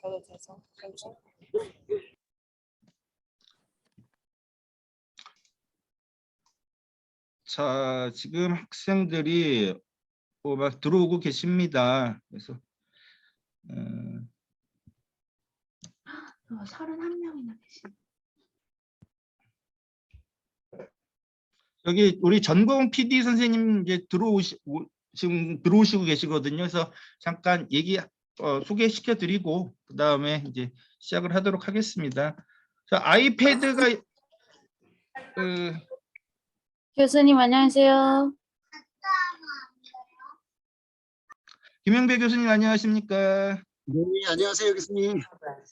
가도 돼서 괜찮아. 자, 지금 학생들이 막 들어오고 계십니다. 그래서 31명이나 계시네. 여기 우리 전공 PD 선생님 이제 지금 들어오시고 계시거든요. 그래서 잠깐 소개시켜 드리고 그다음에 이제 시작을 하도록 하겠습니다. 자, 아이패드가 교수님 안녕하세요. 김영배 교수님 안녕하십니까? 네, 안녕하세요, 교수님.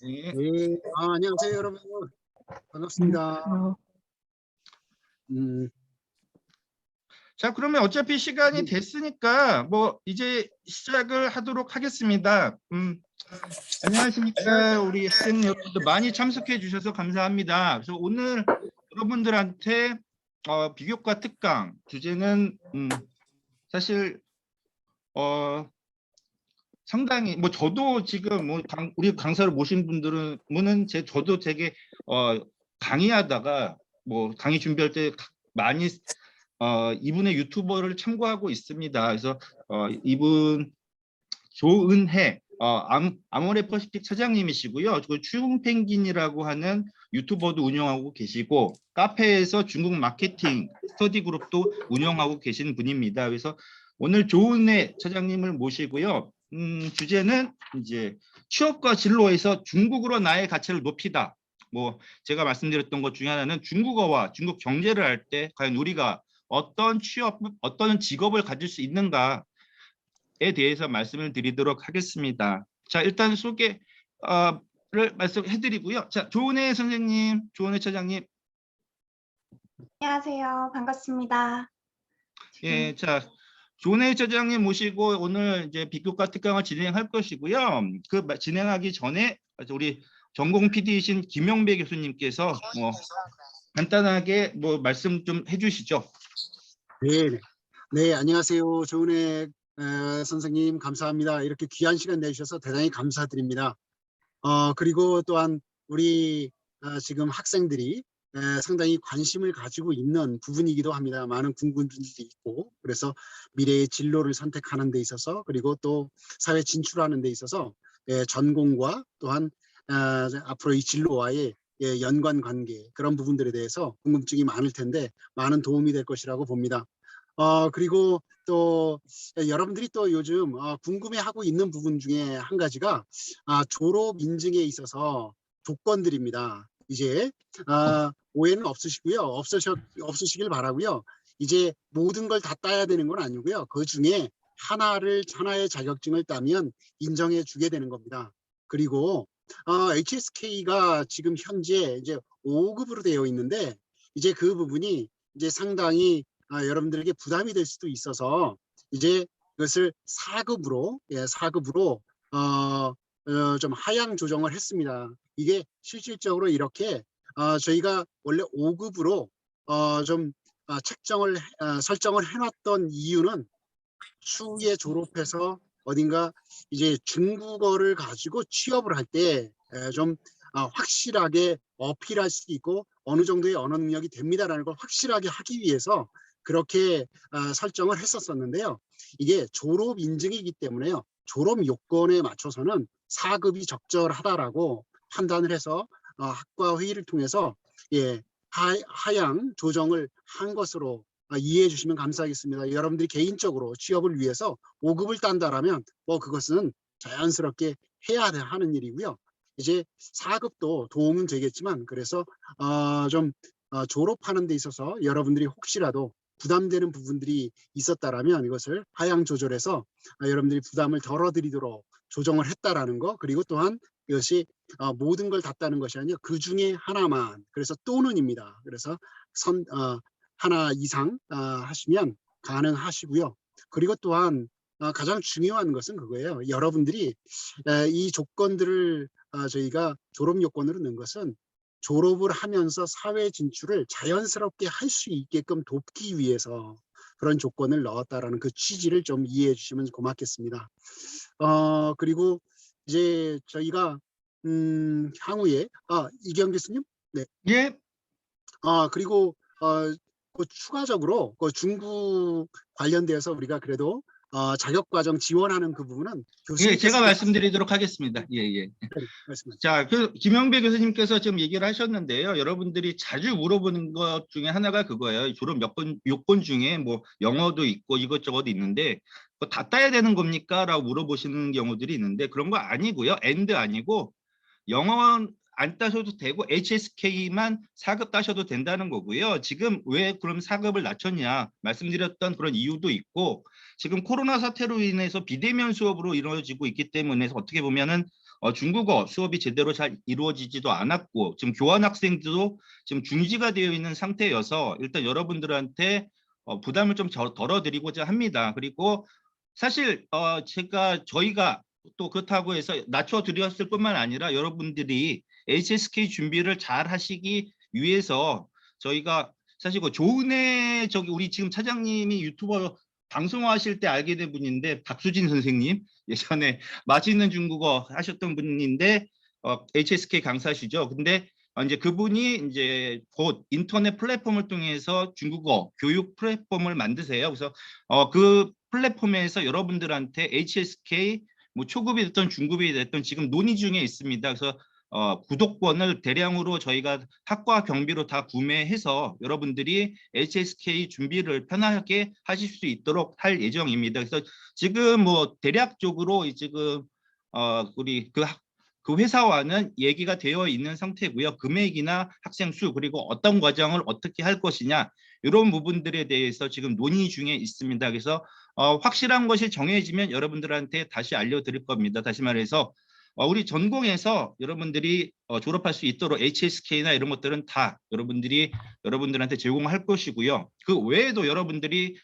네. 네, 안녕하세요, 여러분. 반갑습니다. 자, 그러면 어차피 시간이 됐으니까 뭐 이제 시작을 하도록 하겠습니다. 안녕하십니까? 우리 학생 여러분들 많이 참석해 주셔서 감사합니다. 그래서 오늘 여러분들한테 비교과 특강 주제는 사실 상당히 뭐 저도 지금 뭐 우리 강사를 모신 분들은 저도 되게 강의하다가 뭐 강의 준비할 때 많이 이분의 유튜버를 참고하고 있습니다. 그래서 이분 조은혜 아모레퍼시픽 차장님이시고요. 추웅펭귄이라고 하는 유튜버도 운영하고 계시고 카페에서 중국 마케팅 스터디 그룹도 운영하고 계신 분입니다. 그래서 오늘 조은혜 차장님을 모시고요. 주제는 이제 취업과 진로에서 중국어로 나의 가치를 높이다. 뭐 제가 말씀드렸던 것 중에 하나는 중국어와 중국 경제를 할 때 과연 우리가 어떤 직업을 가질 수 있는가에 대해서 말씀을 드리도록 하겠습니다. 자, 일단 소개를 말씀해드리고요. 자, 조은혜 선생님, 조은혜 차장님. 안녕하세요. 반갑습니다. 예, 자, 조은혜 차장님 모시고 오늘 이제 비교과 특강을 진행할 것이고요. 그 진행하기 전에 우리 전공 PD이신 김영배 교수님께서 간단하게 뭐 말씀 좀 해주시죠. 네, 안녕하세요, 조은혜 선생님. 감사합니다. 이렇게 귀한 시간 내주셔서 대단히 감사드립니다. 그리고 또한 우리 지금 학생들이 상당히 관심을 가지고 있는 부분이기도 합니다. 많은 궁금증들이 있고, 그래서 미래의 진로를 선택하는 데 있어서, 그리고 또 사회 진출하는 데 있어서 전공과 또한 앞으로 이 진로와의 연관 관계, 그런 부분들에 대해서 궁금증이 많을 텐데 많은 도움이 될 것이라고 봅니다. 그리고 또 여러분들이 또 요즘 궁금해하고 있는 부분 중에 한 가지가 졸업 인증에 있어서 조건들입니다. 이제 오해는 없으시고요. 없으시길 바라고요. 이제 모든 걸 다 따야 되는 건 아니고요. 그 중에 하나의 자격증을 따면 인정해 주게 되는 겁니다. 그리고 HSK가 지금 현재 이제 5급으로 되어 있는데 이제 그 부분이 이제 상당히 여러분들에게 부담이 될 수도 있어서 이제 그것을 4급으로 좀 하향 조정을 했습니다. 이게 실질적으로 이렇게 저희가 원래 5급으로 좀 설정을 해놨던 이유는 추후에 졸업해서 어딘가 이제 중국어를 가지고 취업을 할 때 좀 확실하게 어필할 수 있고 어느 정도의 언어 능력이 됩니다라는 걸 확실하게 하기 위해서 그렇게 설정을 했었는데요. 이게 졸업 인증이기 때문에요. 졸업 요건에 맞춰서는 4급이 적절하다라고 판단을 해서 학과 회의를 통해서 하향 조정을 한 것으로 이해해 주시면 감사하겠습니다. 여러분들이 개인적으로 취업을 위해서 5급을 딴다라면 그것은 자연스럽게 해야 하는 일이고요. 이제 4급도 도움은 되겠지만 그래서 좀 졸업하는 데 있어서 여러분들이 혹시라도 부담되는 부분들이 있었다라면 이것을 하향 조절해서 여러분들이 부담을 덜어드리도록 조정을 했다라는 거, 그리고 또한 이것이 모든 걸 다 따는 것이 아니라 그 중에 하나만, 그래서 또는입니다. 그래서 하나 이상 하시면 가능하시고요. 그리고 또한 가장 중요한 것은 그거예요. 여러분들이 이 조건들을 저희가 졸업 요건으로 넣은 것은 졸업을 하면서 사회 진출을 자연스럽게 할 수 있게끔 돕기 위해서 그런 조건을 넣었다라는 그 취지를 좀 이해해 주시면 고맙겠습니다. 그리고 이제 저희가 향후에 이경 교수님, 예. 그리고 그 추가적으로 그 중국 관련돼서 우리가 그래도 자격과정 지원하는 그 부분은 예, 교수님께서 제가 말씀드리도록 하겠습니다. 예, 예. 말씀하세요. 자, 김영배 교수님께서 지금 얘기를 하셨는데요. 여러분들이 자주 물어보는 것 중에 하나가 그거예요. 졸업 요건 중에 뭐 영어도 있고 이것저것 있는데 그거 다 따야 되는 겁니까? 라고 물어보시는 경우들이 있는데 그런 거 아니고요. and 아니고 영어 안 따셔도 되고 HSK만 4급 따셔도 된다는 거고요. 지금 왜 그럼 4급을 낮췄냐 말씀드렸던 그런 이유도 있고 지금 코로나 사태로 인해서 비대면 수업으로 이루어지고 있기 때문에 어떻게 보면은 중국어 수업이 제대로 잘 이루어지지도 않았고 지금 교환 학생들도 지금 중지가 되어 있는 상태여서 일단 여러분들한테 부담을 좀 덜어드리고자 합니다. 그리고 사실 저희가 또 그렇다고 해서 낮춰드렸을 뿐만 아니라 여러분들이 HSK 준비를 잘 하시기 위해서 저희가 사실 그 조은혜 우리 지금 차장님이 유튜버 방송하실 때 알게 된 분인데 박수진 선생님 예전에 맛있는 중국어 하셨던 분인데 HSK 강사시죠. 근데 이제 그분이 이제 곧 인터넷 플랫폼을 통해서 중국어 교육 플랫폼을 만드세요. 그래서 그 플랫폼에서 여러분들한테 HSK 뭐 초급이 됐던 중급이 됐던 지금 논의 중에 있습니다. 그래서 구독권을 대량으로 저희가 학과 경비로 다 구매해서 여러분들이 HSK 준비를 편하게 하실 수 있도록 할 예정입니다. 그래서 지금 뭐 대략적으로 지금 우리 그 회사와는 얘기가 되어 있는 상태고요. 금액이나 학생 수 그리고 어떤 과정을 어떻게 할 것이냐 이런 부분들에 대해서 지금 논의 중에 있습니다. 그래서 확실한 것이 정해지면 여러분들한테 다시 알려드릴 겁니다. 다시 말해서 우리 전공에서 여러분들이 졸업할 수 있도록 HSK나 이런 것들은 다 여러분들한테 제공할 것이고요. 그 외에도 여러분들이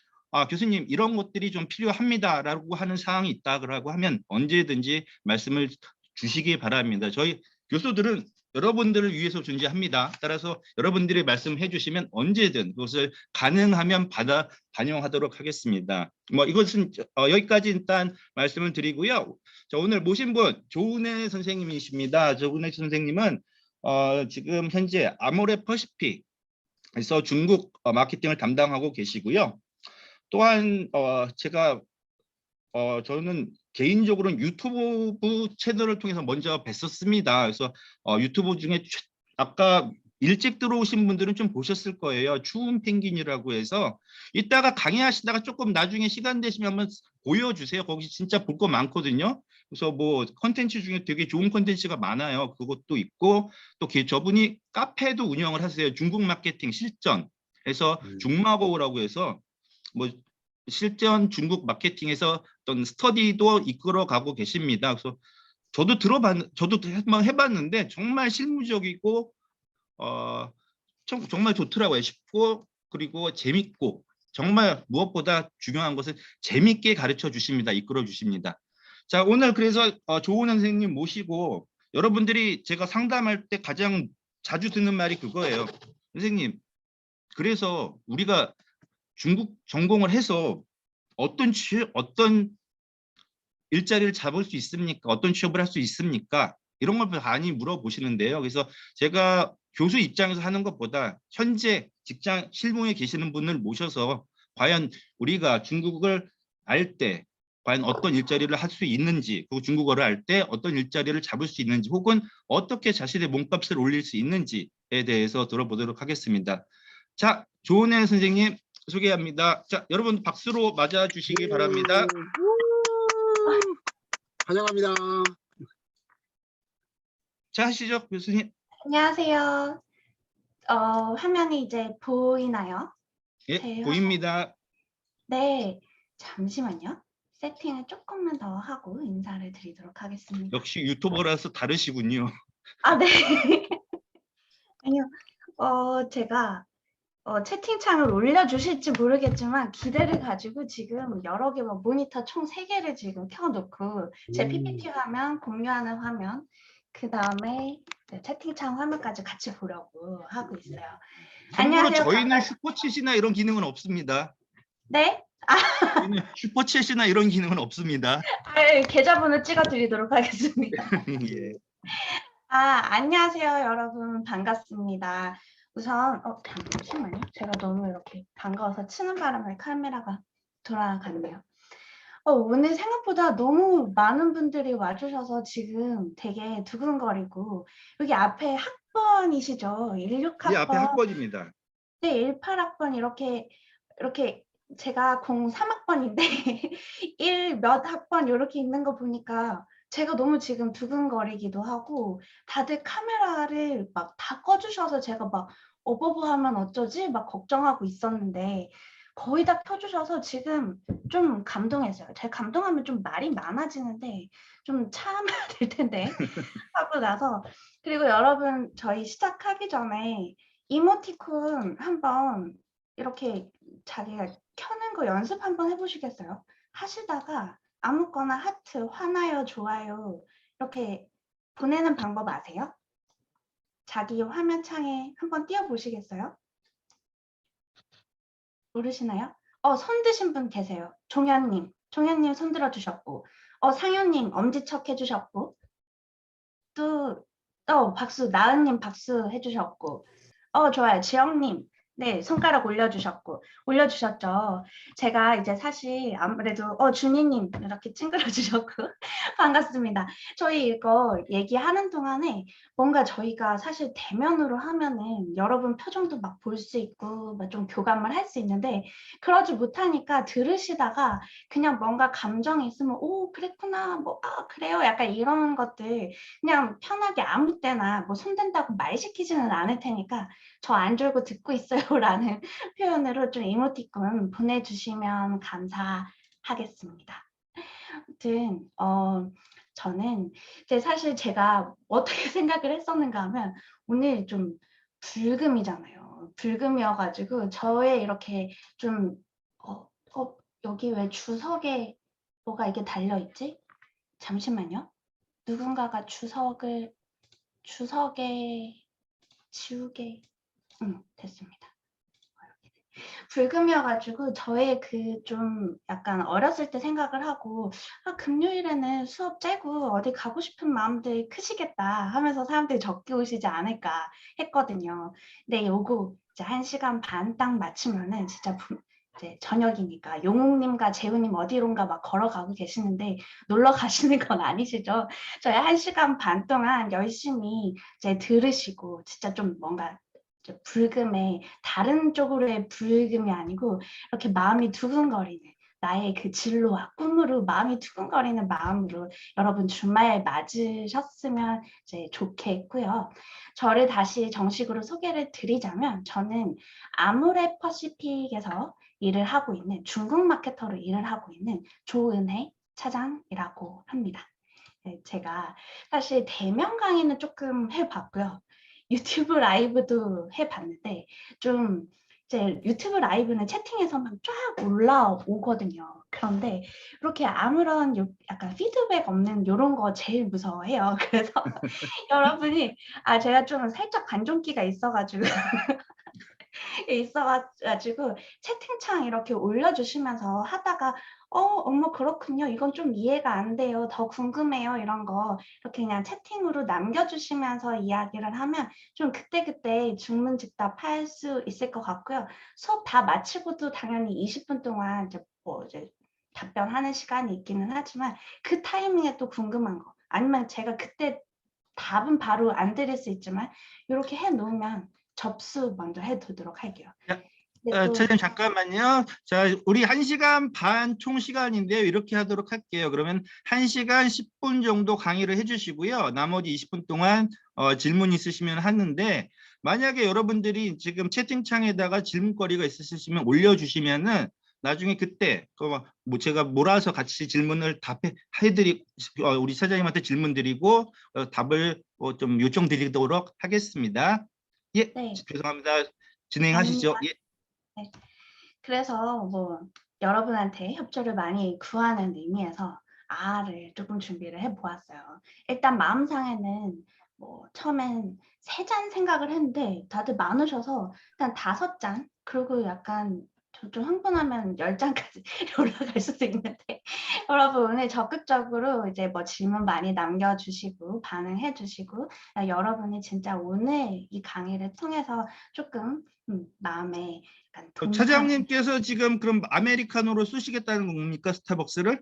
교수님 이런 것들이 좀 필요합니다라고 하는 사항이 있다고 하면 언제든지 말씀을 주시기 바랍니다. 저희 교수들은 여러분들을 위해서 존재합니다. 따라서 여러분들이 말씀해 주시면 언제든 그것을 가능하면 반영하도록 하겠습니다. 뭐 이것은 여기까지 일단 말씀을 드리고요. 오늘 모신 분 조은혜 선생님이십니다. 조은혜 선생님은 지금 현재 아모레 퍼시픽에서 중국 마케팅을 담당하고 계시고요. 또한 저는 개인적으로는 유튜브 채널을 통해서 먼저 뵀었습니다. 그래서 유튜브 중에 아까 일찍 들어오신 분들은 좀 보셨을 거예요. 추운 펭귄이라고 해서 이따가 강의하시다가 조금 나중에 시간 되시면 한번 보여주세요. 거기 진짜 볼 거 많거든요. 그래서 뭐 컨텐츠 중에 되게 좋은 컨텐츠가 많아요. 그것도 있고 또 저분이 카페도 운영을 하세요. 중국 마케팅 실전 해서 중마고라고 해서 뭐 실전 중국 마케팅에서 어떤 스터디도 이끌어가고 계십니다. 그래서 저도 한번 해봤는데 정말 실무적이고 정말 좋더라고요. 쉽고 그리고 재밌고 정말 무엇보다 중요한 것은 재밌게 가르쳐 주십니다. 이끌어 주십니다. 자, 오늘 그래서 조은 선생님 모시고 여러분들이 제가 상담할 때 가장 자주 듣는 말이 그거예요. 선생님, 그래서 우리가 중국 전공을 해서 어떤 일자리를 잡을 수 있습니까? 어떤 취업을 할 수 있습니까? 이런 걸 많이 물어보시는데요. 그래서 제가 교수 입장에서 하는 것보다 현재 직장 실무에 계시는 분을 모셔서 과연 우리가 중국을 알 때 과연 어떤 일자리를 할 수 있는지, 그리고 중국어를 알 때 어떤 일자리를 잡을 수 있는지, 혹은 어떻게 자신의 몸값을 올릴 수 있는지에 대해서 들어보도록 하겠습니다. 자, 조은혜 선생님 소개합니다. 자, 여러분 박수로 맞아 주시기 바랍니다. 환영합니다. 자, 하시죠, 교수님. 안녕하세요. 화면이 이제 보이나요? 예, 보입니다. 네, 잠시만요. 세팅을 조금만 더 하고 인사를 드리도록 하겠습니다. 역시 유튜버라서 다르시군요. 아, 네. 아니요. 제가 채팅창을 올려주실지 모르겠지만 기대를 가지고 지금 여러 개 모니터 총 3개를 지금 켜놓고 제 PPT 화면, 공유하는 화면, 그 다음에 채팅창 화면까지 같이 보려고 하고 있어요. 참고로 안녕하세요. 저희는 슈퍼챗이나 이런 기능은 없습니다. 네? 저희는 슈퍼챗이나 이런 기능은 없습니다. 계좌번호 찍어드리도록 하겠습니다. 예. 안녕하세요, 여러분. 반갑습니다. 우선, 잠시만요. 제가 너무 이렇게 반가워서 치는 바람에 카메라가 돌아갔네요. 오늘 생각보다 너무 많은 분들이 와주셔서 지금 되게 두근거리고, 여기 앞에 학번이시죠? 이 앞에 16학번. 학번입니다. 네, 18학번 이렇게 제가 03학번인데 1 몇 학번 이렇게 있는 거 보니까 제가 너무 지금 두근거리기도 하고 다들 카메라를 막 다 꺼주셔서 제가 막 어버버하면 어쩌지? 막 걱정하고 있었는데 거의 다 켜주셔서 지금 좀 감동했어요. 제가 감동하면 좀 말이 많아지는데 좀 참아야 될 텐데 하고 나서 그리고 여러분 저희 시작하기 전에 이모티콘 한번 이렇게 자기가 켜는 거 연습 한번 해보시겠어요? 하시다가 아무거나 하트, 화나요, 좋아요 이렇게 보내는 방법 아세요? 자기 화면 창에 한번 띄워보시겠어요? 모르시나요? 손 드신 분 계세요. 종현님 손 들어주셨고 상현님 엄지척 해주셨고 또 박수 나은님 박수 해주셨고 좋아요. 지영님 네 손가락 올려주셨죠. 제가 이제 사실 아무래도 준희님 이렇게 찡그려 주셨고 반갑습니다. 저희 이거 얘기하는 동안에 뭔가 저희가 사실 대면으로 하면은 여러분 표정도 막 볼 수 있고 막 좀 교감을 할 수 있는데 그러지 못하니까 들으시다가 그냥 뭔가 감정이 있으면 오 그랬구나 뭐 그래요 약간 이런 것들 그냥 편하게 아무 때나 뭐 손댄다고 말 시키지는 않을 테니까 저 안 졸고 듣고 있어요라는 표현으로 좀 이모티콘 보내주시면 감사하겠습니다. 아무튼 저는 이제 사실 제가 어떻게 생각을 했었는가 하면 오늘 좀 불금이잖아요. 불금이어가지고 저의 이렇게 좀 여기 왜 주석에 뭐가 이게 달려있지? 잠시만요. 누군가가 주석에 지우개 됐습니다. 불금이어가지고 저의 그 좀 약간 어렸을 때 생각을 하고 금요일에는 수업 째고 어디 가고 싶은 마음들 크시겠다 하면서 사람들이 적게 오시지 않을까 했거든요. 근데 요거 이제 1시간 반 딱 마치면은 진짜 이제 저녁이니까 용욱님과 재우님 어디론가 막 걸어가고 계시는데 놀러 가시는 건 아니시죠? 저희 1시간 반 동안 열심히 이제 들으시고 진짜 좀 뭔가 불금에 다른 쪽으로의 불금이 아니고 이렇게 마음이 두근거리는 나의 그 진로와 꿈으로 마음이 두근거리는 마음으로 여러분 주말 맞으셨으면 이제 좋겠고요. 저를 다시 정식으로 소개를 드리자면 저는 아모레 퍼시픽에서 일을 하고 있는 중국 마케터로 일을 하고 있는 조은혜 차장이라고 합니다. 제가 사실 대면 강의는 조금 해봤고요. 유튜브 라이브도 해봤는데 좀 이제 유튜브 라이브는 채팅에서 막 쫙 올라오거든요. 그런데 이렇게 아무런 약간 피드백 없는 이런 거 제일 무서워해요. 그래서 여러분이 제가 좀 살짝 관종기가 있어가지고 채팅창 이렇게 올려주시면서 하다가 어머 그렇군요. 이건 좀 이해가 안 돼요. 더 궁금해요. 이런 거 이렇게 그냥 채팅으로 남겨주시면서 이야기를 하면 좀 그때그때 중문즉답할 수 있을 것 같고요. 수업 다 마치고도 당연히 20분 동안 이제 답변하는 시간이 있기는 하지만 그 타이밍에 또 궁금한 거 아니면 제가 그때 답은 바로 안 드릴 수 있지만 이렇게 해놓으면 접수 먼저 해두도록 할게요. 차장님 잠깐만요. 자, 우리 1시간 반 총 시간인데요. 이렇게 하도록 할게요. 그러면 1시간 10분 정도 강의를 해주시고요. 나머지 20분 동안 질문 있으시면 하는데 만약에 여러분들이 지금 채팅창에다가 질문거리가 있으시면 올려주시면은 나중에 그때 뭐 제가 몰아서 같이 질문을 답해드리고 우리 사장님한테 질문 드리고 답을 좀 요청드리도록 하겠습니다. 예, 네. 죄송합니다. 진행하시죠. 예. 네. 그래서 뭐 여러분한테 협조를 많이 구하는 의미에서 를 조금 준비를 해보았어요. 일단 마음상에는 뭐 처음엔 3잔 생각을 했는데 다들 많으셔서 일단 5잔 그리고 약간 좀 흥분하면 10장까지 올라갈 수도 있는데 여러분 오늘 적극적으로 이제 뭐 질문 많이 남겨주시고 반응해 주시고 여러분이 진짜 오늘 이 강의를 통해서 조금 마음에 약간 동상 차장님께서 지금 그럼 아메리카노로 쓰시겠다는 겁니까? 스타벅스를?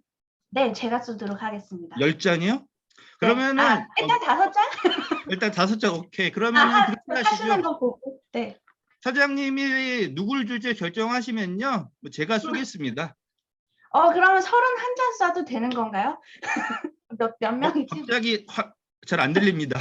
네, 제가 쓰도록 하겠습니다. 10잔이요? 네. 그러면은 일단 5장? 일단 5잔 오케이. 그러면은 그렇게 하시는 하시죠. 거 보고. 네. 차장님이 누굴 줄지 결정하시면요. 뭐 제가 쏘겠습니다. 그러면 31잔 쏴도 되는 건가요? 몇 명이지? 갑자기 잘 안 들립니다.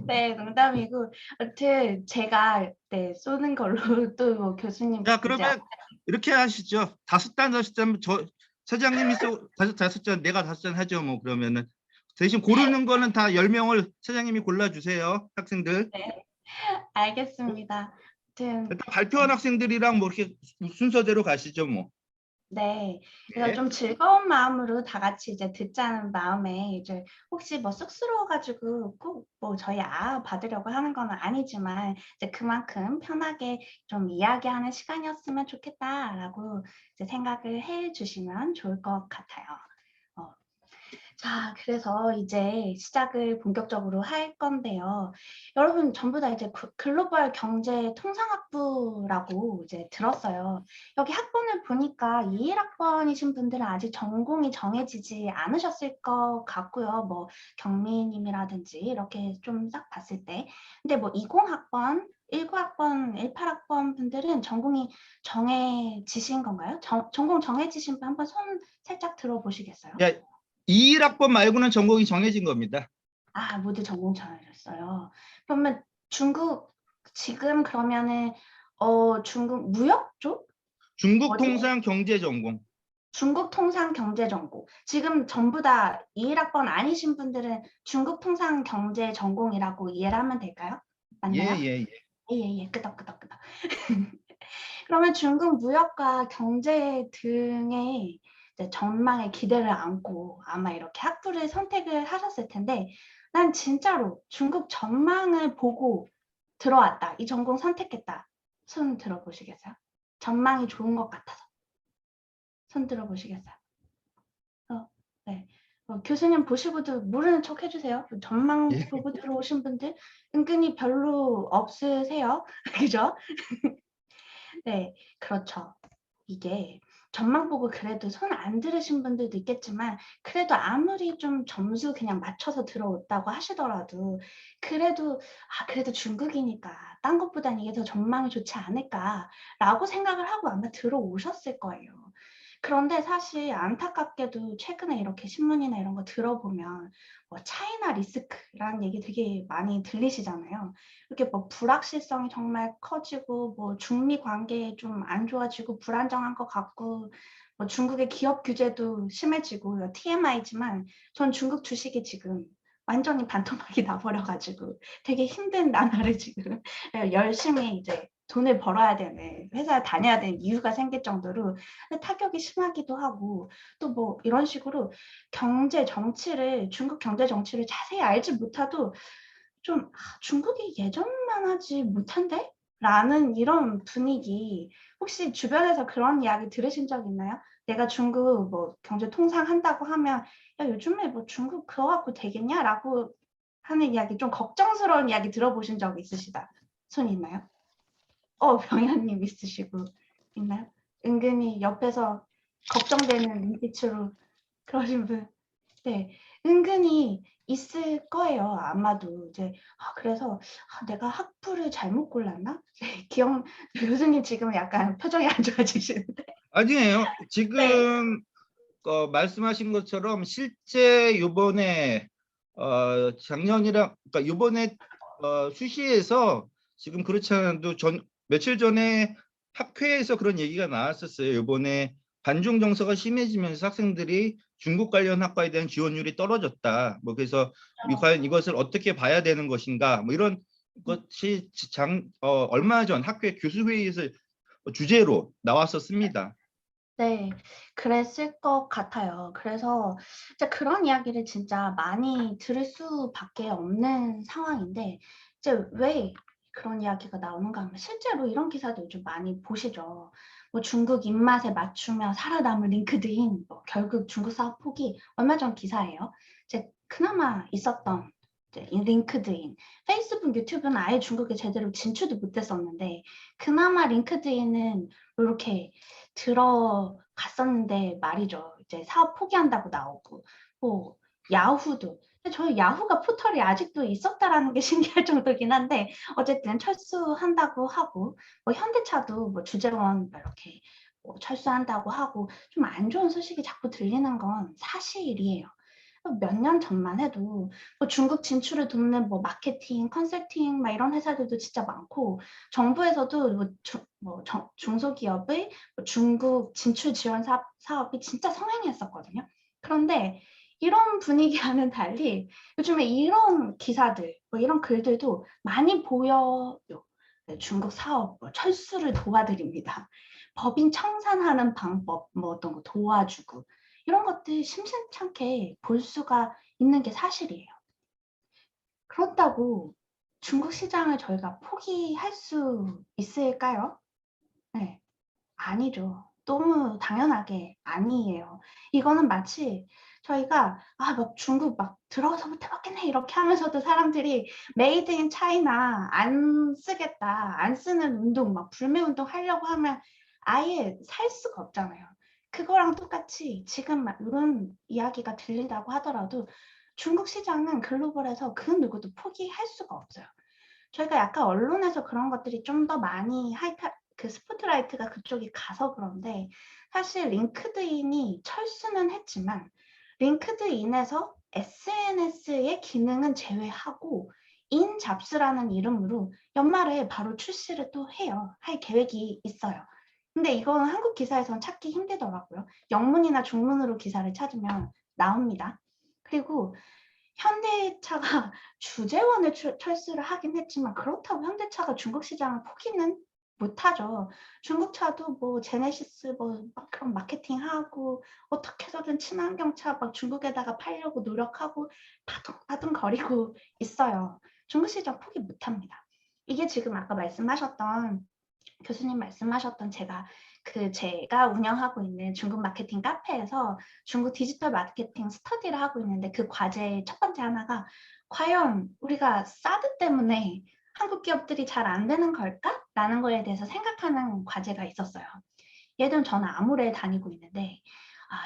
네, 농담이고. 아무튼 제가 네, 쏘는 걸로 또 뭐 교수님 자, 이제 그러면 이렇게 하시죠. 5잔 저 차장님이 쏘 5잔 내가 5잔 하죠. 뭐 그러면은 대신 고르는 거는 다 10명을 차장님이 골라 주세요. 학생들. 네, 알겠습니다. 아무튼 일단 발표한 학생들이랑 뭐 이렇게 순서대로 가시죠, 뭐. 네, 그래서 예. 좀 즐거운 마음으로 다 같이 이제 듣자는 마음에 이제 혹시 뭐 쑥스러워가지고 꼭 뭐 저희 받으려고 하는 건 아니지만 이제 그만큼 편하게 좀 이야기하는 시간이었으면 좋겠다라고 이제 생각을 해주시면 좋을 것 같아요. 자, 그래서 이제 시작을 본격적으로 할 건데요. 여러분 전부 다 이제 글로벌 경제 통상학부라고 이제 들었어요. 여기 학번을 보니까 21학번이신 분들은 아직 전공이 정해지지 않으셨을 것 같고요. 뭐 경미님이라든지 이렇게 좀 딱 봤을 때. 근데 뭐 20학번, 19학번, 18학번 분들은 전공이 정해지신 건가요? 전공 정해지신 분 한번 손 살짝 들어보시겠어요? 야, 21학번 말고는 전공이 정해진 겁니다. 모두 전공 정해졌어요. 그러면 중국 지금 그러면은 중국 무역 쪽? 중국 어디? 통상 경제 전공. 중국 통상 경제 전공. 지금 전부 다 21학번 아니신 분들은 중국 통상 경제 전공이라고 이해를 하면 될까요? 맞나요? 예. 예. 끄덕끄덕. 그러면 중국 무역과 경제 등의 이제 전망에 기대를 안고 아마 이렇게 학부를 선택을 하셨을 텐데 난 진짜로 중국 전망을 보고 들어왔다. 이 전공 선택했다. 손 들어보시겠어요? 전망이 좋은 것 같아서. 손 들어보시겠어요? 네. 교수님 보시고도 모르는 척 해주세요. 전망 예. 보고 들어오신 분들 은근히 별로 없으세요. 그죠? 네, 그렇죠. 이게 전망 보고 그래도 손 안 들으신 분들도 있겠지만 그래도 아무리 좀 점수 그냥 맞춰서 들어왔다고 하시더라도 그래도 그래도 중국이니까 딴 것보단 이게 더 전망이 좋지 않을까라고 생각을 하고 아마 들어오셨을 거예요. 그런데 사실 안타깝게도 최근에 이렇게 신문이나 이런 거 들어보면 뭐 차이나 리스크라는 얘기 되게 많이 들리시잖아요. 이렇게 뭐 불확실성이 정말 커지고 뭐 중미 관계 좀 안 좋아지고 불안정한 것 같고 뭐 중국의 기업 규제도 심해지고 TMI지만 전 중국 주식이 지금 완전히 반토막이 나버려가지고 되게 힘든 나날을 지금 열심히 이제 돈을 벌어야 되는 회사에 다녀야 되는 이유가 생길 정도로 타격이 심하기도 하고 또 뭐 이런 식으로 경제 정치를 중국 경제 정치를 자세히 알지 못해도 좀 중국이 예전만 하지 못한데? 라는 이런 분위기 혹시 주변에서 그런 이야기 들으신 적 있나요? 내가 중국 뭐 경제 통상한다고 하면 야 요즘에 뭐 중국 그거 갖고 되겠냐? 라고 하는 이야기 좀 걱정스러운 이야기 들어보신 적 있으시다. 손 있나요? 병현님 있으시고 있나요? 은근히 옆에서 걱정되는 눈빛으로 그러신 분. 네, 은근히 있을 거예요. 아마도 이제 그래서 내가 학부를 잘못 골랐나? 교수님 지금 약간 표정이 안 좋아지시는데. 아니에요. 지금 말씀하신 것처럼 실제 요번에 작년이랑 그러니까 요번에 수시에서 지금 그렇지 않아도 며칠 전에 학회에서 그런 얘기가 나왔었어요. 요번에 반중 정서가 심해지면서 학생들이 중국 관련 학과에 대한 지원율이 떨어졌다. 뭐 그래서 과연 이것을 어떻게 봐야 되는 것인가? 뭐 이런 것이 얼마 전 학회 교수회의에서 주제로 나왔었습니다. 네, 그랬을 것 같아요. 그래서 이제 그런 이야기를 진짜 많이 들을 수밖에 없는 상황인데 이제 왜 그런 이야기가 나오는가 하면 실제로 이런 기사도 요즘 많이 보시죠. 뭐 중국 입맛에 맞추며 살아남을 링크드인, 뭐 결국 중국 사업 포기. 얼마 전 기사예요. 이제 그나마 있었던 이제 이 링크드인, 페이스북, 유튜브는 아예 중국에 제대로 진출도 못했었는데 그나마 링크드인은 이렇게 들어갔었는데 말이죠. 이제 사업 포기한다고 나오고 뭐 야후도. 근데 저희 야후가 포털이 아직도 있었다라는 게 신기할 정도긴 한데 어쨌든 철수한다고 하고 뭐 현대차도 뭐 주재원 이렇게 뭐 철수한다고 하고 좀 안 좋은 소식이 자꾸 들리는 건 사실이에요. 몇 년 전만 해도 뭐 중국 진출을 돕는 뭐 마케팅, 컨설팅 막 이런 회사들도 진짜 많고 정부에서도 뭐 중소기업의 뭐 중국 진출 지원 사업이 진짜 성행했었거든요. 그런데 이런 분위기와는 달리 요즘에 이런 기사들, 뭐 이런 글들도 많이 보여요. 네, 중국 사업 뭐 철수를 도와드립니다. 법인 청산하는 방법, 뭐 어떤 거 도와주고 이런 것들 심심찮게 볼 수가 있는 게 사실이에요. 그렇다고 중국 시장을 저희가 포기할 수 있을까요? 네, 아니죠. 너무 당연하게 아니에요. 이거는 마치 저희가 막 중국 막 들어가서 못 해봤겠네 이렇게 하면서도 사람들이 메이드 인 차이나 안 쓰겠다, 안 쓰는 운동, 막 불매 운동 하려고 하면 아예 살 수가 없잖아요. 그거랑 똑같이 지금 막 이런 이야기가 들린다고 하더라도 중국 시장은 글로벌에서 그 누구도 포기할 수가 없어요. 저희가 약간 언론에서 그런 것들이 좀 더 많이 그 스포트라이트가 그쪽이 가서 그런데 사실 링크드인이 철수는 했지만 링크드인에서 SNS의 기능은 제외하고 인잡스라는 이름으로 연말에 바로 출시를 또 해요. 할 계획이 있어요. 근데 이건 한국 기사에선 찾기 힘들더라고요. 영문이나 중문으로 기사를 찾으면 나옵니다. 그리고 현대차가 주재원을 철수를 하긴 했지만 그렇다고 현대차가 중국 시장을 포기는 못하죠. 중국 차도 뭐 제네시스 뭐 막 그런 마케팅하고 어떻게 해서든 친환경차 막 중국에다가 팔려고 노력하고 바둥바둥거리고 있어요. 중국 시장 포기 못합니다. 이게 지금 아까 말씀하셨던 교수님 말씀하셨던 제가 운영하고 있는 중국 마케팅 카페에서 중국 디지털 마케팅 스터디를 하고 있는데 그 과제의 첫 번째 하나가 과연 우리가 사드 때문에 한국 기업들이 잘 안 되는 걸까? 라는 거에 대해서 생각하는 과제가 있었어요. 예를 들면 저는 아모레에 다니고 있는데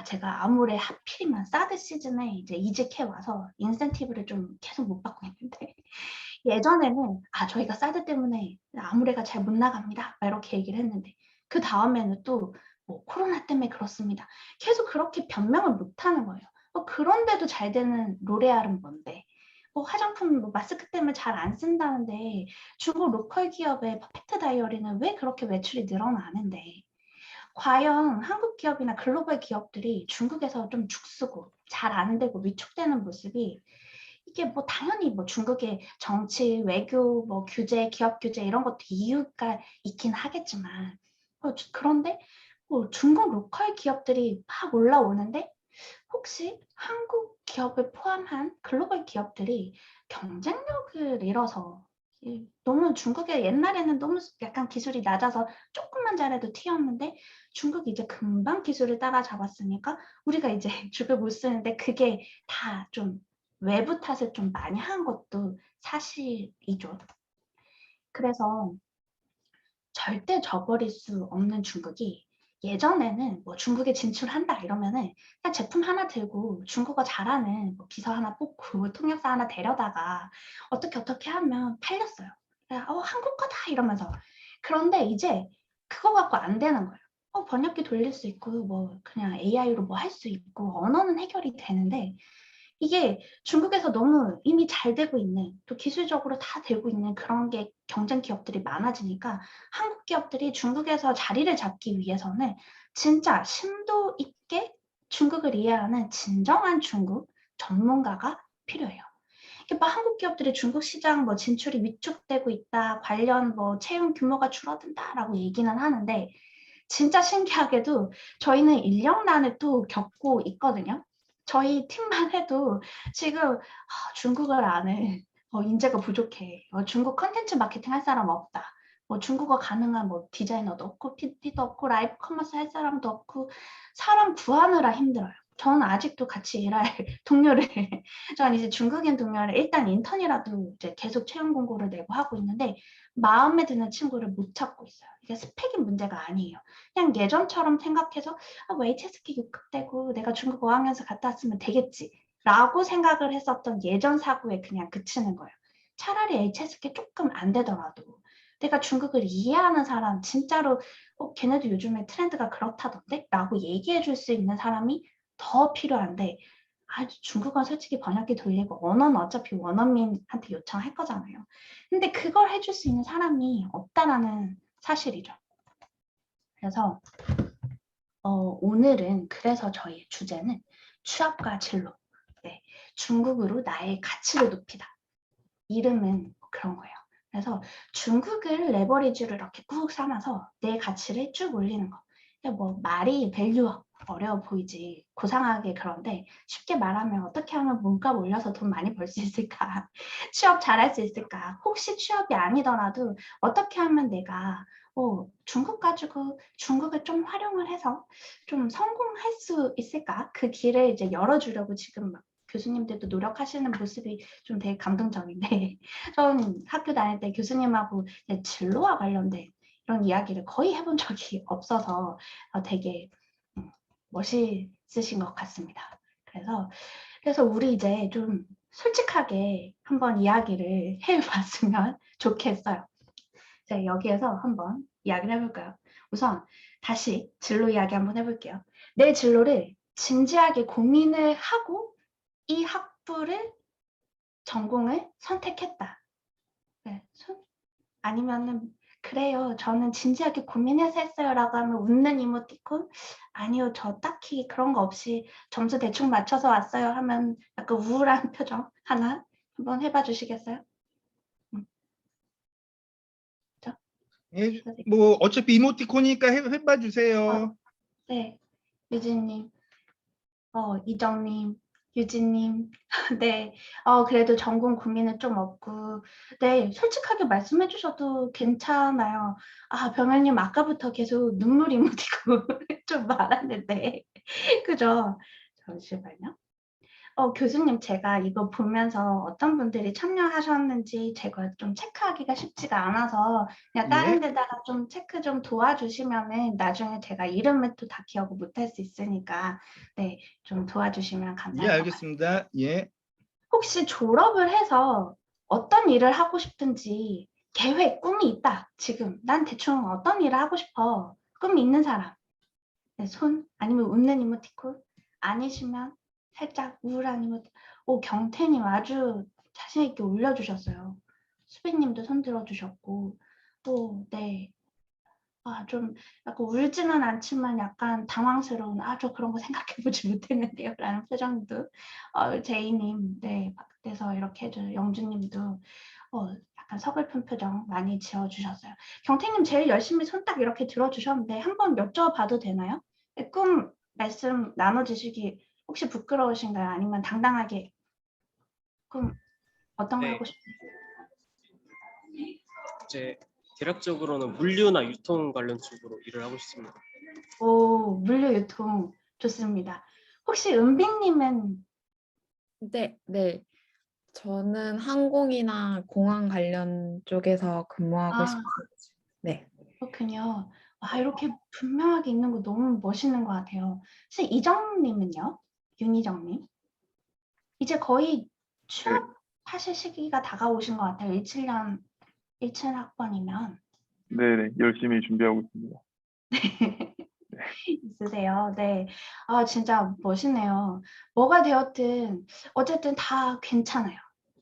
제가 아모레 하필이면 사드 시즌에 이제 이직해 와서 인센티브를 좀 계속 못 받고 있는데 예전에는 저희가 사드 때문에 아무래가 잘 못 나갑니다. 막 이렇게 얘기를 했는데 그 다음에는 또 뭐 코로나 때문에 그렇습니다. 계속 그렇게 변명을 못 하는 거예요. 그런데도 잘 되는 로레알은 뭔데? 화장품 마스크 때문에 잘 안 쓴다는데 중국 로컬 기업의 퍼펙트 다이어리는 왜 그렇게 매출이 늘어나는데? 과연 한국 기업이나 글로벌 기업들이 중국에서 좀 죽쓰고 잘 안 되고 위축되는 모습이 이게 뭐 당연히 뭐 중국의 정치, 외교, 뭐 규제, 기업 규제 이런 것도 이유가 있긴 하겠지만 그런데 뭐 중국 로컬 기업들이 막 올라오는데 혹시 한국 기업을 포함한 글로벌 기업들이 경쟁력을 잃어서 너무 중국의 옛날에는 너무 약간 기술이 낮아서 조금만 잘해도 튀었는데 중국이 이제 금방 기술을 따라잡았으니까 우리가 이제 죽을 못 쓰는데 그게 다 좀 외부 탓을 좀 많이 한 것도 사실이죠. 그래서 절대 져버릴 수 없는 중국이 예전에는 뭐 중국에 진출한다 이러면은 그냥 제품 하나 들고 중국어 잘하는 뭐 비서 하나 뽑고 통역사 하나 데려다가 어떻게 하면 팔렸어요. 한국 거다 이러면서. 그런데 이제 그거 갖고 안 되는 거예요. 번역기 돌릴 수 있고 뭐 그냥 AI로 뭐 할 수 있고 언어는 해결이 되는데 이게 중국에서 너무 이미 잘 되고 있는 또 기술적으로 다 되고 있는 그런 게 경쟁 기업들이 많아지니까 한국 기업들이 중국에서 자리를 잡기 위해서는 진짜 심도 있게 중국을 이해하는 진정한 중국 전문가가 필요해요. 막 한국 기업들이 중국 시장 뭐 진출이 위축되고 있다, 관련 뭐 채용 규모가 줄어든다라고 얘기는 하는데 진짜 신기하게도 저희는 인력난을 또 겪고 있거든요. 저희 팀만 해도 지금 중국어를 아는 인재가 부족해. 중국 컨텐츠 마케팅 할 사람 없다. 뭐 중국어 가능한 뭐 디자이너도 없고 PD도 없고 라이브 커머스 할 사람도 없고 사람 구하느라 힘들어요. 저는 아직도 같이 일할 동료를 저는 이제 중국인 동료를 일단 인턴이라도 이제 계속 채용 공고를 내고 하고 있는데 마음에 드는 친구를 못 찾고 있어요. 이게 스펙이 문제가 아니에요. 그냥 예전처럼 생각해서 뭐 HSK 6급 되고 내가 중국 어학연수 갔다 왔으면 되겠지 라고 생각을 했었던 예전 사고에 그냥 그치는 거예요. 차라리 HSK 조금 안 되더라도 내가 중국을 이해하는 사람 진짜로 걔네도 요즘에 트렌드가 그렇다던데? 라고 얘기해 줄 수 있는 사람이 더 필요한데 중국어는 솔직히 번역기 돌리고 언어는 어차피 원어민한테 요청할 거잖아요. 근데 그걸 해줄 수 있는 사람이 없다라는 사실이죠. 그래서 오늘은 그래서 저희의 주제는 취업과 진로, 네, 중국으로 나의 가치를 높이다. 이름은 그런 거예요. 그래서 중국을 레버리지로 이렇게 꾹 삼아서 내 가치를 쭉 올리는 거. 뭐 말이 밸류 어려워 보이지 고상하게 그런데 쉽게 말하면 어떻게 하면 문값 올려서 돈 많이 벌 수 있을까? 취업 잘할 수 있을까? 혹시 취업이 아니더라도 어떻게 하면 내가 중국 가지고 중국을 좀 활용을 해서 좀 성공할 수 있을까? 그 길을 이제 열어주려고 지금 막 교수님들도 노력하시는 모습이 좀 되게 감동적인데 전 학교 다닐 때 교수님하고 진로와 관련된 이런 이야기를 거의 해본 적이 없어서 되게 멋있으신 것 같습니다. 그래서 우리 이제 좀 솔직하게 한번 이야기를 해봤으면 좋겠어요. 자, 여기에서 한번 이야기를 해볼까요? 우선 다시 진로 이야기 한번 해볼게요. 내 진로를 진지하게 고민을 하고 이 학부를 전공을 선택했다. 네, 아니면은 그래요. 저는 진지하게 고민해서 했어요라고 하면 웃는 이모티콘. 아니요, 저 딱히 그런 거 없이 점수 대충 맞춰서 왔어요 하면 약간 우울한 표정 하나 한번 해봐 주시겠어요? 예, 뭐 어차피 이모티콘이니까 해봐 어, 주세요. 네, 유진님, 이정님, 유진님, 네, 그래도 전공 고민은 좀 없고, 네, 솔직하게 말씀해 주셔도 괜찮아요. 병현님 아까부터 계속 눈물 이모티콘 좀 많았는데, 그죠? 잠시만요. 교수님, 제가 이거 보면서 어떤 분들이 참여하셨는지 제가 좀 체크하기가 쉽지가 않아서 그냥 다른 예, 데다가 좀 체크 좀 도와주시면은 나중에 제가 이름을 또 다 기억을 못할 수 있으니까 네, 좀 도와주시면 예, 감사할 것 같아요. 알겠습니다. 예, 혹시 졸업을 해서 어떤 일을 하고 싶든지 계획, 꿈이 있다. 지금 난 대충 어떤 일을 하고 싶어. 꿈이 있는 사람. 네, 손 아니면 웃는 이모티콘 아니시면 살짝 우울한 이모티콘. 경태님 아주 자신 있게 올려주셨어요. 수빈님도 손 들어주셨고 네. 좀 약간 울지는 않지만 약간 당황스러운 저 그런 거 생각해보지 못했는데요 라는 표정도 제이님 네 밖에서 이렇게 해줘요. 영주님도 약간 서글픈 표정 많이 지어주셨어요. 경태님 제일 열심히 손 딱 이렇게 들어주셨는데 한번 여쭤봐도 되나요? 꿈 말씀 나눠주시기 혹시 부끄러우신가요? 아니면 당당하게 꿈 어떤 거 네, 하고 싶으세요? 이제 대략적으로는 물류나 유통 관련 쪽으로 일을 하고 싶습니다. 물류 유통 좋습니다. 혹시 은빈님은 네. 저는 항공이나 공항 관련 쪽에서 근무하고 싶어요. 네. 그렇군요. 이렇게 분명하게 있는 거 너무 멋있는 것 같아요. 혹시 이정님은요? 윤이정님? 이제 거의 취업하실 시기가 다가오신 것 같아요. 17년 17학번이면. 네네, 열심히 준비하고 있습니다. 있으세요. 네. 진짜 멋있네요. 뭐가 되었든 어쨌든 다 괜찮아요.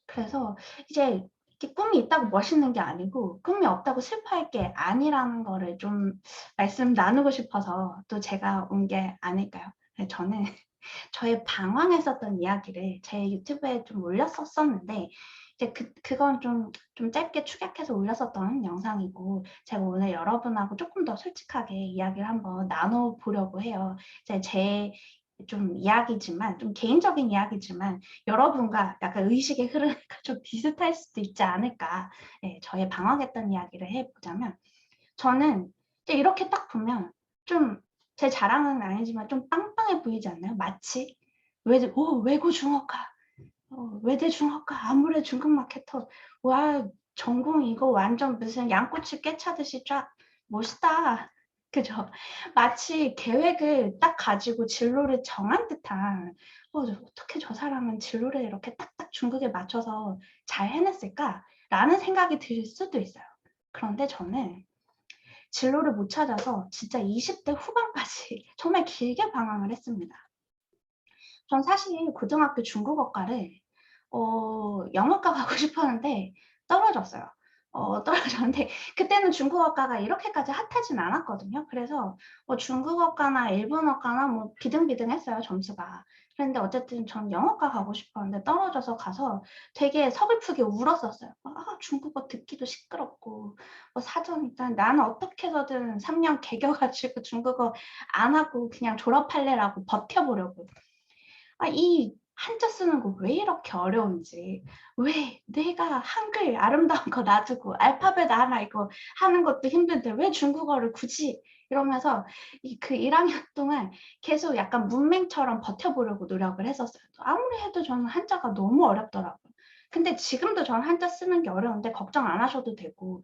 그래서 이제 이렇게 꿈이 있다고 멋있는 게 아니고 꿈이 없다고 슬퍼할 게 아니라는 거를 좀 말씀 나누고 싶어서 또 제가 온 게 아닐까요? 저는 저의 방황했었던 이야기를 제 유튜브에 좀 올렸었는데 이제 그건 좀 짧게 축약해서 올렸었던 영상이고 제가 오늘 여러분하고 조금 더 솔직하게 이야기를 한번 나눠보려고 해요. 이제 제 좀 이야기지만 좀 개인적인 이야기지만 여러분과 약간 의식의 흐름이 좀 비슷할 수도 있지 않을까. 네, 저의 방황했던 이야기를 해보자면 저는 이제 이렇게 딱 보면 좀 제 자랑은 아니지만 좀 빵빵해 보이지 않나요? 마치 외고 중어과 외대 중어과 아무래 중국 마케터 와 전공 이거 완전 무슨 양꼬치 깨차듯이 쫙 멋있다. 그죠? 마치 계획을 딱 가지고 진로를 정한 듯한 어떻게 저 사람은 진로를 이렇게 딱딱 중국에 맞춰서 잘 해냈을까라는 생각이 들 수도 있어요. 그런데 저는 진로를 못 찾아서 진짜 20대 후반까지 정말 길게 방황을 했습니다. 전 사실 고등학교 중국어과를 영어과 가고 싶었는데 떨어졌어요. 떨어졌는데 그때는 중국어과가 이렇게까지 핫하진 않았거든요. 그래서 중국어과나 일본어과나 뭐 비등비등했어요, 점수가. 그런데 어쨌든 전 영어과 가고 싶었는데 떨어져서 가서 되게 서글프게 울었었어요. 중국어 듣기도 시끄럽고 사전 일단 나는 어떻게 해서든 3년 개겨가지고 중국어 안 하고 그냥 졸업할래라고 버텨보려고. 이 한자 쓰는 거 왜 이렇게 어려운지, 왜 내가 한글 아름다운 거 놔두고 알파벳 하나 이거 하는 것도 힘든데 왜 중국어를 굳이 이러면서 그 1학년 동안 계속 약간 문맹처럼 버텨보려고 노력을 했었어요. 아무리 해도 저는 한자가 너무 어렵더라고요. 근데 지금도 저는 한자 쓰는 게 어려운데 걱정 안 하셔도 되고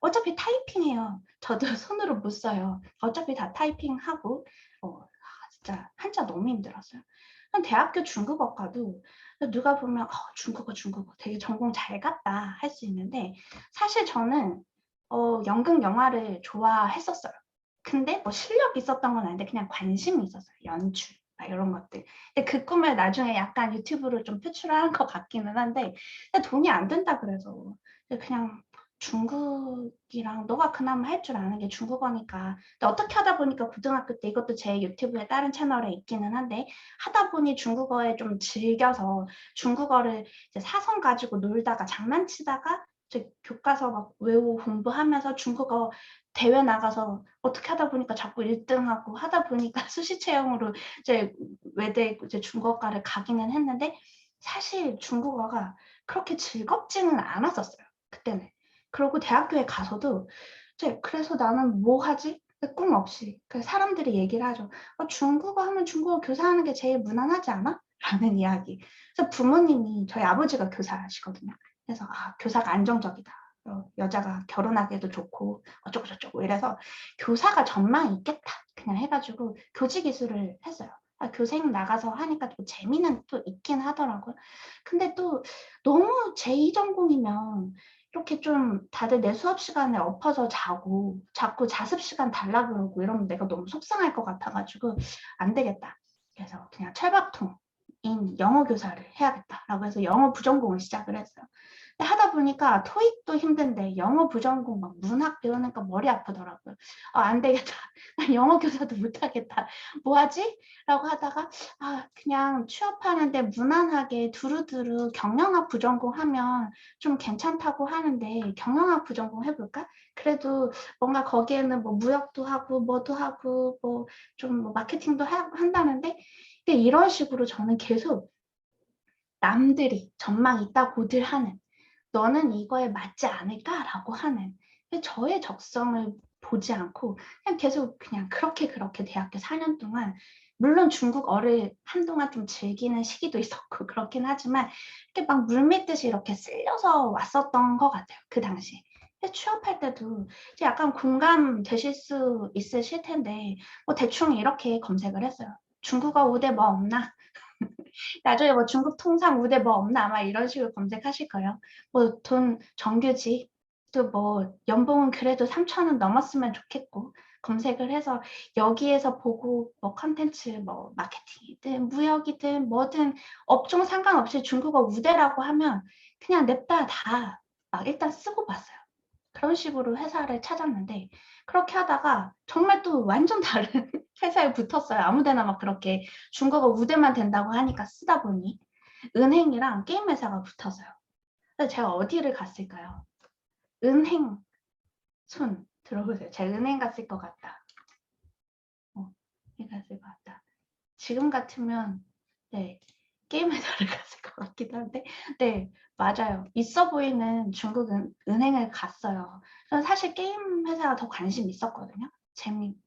어차피 타이핑해요. 저도 손으로 못 써요. 어차피 다 타이핑하고 진짜 한자 너무 힘들었어요. 대학교 중국어과도 누가 보면 중국어 되게 전공 잘 갔다 할 수 있는데 사실 저는 연극 영화를 좋아했었어요. 근데 뭐 실력이 있었던 건 아닌데 그냥 관심이 있었어요. 연출 이런 것들. 근데 그 꿈을 나중에 약간 유튜브로 좀 표출한 것 같기는 한데 근데 돈이 안 된다 그래서 그냥 중국이랑 너가 그나마 할 줄 아는 게 중국어니까. 근데 어떻게 하다 보니까 고등학교 때 이것도 제 유튜브에 다른 채널에 있기는 한데 하다 보니 중국어에 좀 즐겨서 중국어를 이제 사선 가지고 놀다가 장난치다가 이제 교과서 막 외우고 공부하면서 중국어 대회 나가서 어떻게 하다 보니까 자꾸 1등하고 하다 보니까 수시 채용으로 이제 외대 이제 중국어과를 가기는 했는데 사실 중국어가 그렇게 즐겁지는 않았었어요. 그때는. 그리고 대학교에 가서도 이제 그래서 나는 뭐 하지? 꿈 없이. 사람들이 얘기를 하죠. 중국어 하면 중국어 교사하는 게 제일 무난하지 않아? 라는 이야기. 그래서 부모님이 저희 아버지가 교사시거든요. 그래서 교사가 안정적이다. 여자가 결혼하기도 좋고 어쩌고 저쩌고 이래서 교사가 전망이 있겠다. 그냥 해가지고 교직 이수를 했어요. 교생 나가서 하니까 또 재미는 또 있긴 하더라고요. 근데 또 너무 제2전공이면 이렇게 좀 다들 내 수업 시간에 엎어서 자고 자꾸 자습 시간 달라 그러고 이러면 내가 너무 속상할 것 같아가지고 안 되겠다. 그래서 그냥 철밥통인 영어 교사를 해야겠다라고 해서 영어 부전공을 시작을 했어요. 근데 하다 보니까 토익도 힘든데 영어 부전공 막 문학 배우니까 머리 아프더라고요. 안 되겠다. 난 영어 교사도 못하겠다. 뭐 하지? 라고 하다가 그냥 취업하는데 무난하게 두루두루 경영학 부전공 하면 좀 괜찮다고 하는데 경영학 부전공 해볼까? 그래도 뭔가 거기에는 뭐 무역도 하고 뭐도 하고 뭐 좀 뭐 마케팅도 한다는데 근데 이런 식으로 저는 계속 남들이 전망 있다고들 하는 너는 이거에 맞지 않을까라고 하는 저의 적성을 보지 않고 그냥 계속 그냥 그렇게 대학교 4년 동안 물론 중국어를 한동안 좀 즐기는 시기도 있었고 그렇긴 하지만 이렇게 막 물밀듯이 이렇게 쓸려서 왔었던 것 같아요. 그 당시에. 취업할 때도 이제 약간 공감되실 수 있으실 텐데 뭐 대충 이렇게 검색을 했어요. 중국어 우대 뭐 없나? 나중에 뭐 중국 통상 우대 뭐 없나 아마 이런 식으로 검색하실 거예요. 뭐 돈 정규직 또 뭐 연봉은 그래도 3,000원 넘었으면 좋겠고 검색을 해서 여기에서 보고 뭐 컨텐츠 뭐 마케팅이든 무역이든 뭐든 업종 상관없이 중국어 우대라고 하면 그냥 냅다 다 막 일단 쓰고 봤어요. 그런 식으로 회사를 찾았는데 그렇게 하다가 정말 또 완전 다른 회사에 붙었어요. 아무 데나 막 그렇게 중국어 우대만 된다고 하니까 쓰다 보니 은행이랑 게임 회사가 붙었어요. 그래서 제가 어디를 갔을까요? 은행 손 들어보세요. 제가 은행 갔을 것 같다. 갔을 것 같다. 지금 같으면 네, 게임 회사를 갔을 것 같기도 한데 네, 맞아요. 있어 보이는 중국 은행을 갔어요. 저는 사실 게임 회사가 더 관심 있었거든요.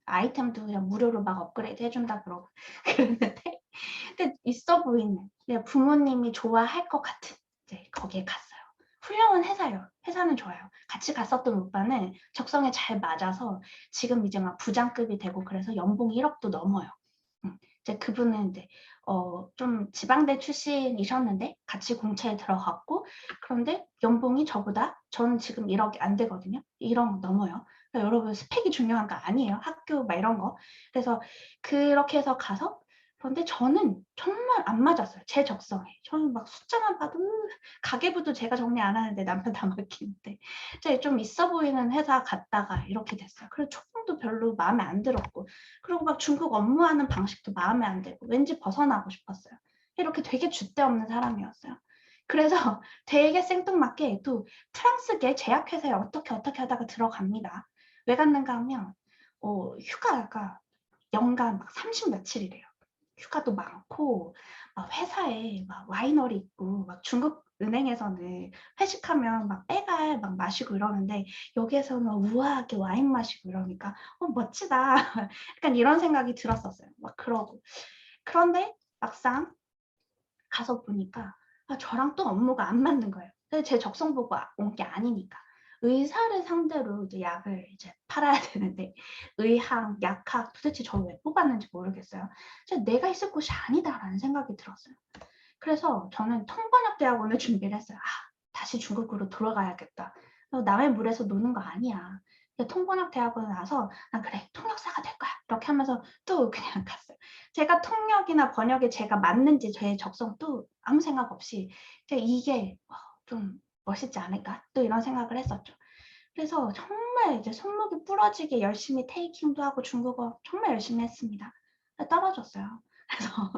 아이템도 그냥 무료로 막 업그레이드 해준다 그러고 그랬는데 근데 있어 보이는 부모님이 좋아할 것 같은 이제 거기에 갔어요. 훌륭한 회사예요. 회사는 좋아요. 같이 갔었던 오빠는 적성에 잘 맞아서 지금 이제 막 부장급이 되고 그래서 연봉이 1억도 넘어요. 이제 그분은 이제 좀 지방대 출신이셨는데 같이 공채에 들어갔고 그런데 연봉이 저는 지금 1억이 안 되거든요. 1억 넘어요. 그러니까 여러분 스펙이 중요한 거 아니에요. 학교 막 이런 거. 그래서 그렇게 해서 가서 그런데 저는 정말 안 맞았어요. 제 적성에. 저는 막 숫자만 봐도 가계부도 제가 정리 안 하는데 남편 다 맡기는데 제가 좀 있어 보이는 회사 갔다가 이렇게 됐어요. 그래서 초봉도 별로 마음에 안 들었고 그리고 막 중국 업무하는 방식도 마음에 안 들고 왠지 벗어나고 싶었어요. 이렇게 되게 줏대 없는 사람이었어요. 그래서 되게 생뚱맞게 또 프랑스계 제약회사에 어떻게 하다가 들어갑니다. 왜 갔는가 하면 휴가가 연간 막 30 며칠이래요. 휴가도 많고 막 회사에 막 와이너리 있고 막 중국 은행에서는 회식하면 막 빼갈 막 마시고 이러는데 여기에서는 우아하게 와인 마시고 이러니까 멋지다. 약간 이런 생각이 들었었어요. 막 그러고 그런데 막상 가서 보니까 저랑 또 업무가 안 맞는 거예요. 제 적성 보고 온 게 아니니까. 의사를 상대로 이제 약을 이제 팔아야 되는데 의학, 약학 도대체 저를 왜 뽑았는지 모르겠어요. 내가 있을 곳이 아니다라는 생각이 들었어요. 그래서 저는 통번역대학원을 준비를 했어요. 다시 중국으로 돌아가야겠다. 남의 물에서 노는 거 아니야. 통번역대학원에 나서 난 그래 통역사가 될 거야. 이렇게 하면서 또 그냥 갔어요. 제가 통역이나 번역에 제가 맞는지 제 적성도 아무 생각 없이 이게 좀 멋있지 않을까? 또 이런 생각을 했었죠. 그래서 정말 이제 손목이 부러지게 열심히 테이킹도 하고 중국어 정말 열심히 했습니다. 떨어졌어요. 그래서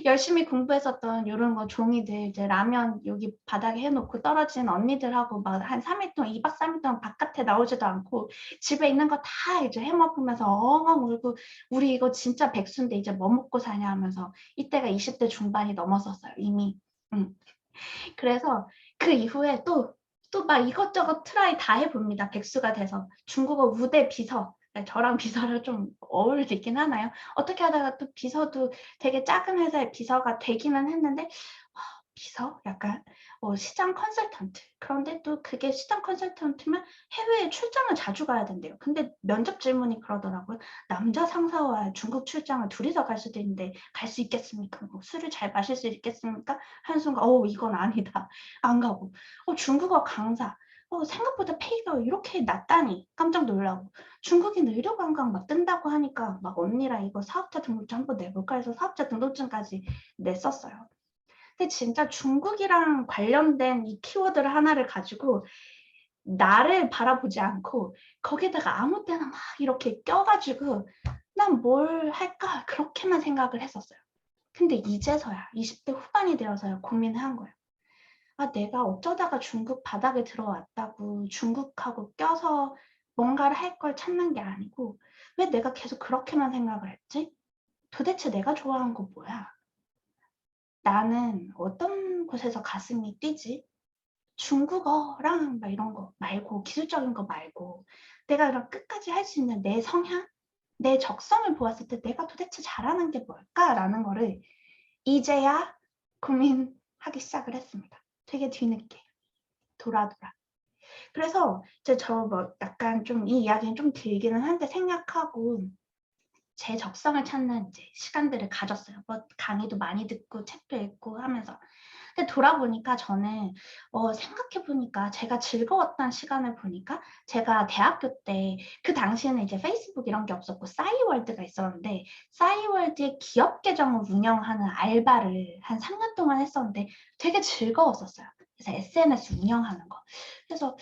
열심히 공부했었던 이런 거 종이들 이제 라면 여기 바닥에 해놓고 떨어진 언니들하고 막 한 3일 동안 2박 3일 동안 바깥에 나오지도 않고 집에 있는 거 다 이제 해먹으면서 엉엉 울고 우리 이거 진짜 백수인데 이제 뭐 먹고 사냐 하면서 이때가 20대 중반이 넘었었어요 이미. 그래서 그 이후에 또 막 이것저것 트라이 다 해봅니다. 백수가 돼서 중국어 우대 비서 저랑 비서를 좀 어울리긴 하나요? 어떻게 하다가 또 비서도 되게 작은 회사의 비서가 되기는 했는데 비서? 약간 시장 컨설턴트. 그런데 또 그게 시장 컨설턴트면 해외에 출장을 자주 가야 된대요. 근데 면접 질문이 그러더라고요. 남자 상사와 중국 출장을 둘이서 갈 수도 있는데 갈 수 있겠습니까? 뭐 술을 잘 마실 수 있겠습니까? 한순간 이건 아니다. 안 가고. 중국어 강사. 생각보다 페이가 이렇게 낮다니 깜짝 놀라고 중국인 의료 관광 막 뜬다고 하니까 막 언니랑 이거 사업자 등록증 한번 내볼까 해서 사업자 등록증까지 냈었어요. 근데 진짜 중국이랑 관련된 이 키워드를 하나를 가지고 나를 바라보지 않고 거기다가 아무 때나 막 이렇게 껴가지고 난 뭘 할까 그렇게만 생각을 했었어요. 근데 이제서야 20대 후반이 되어서야 고민을 한 거예요. 내가 어쩌다가 중국 바닥에 들어왔다고 중국하고 껴서 뭔가를 할 걸 찾는 게 아니고 왜 내가 계속 그렇게만 생각을 했지? 도대체 내가 좋아하는 거 뭐야? 나는 어떤 곳에서 가슴이 뛰지? 중국어랑 막 이런 거 말고 기술적인 거 말고 내가 이런 끝까지 할 수 있는 내 성향, 내 적성을 보았을 때 내가 도대체 잘하는 게 뭘까라는 거를 이제야 고민하기 시작을 했습니다. 되게 뒤늦게 돌아. 그래서 이제 저 뭐 약간 좀 이 이야기는 좀 길기는 한데 생략하고 제 적성을 찾는 이제 시간들을 가졌어요. 뭐 강의도 많이 듣고 책도 읽고 하면서. 근데 돌아보니까 저는 생각해 보니까 제가 즐거웠던 시간을 보니까 제가 대학교 때 그 당시에는 이제 페이스북 이런 게 없었고 싸이월드가 있었는데 싸이월드의 기업 계정을 운영하는 알바를 한 3년 동안 했었는데 되게 즐거웠었어요. 그래서 SNS 운영하는 거. 그래서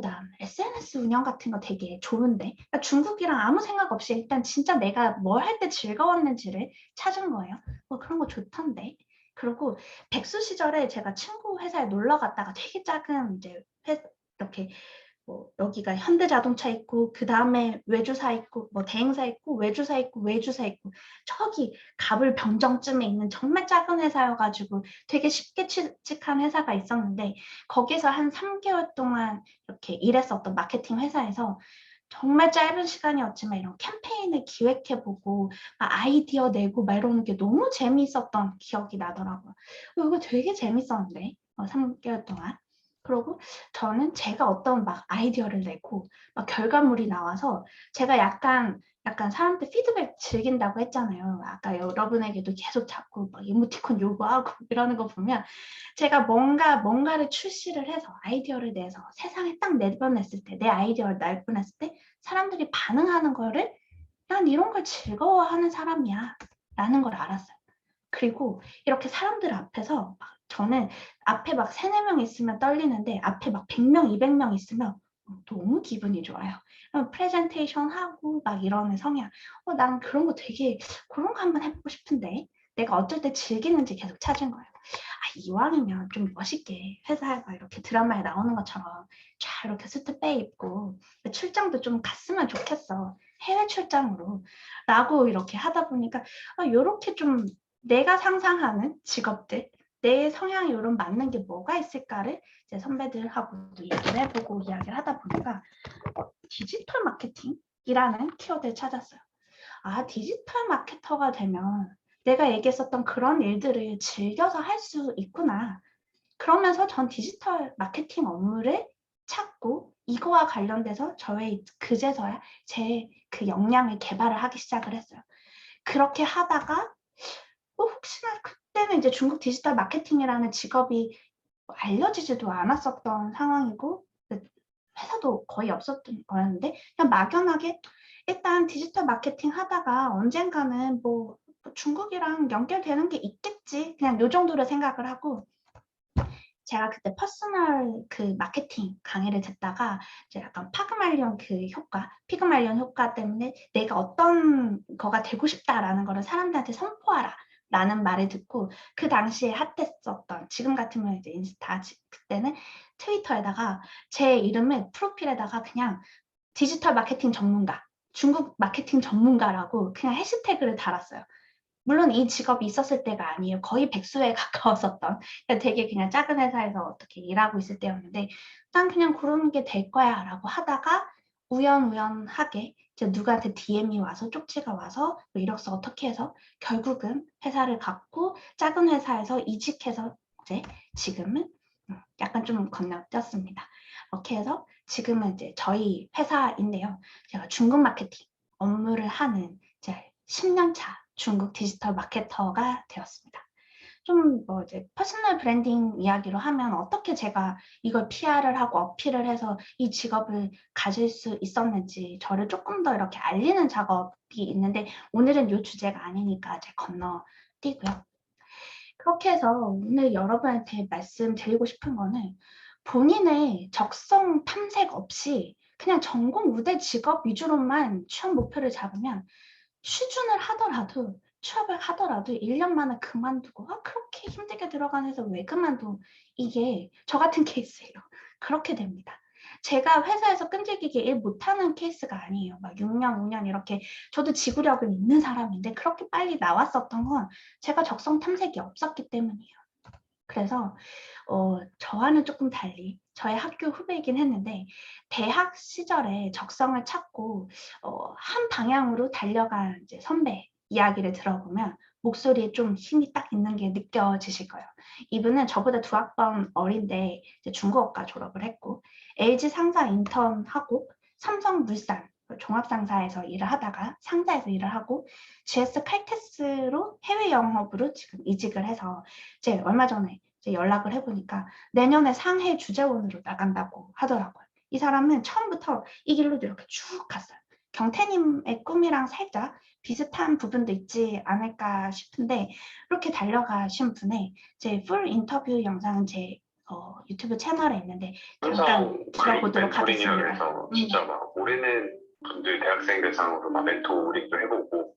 난 SNS 운영 같은 거 되게 좋은데 그러니까 중국이랑 아무 생각 없이 일단 진짜 내가 뭘 할 때 즐거웠는지를 찾은 거예요. 그런 거 좋던데. 그리고 백수 시절에 제가 친구 회사에 놀러 갔다가 되게 작은 이제 이렇게 뭐 여기가 현대자동차 있고 그 다음에 외주사 있고 뭐 대행사 있고 외주사 있고 외주사 있고 저기 갑을 병정쯤에 있는 정말 작은 회사여가지고 되게 쉽게 취직한 회사가 있었는데 거기서 한 3개월 동안 이렇게 일했었던 마케팅 회사에서 정말 짧은 시간이었지만 이런 캠페인을 기획해보고 막 아이디어 내고 막 이러는 게 너무 재미있었던 기억이 나더라고요. 이거 되게 재밌었는데 3개월 동안. 그리고 저는 제가 어떤 막 아이디어를 내고 막 결과물이 나와서 제가 약간 사람들 피드백 즐긴다고 했잖아요. 아까 여러분에게도 계속 자꾸 막 이모티콘 요구하고 이러는 거 보면 제가 뭔가를 출시를 해서 아이디어를 내서 세상에 딱 내보냈을 때 내 아이디어를 내보냈을 때 사람들이 반응하는 거를 난 이런 걸 즐거워하는 사람이야 라는 걸 알았어요. 그리고 이렇게 사람들 앞에서 저는 앞에 막 3, 4명 있으면 떨리는데 앞에 막 100명, 200명 있으면 너무 기분이 좋아요. 프레젠테이션 하고 막 이러는 성향. 난 그런 거 그런 거 한번 해보고 싶은데 내가 어쩔 때 즐기는지 계속 찾은 거예요. 이왕이면 좀 멋있게 회사에서 이렇게 드라마에 나오는 것처럼 쫙 이렇게 수트 빼 입고 출장도 좀 갔으면 좋겠어. 해외 출장으로. 라고 이렇게 하다 보니까 이렇게 좀 내가 상상하는 직업들, 내 성향이 이런 맞는 게 뭐가 있을까를 이제 선배들하고도 얘기를 해보고 이야기를 하다 보니까 디지털 마케팅이라는 키워드를 찾았어요. 디지털 마케터가 되면 내가 얘기했었던 그런 일들을 즐겨서 할 수 있구나. 그러면서 전 디지털 마케팅 업무를 찾고 이거와 관련돼서 저의 그제서야 제 그 역량을 개발을 하기 시작을 했어요. 그렇게 하다가 혹시나 그때는 이제 중국 디지털 마케팅이라는 직업이 알려지지도 않았었던 상황이고 회사도 거의 없었던 거였는데 그냥 막연하게 일단 디지털 마케팅 하다가 언젠가는 뭐 중국이랑 연결되는 게 있겠지 그냥 요 정도로 생각을 하고 제가 그때 퍼스널 그 마케팅 강의를 듣다가 이제 약간 피그말리온 효과 때문에 내가 어떤 거가 되고 싶다라는 거를 사람들한테 선포하라 라는 말을 듣고 그 당시에 핫했었던 지금 같으면 이제 인스타 그때는 트위터에다가 제 이름을 프로필에다가 그냥 디지털 마케팅 전문가 중국 마케팅 전문가라고 그냥 해시태그를 달았어요. 물론 이 직업이 있었을 때가 아니에요. 거의 백수에 가까웠었던 되게 그냥 작은 회사에서 어떻게 일하고 있을 때였는데 난 그냥 그런 게 될 거야 라고 하다가 우연하게 이제 누구한테 DM이 와서 쪽지가 와서 뭐 이력서 어떻게 해서 결국은 회사를 갖고 작은 회사에서 이직해서 이제 지금은 약간 좀 건너뛰었습니다. 이렇게 해서 지금은 이제 저희 회사인데요. 제가 중국 마케팅 업무를 하는 이제 10년 차 중국 디지털 마케터가 되었습니다. 좀 뭐 이제 퍼스널 브랜딩 이야기로 하면 어떻게 제가 이걸 PR을 하고 어필을 해서 이 직업을 가질 수 있었는지 저를 조금 더 이렇게 알리는 작업이 있는데 오늘은 이 주제가 아니니까 이제 건너뛰고요. 그렇게 해서 오늘 여러분한테 말씀드리고 싶은 거는 본인의 적성 탐색 없이 그냥 전공 우대 직업 위주로만 취업 목표를 잡으면 취준을 하더라도 취업을 하더라도 1년 만에 그만두고 그렇게 힘들게 들어간 회사 왜 그만둬 이게 저 같은 케이스예요. 그렇게 됩니다. 제가 회사에서 끈질기게 일 못하는 케이스가 아니에요. 막 6년, 5년 이렇게 저도 지구력은 있는 사람인데 그렇게 빨리 나왔었던 건 제가 적성 탐색이 없었기 때문이에요. 그래서 저와는 조금 달리 저의 학교 후배이긴 했는데 대학 시절에 적성을 찾고 한 방향으로 달려간 이제 선배 이야기를 들어보면 목소리에 좀 힘이 딱 있는 게 느껴지실 거예요. 이분은 저보다 2학번 어린데 이제 중국어과 졸업을 했고 LG 상사 인턴하고 삼성물산 종합상사에서 일을 하다가 상사에서 일을 하고 GS 칼텍스로 해외 영업으로 지금 이직을 해서 이제 얼마 전에 이제 연락을 해보니까 내년에 상해 주재원으로 나간다고 하더라고요. 이 사람은 처음부터 이 길로 이렇게 쭉 갔어요. 경태님의 꿈이랑 살짝 비슷한 부분도 있지 않을까 싶은데 이렇게 달려가신 분의 제 풀 인터뷰 영상은 제 유튜브 채널에 있는데 잠깐 들어보도록 하겠습니다. 해서 진짜 막 올해는 분들 대학생 대상으로 막 멘토링도 해보고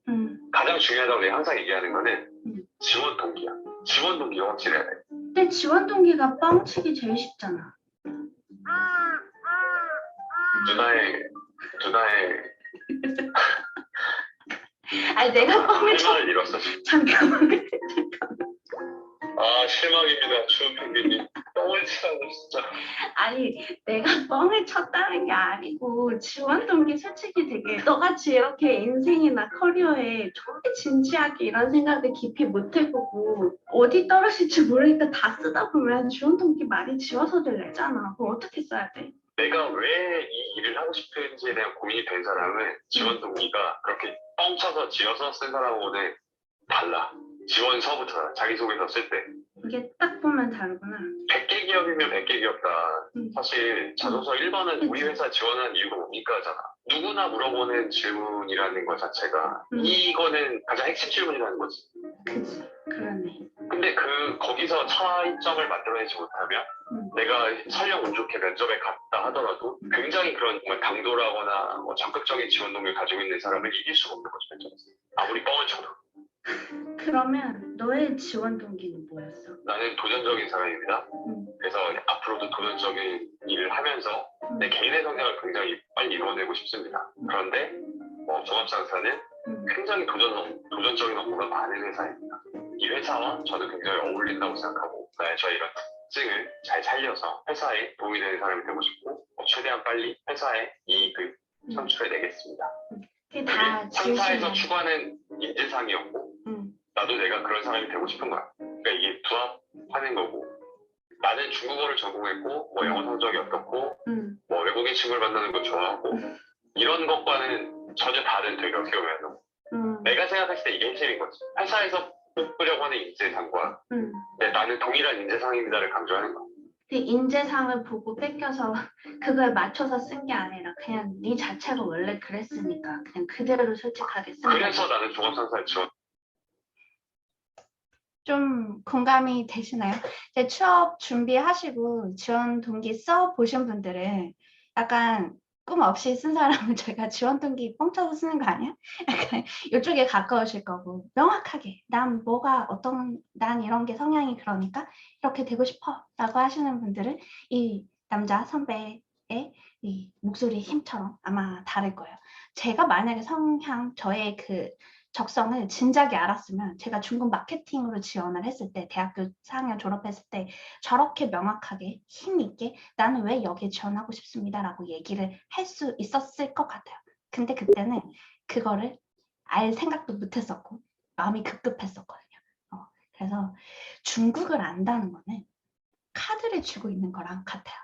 가장 중요하다고 내가 항상 얘기하는 거는 지원 동기야. 지원 동기가 확실해야 돼. 근데 지원 동기가 뻥치기 제일 쉽잖아. 누나의 아니 내가 뻥을 할 쳤. 말을 잃었어 지금. 잠깐만. 아 실망입니다 주원 펭귄님. 뻥을 치라고 진짜. 아니 내가 뻥을 쳤다는 게 아니고 지원 동기 솔직히 되게 너같이 이렇게 인생이나 커리어에 저렇게 진지하게 이런 생각을 깊이 못 해보고 어디 떨어질지 모르니까 다 쓰다 보면 지원 동기 많이 지워서들 내잖아. 그럼 어떻게 써야 돼? 내가 왜 이 일을 하고 싶은지에 대한 고민이 된 사람은 지원 동기가 그렇게 뻥 쳐서 지어서 쓴 사람하고는 달라. 지원서부터 자기소개서 쓸 때 이게 딱 보면 다르구나. 100개 기업이면 100개 기업다. 사실 자소서 1번은 우리 회사 지원한 이유가 뭡니까 하잖아. 누구나 물어보는 질문이라는 것 자체가 이거는 가장 핵심 질문이라는 거지. 그치. 그러네. 근데 거기서 차이점을 만들어내지 못하면 내가 설령 운 좋게 면접에 갔다 하더라도 굉장히 그런 정말 당돌하거나 뭐 적극적인 지원 동기를 가지고 있는 사람을 이길 수가 없는 거지 면접에서. 아무리 뻥을 쳐도. 그러면 너의 지원 동기는 뭐였어? 나는 도전적인 사람입니다. 그래서 앞으로도 도전적인 일을 하면서 내 개인의 성장을 굉장히 빨리 이뤄내고 싶습니다. 그런데 종합상사는 굉장히 도전적인 업무가 많은 회사입니다. 이 회사와 저는 굉장히 어울린다고 생각하고 저의 이런 특징을 잘 살려서 회사에 도움이 되는 사람이 되고 싶고 최대한 빨리 회사의 이익을 창출해내겠습니다. 그게 다 상사에서 지우시면. 추구하는 인재상이었고 나도 내가 그런 사람이 되고 싶은 거야. 그러니까 이게 부합하는 거고 나는 중국어를 전공했고 영어 성적이 어떻고 외국인 친구를 만나는 거 좋아하고 이런 것과는 전혀 다른 되게 어떻게 보면 내가 생각했을 때 이게 핵심인 거지. 회사에서 뽑으려고 하는 인재상과 나는 동일한 인재상입니다를 강조하는 거야. 그 인재상을 보고 뺏겨서 그걸 맞춰서 쓴 게 아니라 그냥 네 자체가 원래 그랬으니까 그냥 그대로 솔직하게 쓴 거야. 그래서 나는 종합상사를 지원. 좀 공감이 되시나요? 이제 취업 준비하시고 지원 동기 써 보신 분들은 약간 꿈 없이 쓴 사람은 제가 지원 동기 뻥쳐서 쓰는 거 아니야? 약간 이쪽에 가까우실 거고 명확하게 난 이런 게 성향이 그러니까 이렇게 되고 싶어 라고 하시는 분들은 이 남자 선배의 이 목소리 힘처럼 아마 다를 거예요. 제가 만약에 저의 그 적성을 진작에 알았으면 제가 중국 마케팅으로 지원을 했을 때 대학교 4학년 졸업했을 때 저렇게 명확하게 힘있게 나는 왜 여기에 지원하고 싶습니다 라고 얘기를 할 수 있었을 것 같아요. 근데 그때는 그거를 알 생각도 못했었고 마음이 급급했었거든요. 그래서 중국을 안다는 거는 카드를 쥐고 있는 거랑 같아요.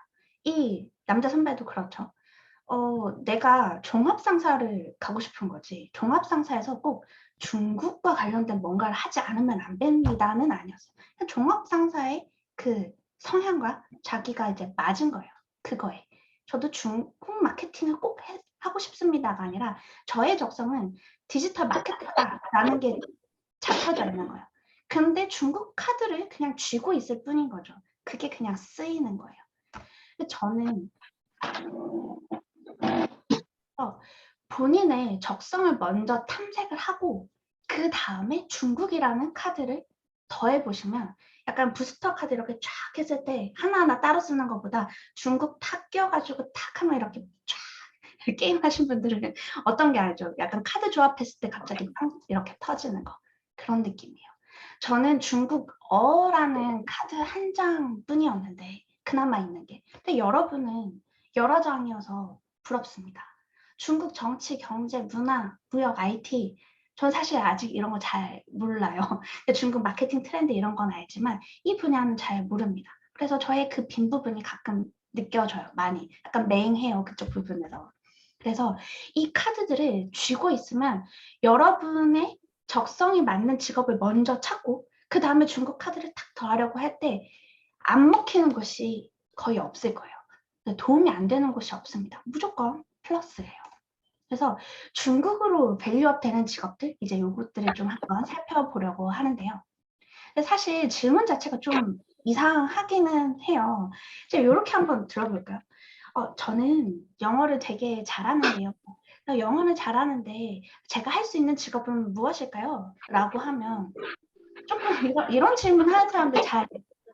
이 남자 선배도 그렇죠. 내가 종합상사를 가고 싶은 거지. 종합상사에서 꼭 중국과 관련된 뭔가를 하지 않으면 안 됩니다는 아니었어요. 종합상사의 그 성향과 자기가 이제 맞은 거예요. 그거에. 저도 중국 마케팅을 꼭 하고 싶습니다가 아니라 저의 적성은 디지털 마케터다라는 게 잡혀져 있는 거예요. 근데 중국 카드를 그냥 쥐고 있을 뿐인 거죠. 그게 그냥 쓰이는 거예요. 저는 본인의 적성을 먼저 탐색을 하고 그 다음에 중국이라는 카드를 더해보시면 약간 부스터 카드 이렇게 쫙 했을 때 하나하나 따로 쓰는 것보다 중국 탁 끼워가지고 탁 하면 이렇게 쫙 게임 하신 분들은 어떤 게 알죠? 약간 카드 조합했을 때 갑자기 팡 이렇게 터지는 거 그런 느낌이에요. 저는 중국어라는 카드 한 장뿐이었는데 그나마 있는 게 근데 여러분은 여러 장이어서 부럽습니다. 중국 정치, 경제, 문화, 무역, IT 전 사실 아직 이런 거 잘 몰라요. 중국 마케팅 트렌드 이런 건 알지만 이 분야는 잘 모릅니다. 그래서 저의 그 빈 부분이 가끔 느껴져요. 많이. 약간 맹해요. 그쪽 부분에서. 그래서 이 카드들을 쥐고 있으면 여러분의 적성이 맞는 직업을 먼저 찾고 그 다음에 중국 카드를 탁 더하려고 할 때 안 먹히는 것이 거의 없을 거예요. 도움이 안 되는 곳이 없습니다. 무조건 플러스예요. 그래서 중국으로 밸류업 되는 직업들 이제 요것들을 좀 한번 살펴보려고 하는데요. 근데 사실 질문 자체가 좀 이상하기는 해요. 이제 이렇게 한번 들어볼까요? 저는 영어를 되게 잘하는데요. 영어는 잘하는데 제가 할 수 있는 직업은 무엇일까요? 라고 하면 조금 이런 질문 하는 사람들 잘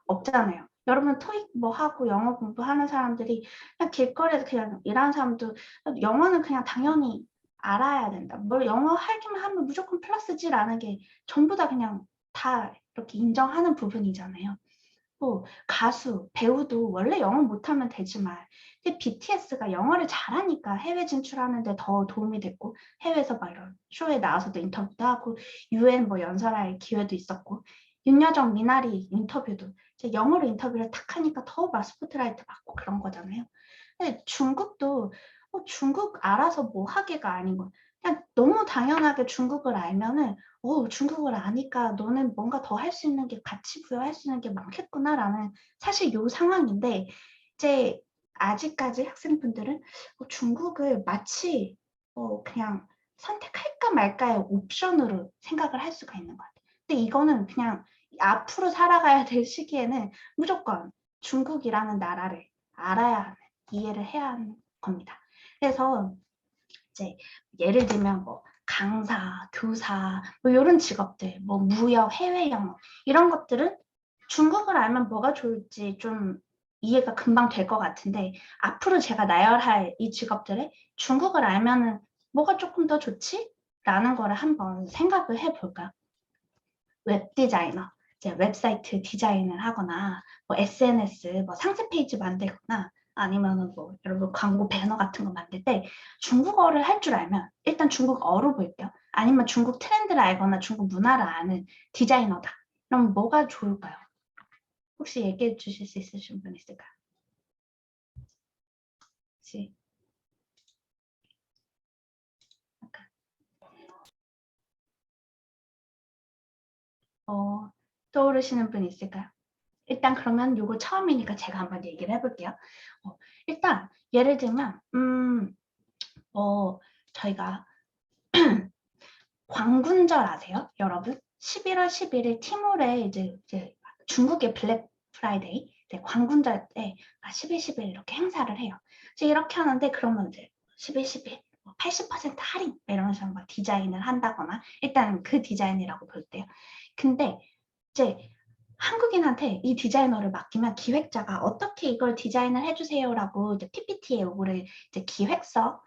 없잖아요. 여러분 토익 뭐 하고 영어 공부하는 사람들이 그냥 길거리에서 그냥 일하는 사람도 영어는 그냥 당연히 알아야 된다. 뭘 영어 하기만 하면 무조건 플러스지라는 게 전부 다 그냥 다 이렇게 인정하는 부분이잖아요. 또 가수, 배우도 원래 영어 못하면 되지만 근데 BTS가 영어를 잘하니까 해외 진출하는데 더 도움이 됐고 해외에서 막 이런 쇼에 나와서도 인터뷰도 하고 UN 뭐 연설할 기회도 있었고 윤여정, 미나리 인터뷰도 이제 영어로 인터뷰를 탁 하니까 더 막 스포트라이트 받고 그런 거잖아요. 근데 중국도 중국 알아서 뭐 하게가 아닌 거 그냥 너무 당연하게 중국을 알면은 중국어를 아니까 너는 뭔가 더 할 수 있는 게 가치 부여할 수 있는 게 많겠구나라는 사실 요 상황인데 이제 아직까지 학생분들은 중국을 마치 그냥 선택할까 말까의 옵션으로 생각을 할 수가 있는 것 같아요. 근데 이거는 그냥 앞으로 살아가야 될 시기에는 무조건 중국이라는 나라를 알아야 하는, 이해를 해야 하는 겁니다. 그래서 이제 예를 들면 뭐 강사, 교사 뭐 이런 직업들, 뭐 무역, 해외 영어 이런 것들은 중국을 알면 뭐가 좋을지 좀 이해가 금방 될 것 같은데 앞으로 제가 나열할 이 직업들에 중국을 알면은 뭐가 조금 더 좋지? 라는 거를 한번 생각을 해볼까요? 웹 디자이너, 이제 웹사이트 디자인을 하거나 뭐 SNS, 뭐 상세 페이지 만들거나 아니면은 뭐 여러분 광고 배너 같은 거 만들 때 중국어를 할 줄 알면 일단 중국어로 볼게요. 아니면 중국 트렌드를 알거나 중국 문화를 아는 디자이너다. 그럼 뭐가 좋을까요? 혹시 얘기해 주실 수 있으신 분 있을까요? 혹시 떠오르시는 분 있을까요? 일단 그러면 요거 처음이니까 제가 한번 얘기를 해볼게요. 일단 예를 들면 저희가 광군절 아세요? 여러분? 11월 11일 티몰에 이제 중국의 블랙 프라이데이, 광군절 때 11, 11 이렇게 행사를 해요. 이제 이렇게 하는데 그러면 이제 11, 11 80% 할인 이런 식으로 막 디자인을 한다거나 일단 그 디자인이라고 볼게요. 근데 이제 한국인한테 이 디자이너를 맡기면 기획자가 어떻게 이걸 디자인을 해주세요라고 이제 PPT에 요거를 이제 기획서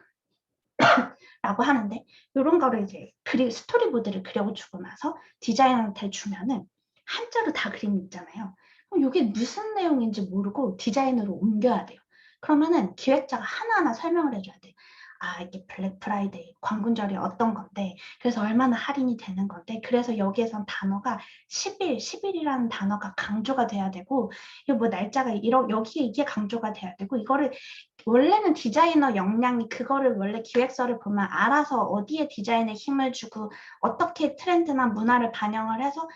라고 하는데 이런 거를 이제 스토리보드를 그려주고 나서 디자이너한테 주면은 한자로 다 그림이 있잖아요. 그럼 이게 무슨 내용인지 모르고 디자인으로 옮겨야 돼요. 그러면은 기획자가 하나하나 설명을 해줘야 돼요. 이게 블랙 프라이데이, 광군절이 어떤 건데, 그래서 얼마나 할인이 되는 건데, 그래서 여기에선 단어가 10일, 10일이라는 단어가 강조가 돼야 되고, 이거 뭐 날짜가 여기에 이게 강조가 돼야 되고, 이거를 원래는 디자이너 역량이 그거를 원래 기획서를 보면 알아서 어디에 디자인에 힘을 주고 어떻게 트렌드나 문화를 반영을 해서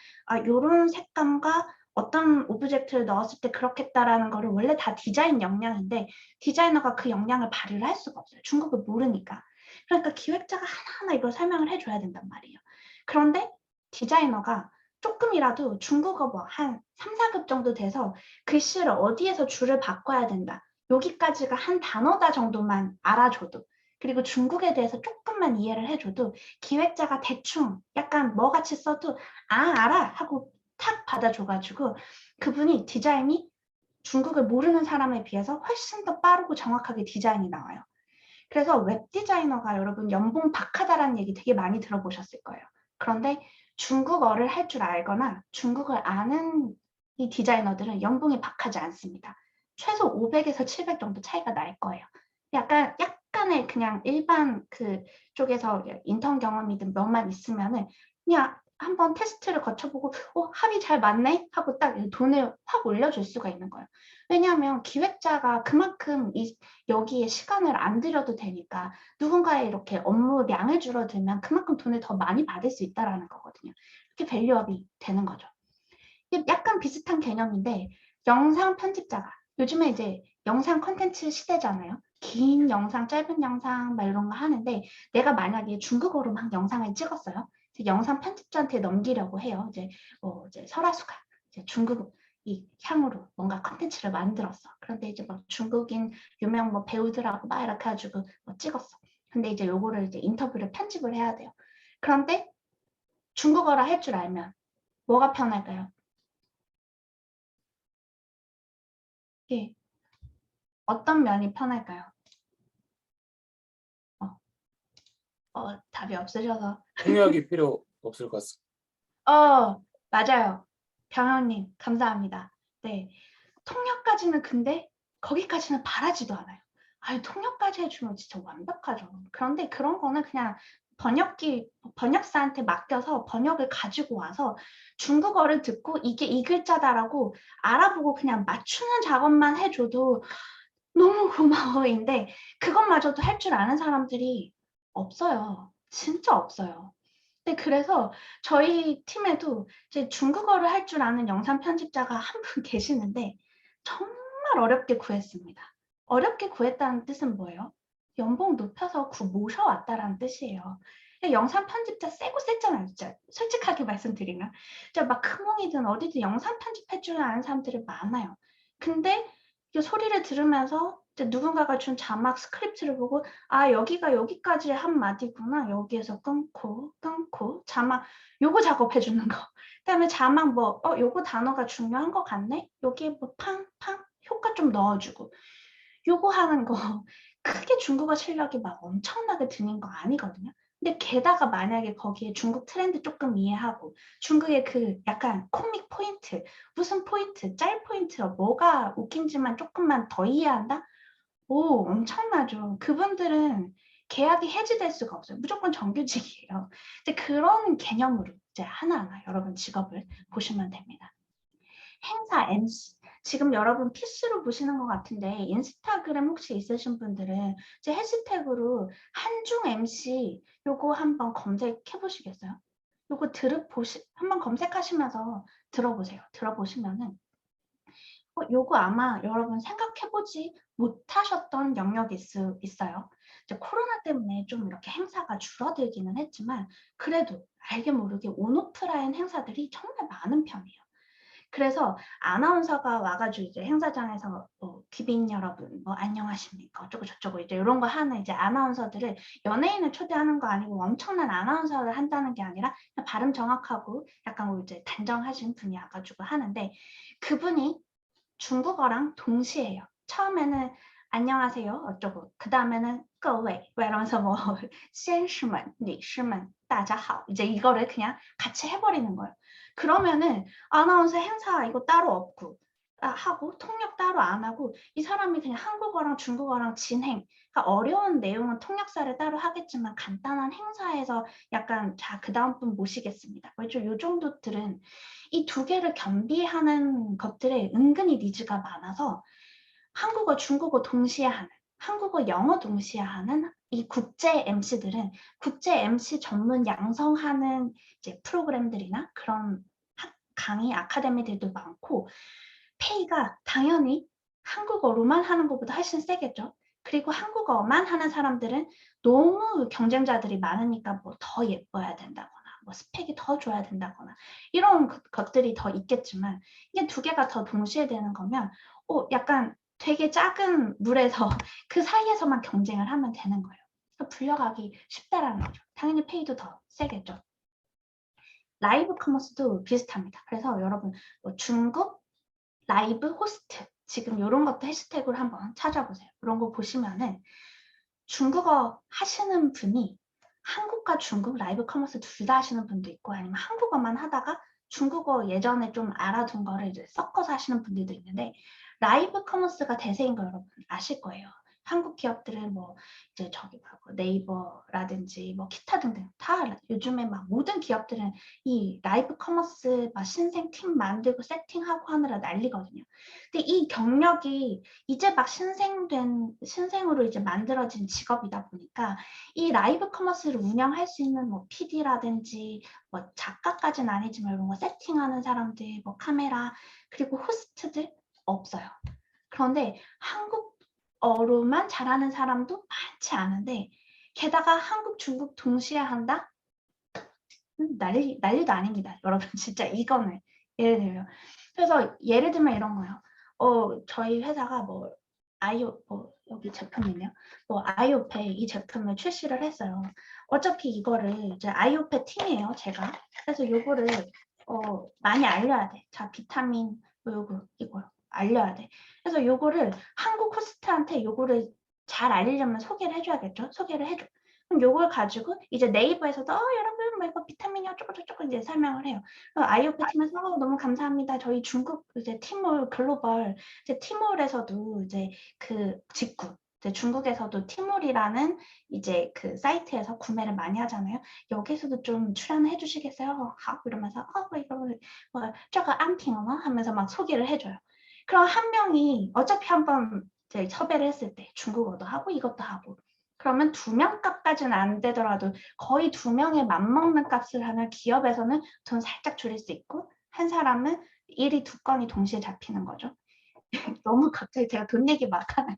요런 색감과 어떤 오브젝트를 넣었을 때 그렇겠다라는 거를 원래 다 디자인 역량인데 디자이너가 그 역량을 발휘를 할 수가 없어요. 중국을 모르니까. 그러니까 기획자가 하나하나 이걸 설명을 해줘야 된단 말이에요. 그런데 디자이너가 조금이라도 중국어 뭐 한 3, 4급 정도 돼서 글씨를 어디에서 줄을 바꿔야 된다. 여기까지가 한 단어다 정도만 알아줘도 그리고 중국에 대해서 조금만 이해를 해줘도 기획자가 대충 약간 뭐같이 써도 알아 하고 탁 받아줘가지고 그분이 디자인이 중국을 모르는 사람에 비해서 훨씬 더 빠르고 정확하게 디자인이 나와요. 그래서 웹 디자이너가 여러분 연봉 박하다라는 얘기 되게 많이 들어보셨을 거예요. 그런데 중국어를 할 줄 알거나 중국을 아는 이 디자이너들은 연봉이 박하지 않습니다. 최소 500에서 700 정도 차이가 날 거예요. 약간의 그냥 일반 그 쪽에서 인턴 경험이든 몇만 있으면은 그냥 한번 테스트를 거쳐보고 합이 잘 맞네 하고 딱 돈을 확 올려줄 수가 있는 거예요. 왜냐하면 기획자가 그만큼 여기에 시간을 안 들여도 되니까 누군가의 이렇게 업무량을 줄어들면 그만큼 돈을 더 많이 받을 수 있다는 거거든요. 이렇게 밸류업이 되는 거죠. 약간 비슷한 개념인데 영상 편집자가 요즘에 이제 영상 콘텐츠 시대잖아요. 긴 영상, 짧은 영상 막 이런 거 하는데 내가 만약에 중국어로 막 영상을 찍었어요. 영상 편집자한테 넘기려고 해요. 이제 설아수가 이제 중국 이 향으로 뭔가 콘텐츠를 만들었어. 그런데 이제 막 중국인 유명 뭐 배우들하고 막 이렇게 가지고 뭐 찍었어. 근데 이제 요거를 이제 인터뷰를 편집을 해야 돼요. 그런데 중국어를 할 줄 알면 뭐가 편할까요? 예. 어떤 면이 편할까요? 답이 없으셔서. 통역이 필요 없을 것 같습니다. 맞아요. 병현님, 감사합니다. 네. 통역까지는 근데 거기까지는 바라지도 않아요. 아유, 통역까지 해주면 진짜 완벽하죠. 그런데 그런 거는 그냥 번역사한테 맡겨서 번역을 가지고 와서 중국어를 듣고 이게 이 글자다라고 알아보고 그냥 맞추는 작업만 해줘도 너무 고마워인데 그것마저도 할 줄 아는 사람들이 없어요. 진짜 없어요. 근데 그래서 저희 팀에도 이제 중국어를 할 줄 아는 영상 편집자가 한 분 계시는데 정말 어렵게 구했습니다. 어렵게 구했다는 뜻은 뭐예요? 연봉 높여서 모셔왔다라는 뜻이에요. 영상 편집자 세고 셌잖아요. 진짜 솔직하게 말씀드리면. 진짜 막 크몽이든 어디든 영상 편집할 줄 아는 사람들이 많아요. 근데 이 소리를 들으면서 이제 누군가가 준 자막 스크립트를 보고 아 여기가 여기까지 한 마디구나. 여기에서 끊고 자막 요거 작업해 주는 거. 그다음에 자막 뭐 요거 단어가 중요한 것 같네. 여기에 뭐 팡팡 효과 좀 넣어주고 요거 하는 거 크게 중국어 실력이 막 엄청나게 드는 거 아니거든요. 근데 게다가 만약에 거기에 중국 트렌드 조금 이해하고 중국의 그 약간 코믹 포인트, 무슨 포인트, 짤 포인트, 뭐가 웃긴지만 조금만 더 이해한다? 오, 엄청나죠. 그분들은 계약이 해지될 수가 없어요. 무조건 정규직이에요. 이제 그런 개념으로 이제 하나하나 여러분 직업을 보시면 됩니다. 행사 MC. 지금 여러분 PC로 보시는 것 같은데 인스타그램 혹시 있으신 분들은 제 해시태그로 한중 MC 요거 한번 검색해 보시겠어요? 요거 한번 검색하시면서 들어보세요. 들어보시면은 요거 아마 여러분 생각해보지 못하셨던 영역일 수 있어요. 이제 코로나 때문에 좀 이렇게 행사가 줄어들기는 했지만 그래도 알게 모르게 온오프라인 행사들이 정말 많은 편이에요. 그래서 아나운서가 와가지고 이제 행사장에서 귀빈 여러분 뭐 안녕하십니까 어쩌고 저쩌고 이제 이런 거 하는 이제 아나운서들을 연예인을 초대하는 거 아니고 엄청난 아나운서를 한다는 게 아니라 그냥 발음 정확하고 약간 이제 단정하신 분이 와가지고 하는데 그분이 중국어랑 동시에요. 처음에는 안녕하세요 어쩌고 그 다음에는 各位 이러면서 뭐 先生们, 女士们, 大家好 이제 이거를 그냥 같이 해버리는 거예요. 그러면은 아나운서 행사 이거 따로 없고 하고 통역 따로 안 하고 이 사람이 그냥 한국어랑 중국어랑 진행 그러니까 어려운 내용은 통역사를 따로 하겠지만 간단한 행사에서 약간 자 그 다음 분 모시겠습니다. 요 정도들은 이 두 개를 겸비하는 것들에 은근히 니즈가 많아서 한국어, 중국어 동시에 하는 한국어, 영어 동시에 하는 이 국제 MC들은 국제 MC 전문 양성하는 이제 프로그램들이나 그런 강의 아카데미들도 많고 페이가 당연히 한국어로만 하는 것보다 훨씬 세겠죠. 그리고 한국어만 하는 사람들은 너무 경쟁자들이 많으니까 뭐 더 예뻐야 된다거나 뭐 스펙이 더 좋아야 된다거나 이런 것들이 더 있겠지만 이게 두 개가 더 동시에 되는 거면 약간 되게 작은 물에서 그 사이에서만 경쟁을 하면 되는 거예요. 그러니까 불려가기 쉽다라는 거죠. 당연히 페이도 더 세겠죠. 라이브 커머스도 비슷합니다. 그래서 여러분 중국 라이브 호스트 지금 이런 것도 해시태그로 한번 찾아보세요. 이런 거 보시면은 중국어 하시는 분이 한국과 중국 라이브 커머스 둘 다 하시는 분도 있고 아니면 한국어만 하다가 중국어 예전에 좀 알아둔 거를 이제 섞어서 하시는 분들도 있는데 라이브 커머스가 대세인 거 여러분 아실 거예요. 한국 기업들은 뭐 이제 저기 뭐 네이버라든지 뭐 기타 등등 다 요즘에 막 모든 기업들은 이 라이브 커머스 막 신생 팀 만들고 세팅하고 하느라 난리거든요. 근데 이 경력이 이제 막 신생으로 이제 만들어진 직업이다 보니까 이 라이브 커머스를 운영할 수 있는 뭐 PD라든지 뭐 작가까지는 아니지만 이런 거 세팅하는 사람들, 뭐 카메라 그리고 호스트들 없어요. 그런데 한국어로만 잘하는 사람도 많지 않은데 게다가 한국, 중국 동시에 한다? 난리도 아닙니다. 여러분 진짜 이거는 예를 들면 그래서 예를 들면 이런 거예요. 저희 회사가 뭐 여기 제품이 있네요. 뭐 아이오페 이 제품을 출시를 했어요. 어차피 이거를 이제 아이오페 팀이에요, 제가. 그래서 요거를 많이 알려야 돼. 자, 비타민 이거요. 알려야 돼. 그래서 요거를 한국 호스트한테 요거를 잘 알리려면 소개를 해줘야겠죠. 소개를 해줘. 그럼 요걸 가지고 이제 네이버에서도 여러분 뭐 이거 비타민이 어쩌고저쩌고 이제 설명을 해요. 아이오피 팀에서 너무 감사합니다. 저희 중국 이제 티몰 글로벌 이제 티몰에서도 이제 그 직구 이제 중국에서도 티몰이라는 이제 그 사이트에서 구매를 많이 하잖아요. 여기서도 좀 출연해 주시겠어요? 하고 이러면서 이거 뭐 저거 안팅어 하면서 막 소개를 해줘요. 그럼 한 명이 어차피 한번 이제 섭외를 했을 때 중국어도 하고 이것도 하고 그러면 2명 값까지는 안 되더라도 거의 2명에 맞먹는 값을 하면 기업에서는 돈 살짝 줄일 수 있고 한 사람은 일이 2건이 동시에 잡히는 거죠. 너무 갑자기 제가 돈 얘기 막 하나요.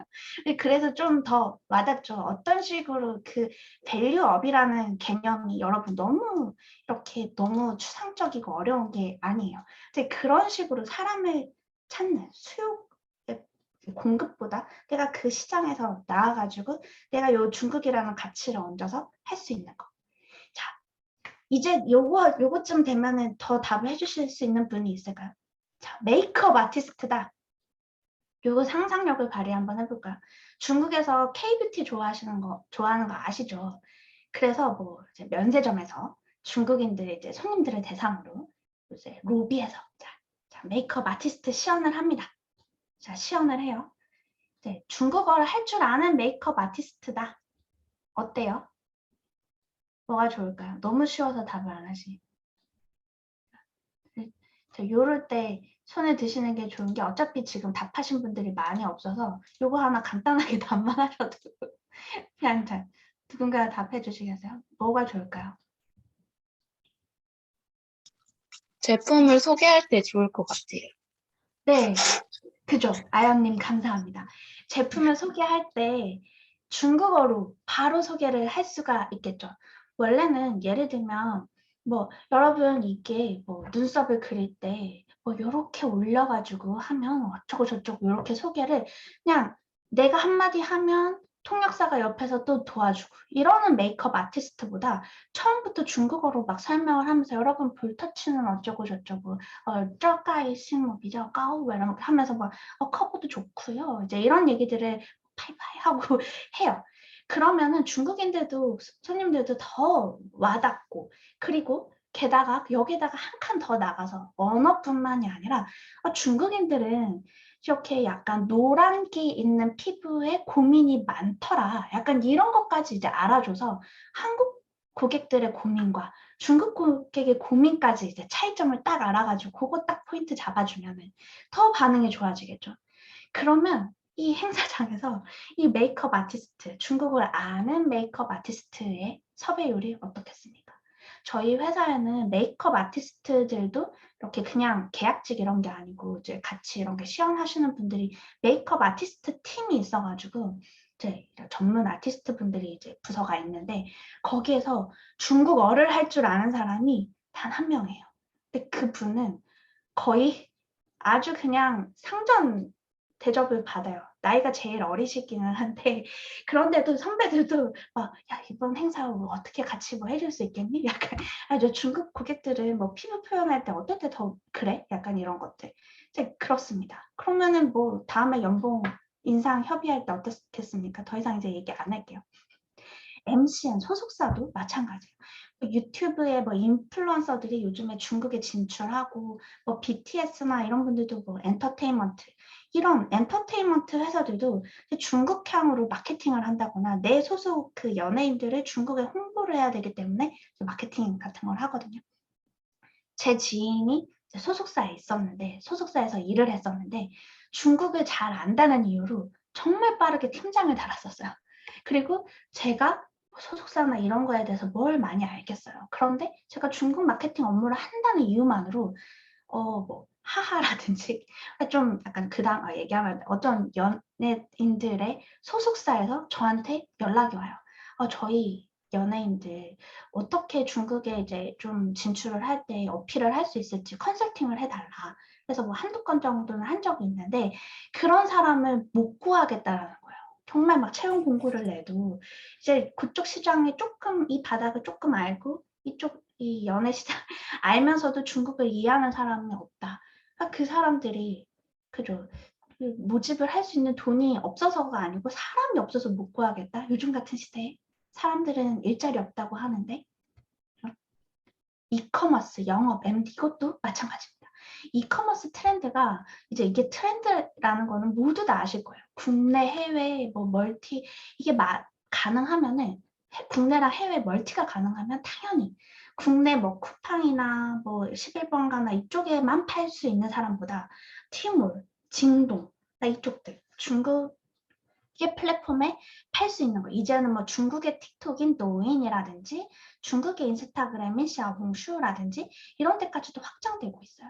그래서 좀 더 와닿죠. 어떤 식으로 그 밸류업이라는 개념이 여러분 너무 이렇게 너무 추상적이고 어려운 게 아니에요. 근데 그런 식으로 사람을 찾는 수요 공급보다 내가 그 시장에서 나와가지고 내가 요 중국이라는 가치를 얹어서 할 수 있는 거. 자, 이제 요거쯤 되면은 더 답을 해주실 수 있는 분이 있을까요? 자, 메이크업 아티스트다. 요거 상상력을 발휘 한번 해볼까요? 중국에서 K-뷰티 좋아하는 거 아시죠? 그래서 뭐 이제 면세점에서 중국인들 이제 손님들을 대상으로 이제 로비에서 자 메이크업 아티스트 시연을 합니다. 자 시연을 해요. 네, 중국어를 할 줄 아는 메이크업 아티스트다. 어때요? 뭐가 좋을까요? 너무 쉬워서 답을 안 하시. 요럴 때 손에 드시는 게 좋은 게 어차피 지금 답하신 분들이 많이 없어서 요거 하나 간단하게 답만 하셔도 그냥 잘 누군가 답해 주시겠어요? 뭐가 좋을까요? 제품을 소개할 때 좋을 것 같아요. 네, 그죠. 아연님 감사합니다. 제품을 소개할 때 중국어로 바로 소개를 할 수가 있겠죠. 원래는 예를 들면 뭐 여러분 이게 뭐 눈썹을 그릴 때 뭐 요렇게 올려가지고 하면 어쩌고 저쩌고 요렇게 소개를 그냥 내가 한마디 하면 통역사가 옆에서 또 도와주고 이러는 메이크업 아티스트보다 처음부터 중국어로 막 설명을 하면서 여러분 볼터치는 어쩌고 저쩌고 这盖性뭐比较高 이런 하면서 막 커버도 좋고요. 이제 이런 얘기들을 파이파이 하고 해요. 그러면은 중국인들도 손님들도 더 와닿고 그리고 게다가 여기다가 한 칸 더 나가서 언어뿐만이 아니라 중국인들은 이렇게 약간 노란기 있는 피부에 고민이 많더라. 약간 이런 것까지 이제 알아줘서 한국 고객들의 고민과 중국 고객의 고민까지 이제 차이점을 딱 알아가지고 그거 딱 포인트 잡아주면은 더 반응이 좋아지겠죠. 그러면 이 행사장에서 이 메이크업 아티스트, 중국을 아는 메이크업 아티스트의 섭외율이 어떻겠습니까? 저희 회사에는 메이크업 아티스트들도 이렇게 그냥 계약직 이런 게 아니고 이제 같이 이런 게 시연하시는 분들이 메이크업 아티스트 팀이 있어가지고 이제 전문 아티스트 분들이 이제 부서가 있는데 거기에서 중국어를 할 줄 아는 사람이 단 1명이에요. 근데 그분은 거의 아주 그냥 상전 대접을 받아요. 나이가 제일 어리시기는 한데 그런데도 선배들도 막 야 이번 행사 뭐 어떻게 같이 뭐 해줄 수 있겠니? 약간 저 중국 고객들은 뭐 피부 표현할 때 어떨 때 더 그래? 약간 이런 것들. 이제 그렇습니다. 그러면은 뭐 다음에 연봉 인상 협의할 때 어떻겠습니까? 더 이상 이제 얘기 안 할게요. MCN 소속사도 마찬가지예요. 유튜브에 뭐 인플루언서들이 요즘에 중국에 진출하고 뭐 BTS나 이런 분들도 뭐 엔터테인먼트 이런 엔터테인먼트 회사들도 중국향으로 마케팅을 한다거나 내 소속 그 연예인들을 중국에 홍보를 해야 되기 때문에 마케팅 같은 걸 하거든요. 제 지인이 소속사에 있었는데 소속사에서 일을 했었는데 중국을 잘 안다는 이유로 정말 빠르게 팀장을 달았었어요. 그리고 제가 소속사나 이런 거에 대해서 뭘 많이 알겠어요. 그런데 제가 중국 마케팅 업무를 한다는 이유만으로 뭐 하하라든지 좀 약간 그다음 얘기하면 어떤 연예인들의 소속사에서 저한테 연락이 와요. 저희 연예인들 어떻게 중국에 이제 좀 진출을 할 때 어필을 할 수 있을지 컨설팅을 해달라. 그래서 뭐 한두 건 정도는 한 적이 있는데 그런 사람을 못 구하겠다라는 거예요. 정말 막 채용 공고를 내도 이제 그쪽 시장에 조금 이 바닥을 조금 알고 이쪽 이 연예 시장 알면서도 중국을 이해하는 사람이 없다. 그 사람들이 그죠. 그 모집을 할 수 있는 돈이 없어서가 아니고 사람이 없어서 못 구하겠다. 요즘 같은 시대에 사람들은 일자리 없다고 하는데 이커머스, 영업, MD 이것도 마찬가지입니다. 이커머스 트렌드가 이제 이게 트렌드라는 거는 모두 다 아실 거예요. 국내, 해외, 뭐 멀티 이게 가능하면은 국내랑 해외 멀티가 가능하면 당연히 국내 뭐 쿠팡이나 뭐 11번가나 이쪽에만 팔 수 있는 사람보다 티몰, 징동, 이쪽들 중국의 플랫폼에 팔 수 있는 거. 이제는 뭐 중국의 틱톡인 도인이라든지 중국의 인스타그램인 샤오홍슈라든지 이런 데까지도 확장되고 있어요.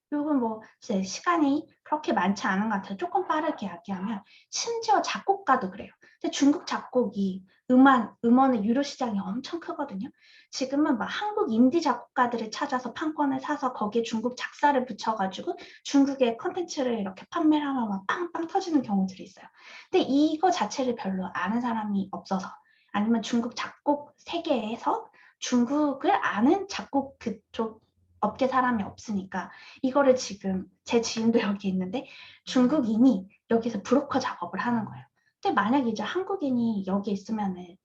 그리고 뭐 이제 시간이 그렇게 많지 않은 것 같아요. 조금 빠르게 이야기하면 심지어 작곡가도 그래요. 근데 중국 작곡이 음원의 유료 시장이 엄청 크거든요. 지금은 막 한국 인디 작곡가들을 찾아서 판권을 사서 거기에 중국 작사를 붙여가지고 중국의 컨텐츠를 이렇게 판매를 하면 막 빵빵 터지는 경우들이 있어요. 근데 이거 자체를 별로 아는 사람이 없어서 아니면 중국 작곡 세계에서 중국을 아는 작곡 그쪽 업계 사람이 없으니까 이거를 지금 제 지인도 여기 있는데 중국인이 여기서 브로커 작업을 하는 거예요. 근데 만약에 이제 한국인이 여기 있으면은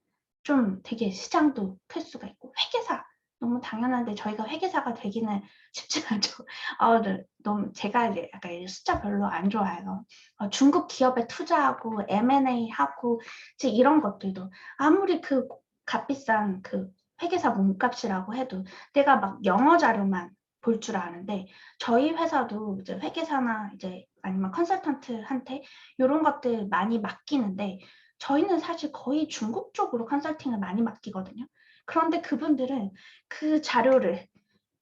좀 되게 시장도 클 수가 있고 회계사 너무 당연한데 저희가 회계사가 되기는 쉽지 않죠. 너무 제가 이제 약간 숫자 별로 안 좋아해서 중국 기업에 투자하고 M&A 하고 이제 이런 것들도 아무리 그 값비싼 그 회계사 몸값이라고 해도 내가 막 영어 자료만 볼 줄 아는데 저희 회사도 이제 회계사나 이제 아니면 컨설턴트한테 이런 것들 많이 맡기는데 저희는 사실 거의 중국 쪽으로 컨설팅을 많이 맡기거든요. 그런데 그분들은 그 자료를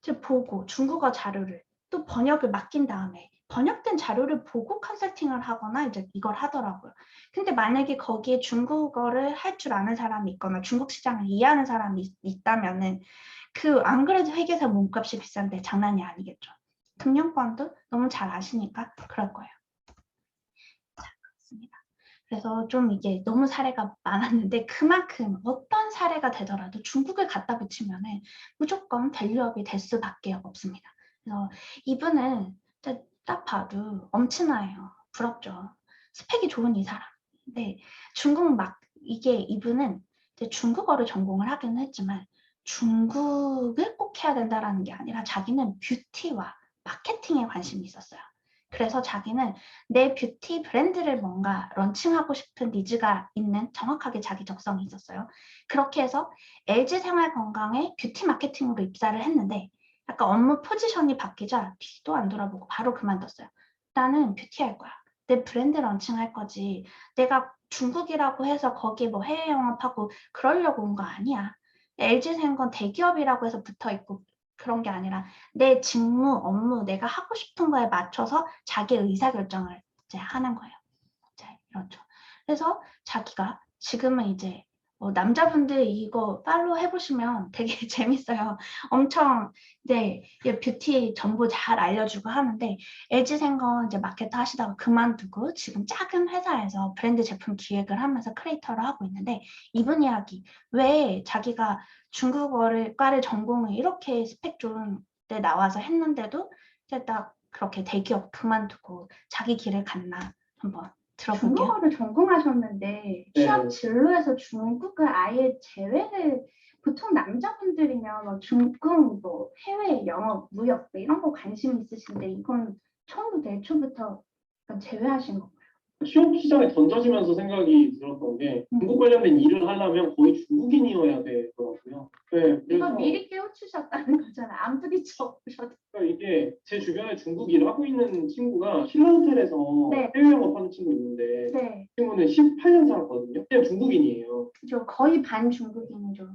이제 보고 중국어 자료를 또 번역을 맡긴 다음에 번역된 자료를 보고 컨설팅을 하거나 이제 이걸 하더라고요. 근데 만약에 거기에 중국어를 할 줄 아는 사람이 있거나 중국 시장을 이해하는 사람이 있다면은 그 안 그래도 회계사 몸값이 비싼데 장난이 아니겠죠. 금융권도 너무 잘 아시니까 그럴 거예요. 자, 그렇습니다. 그래서 좀 이게 너무 사례가 많았는데 그만큼 어떤 사례가 되더라도 중국을 갖다 붙이면은 무조건 밸류업이 될 수밖에 없습니다. 그래서 이분은 딱 봐도 엄친아예요. 부럽죠. 스펙이 좋은 이 사람. 근데 중국 이게 이분은 이제 중국어를 전공을 하기는 했지만 중국을 꼭 해야 된다라는 게 아니라 자기는 뷰티와 마케팅에 관심이 있었어요. 그래서 자기는 내 뷰티 브랜드를 뭔가 런칭하고 싶은 니즈가 있는 정확하게 자기 적성이 있었어요. 그렇게 해서 LG 생활건강에 뷰티 마케팅으로 입사를 했는데 약간 업무 포지션이 바뀌자 뒤도 안 돌아보고 바로 그만뒀어요. 나는 뷰티 할 거야. 내 브랜드 런칭할 거지. 내가 중국이라고 해서 거기에 뭐 해외 영업하고 그러려고 온 거 아니야. LG생건 대기업이라고 해서 붙어 있고 그런 게 아니라 내 직무, 업무, 내가 하고 싶은 거에 맞춰서 자기의 의사결정을 이제 하는 거예요. 이제 이렇죠. 그래서 자기가 지금은 이제 남자분들 이거 팔로우 해보시면 되게 재밌어요. 엄청 뷰티 정보 잘 알려주고 하는데 LG생건 이제 마케터 하시다가 그만두고 지금 작은 회사에서 브랜드 제품 기획을 하면서 크리에이터를 하고 있는데 이분 이야기 왜 자기가 중국어과를 전공을 이렇게 스펙 좋은 데 나와서 했는데도 이제 딱 그렇게 대기업 그만두고 자기 길을 갔나 한번 들어볼게요. 중국어를 전공하셨는데 취업 진로에서 중국을 아예 제외를 보통 남자분들이면 뭐 중국, 뭐 해외 영업, 무역 뭐 이런 거 관심 있으신데 이건 처음부터 애초부터 제외하신 건가요? 취업 시장에 던져지면서 생각이 들었던 게 중국 관련된 일을 하려면 거의 중국인이어야 되더라고요. 네, 이거 미리 깨우치셨다는 거잖아요. 안 부딪혀 보셔도. 그러니까 이게 제 주변에 중국 일을 하고 있는 친구가 신라호텔에서 네. 해외 영업하는 친구 있는데 네. 그 친구는 18년 살았거든요. 그냥 중국인이에요. 저 거의 반 중국인이죠.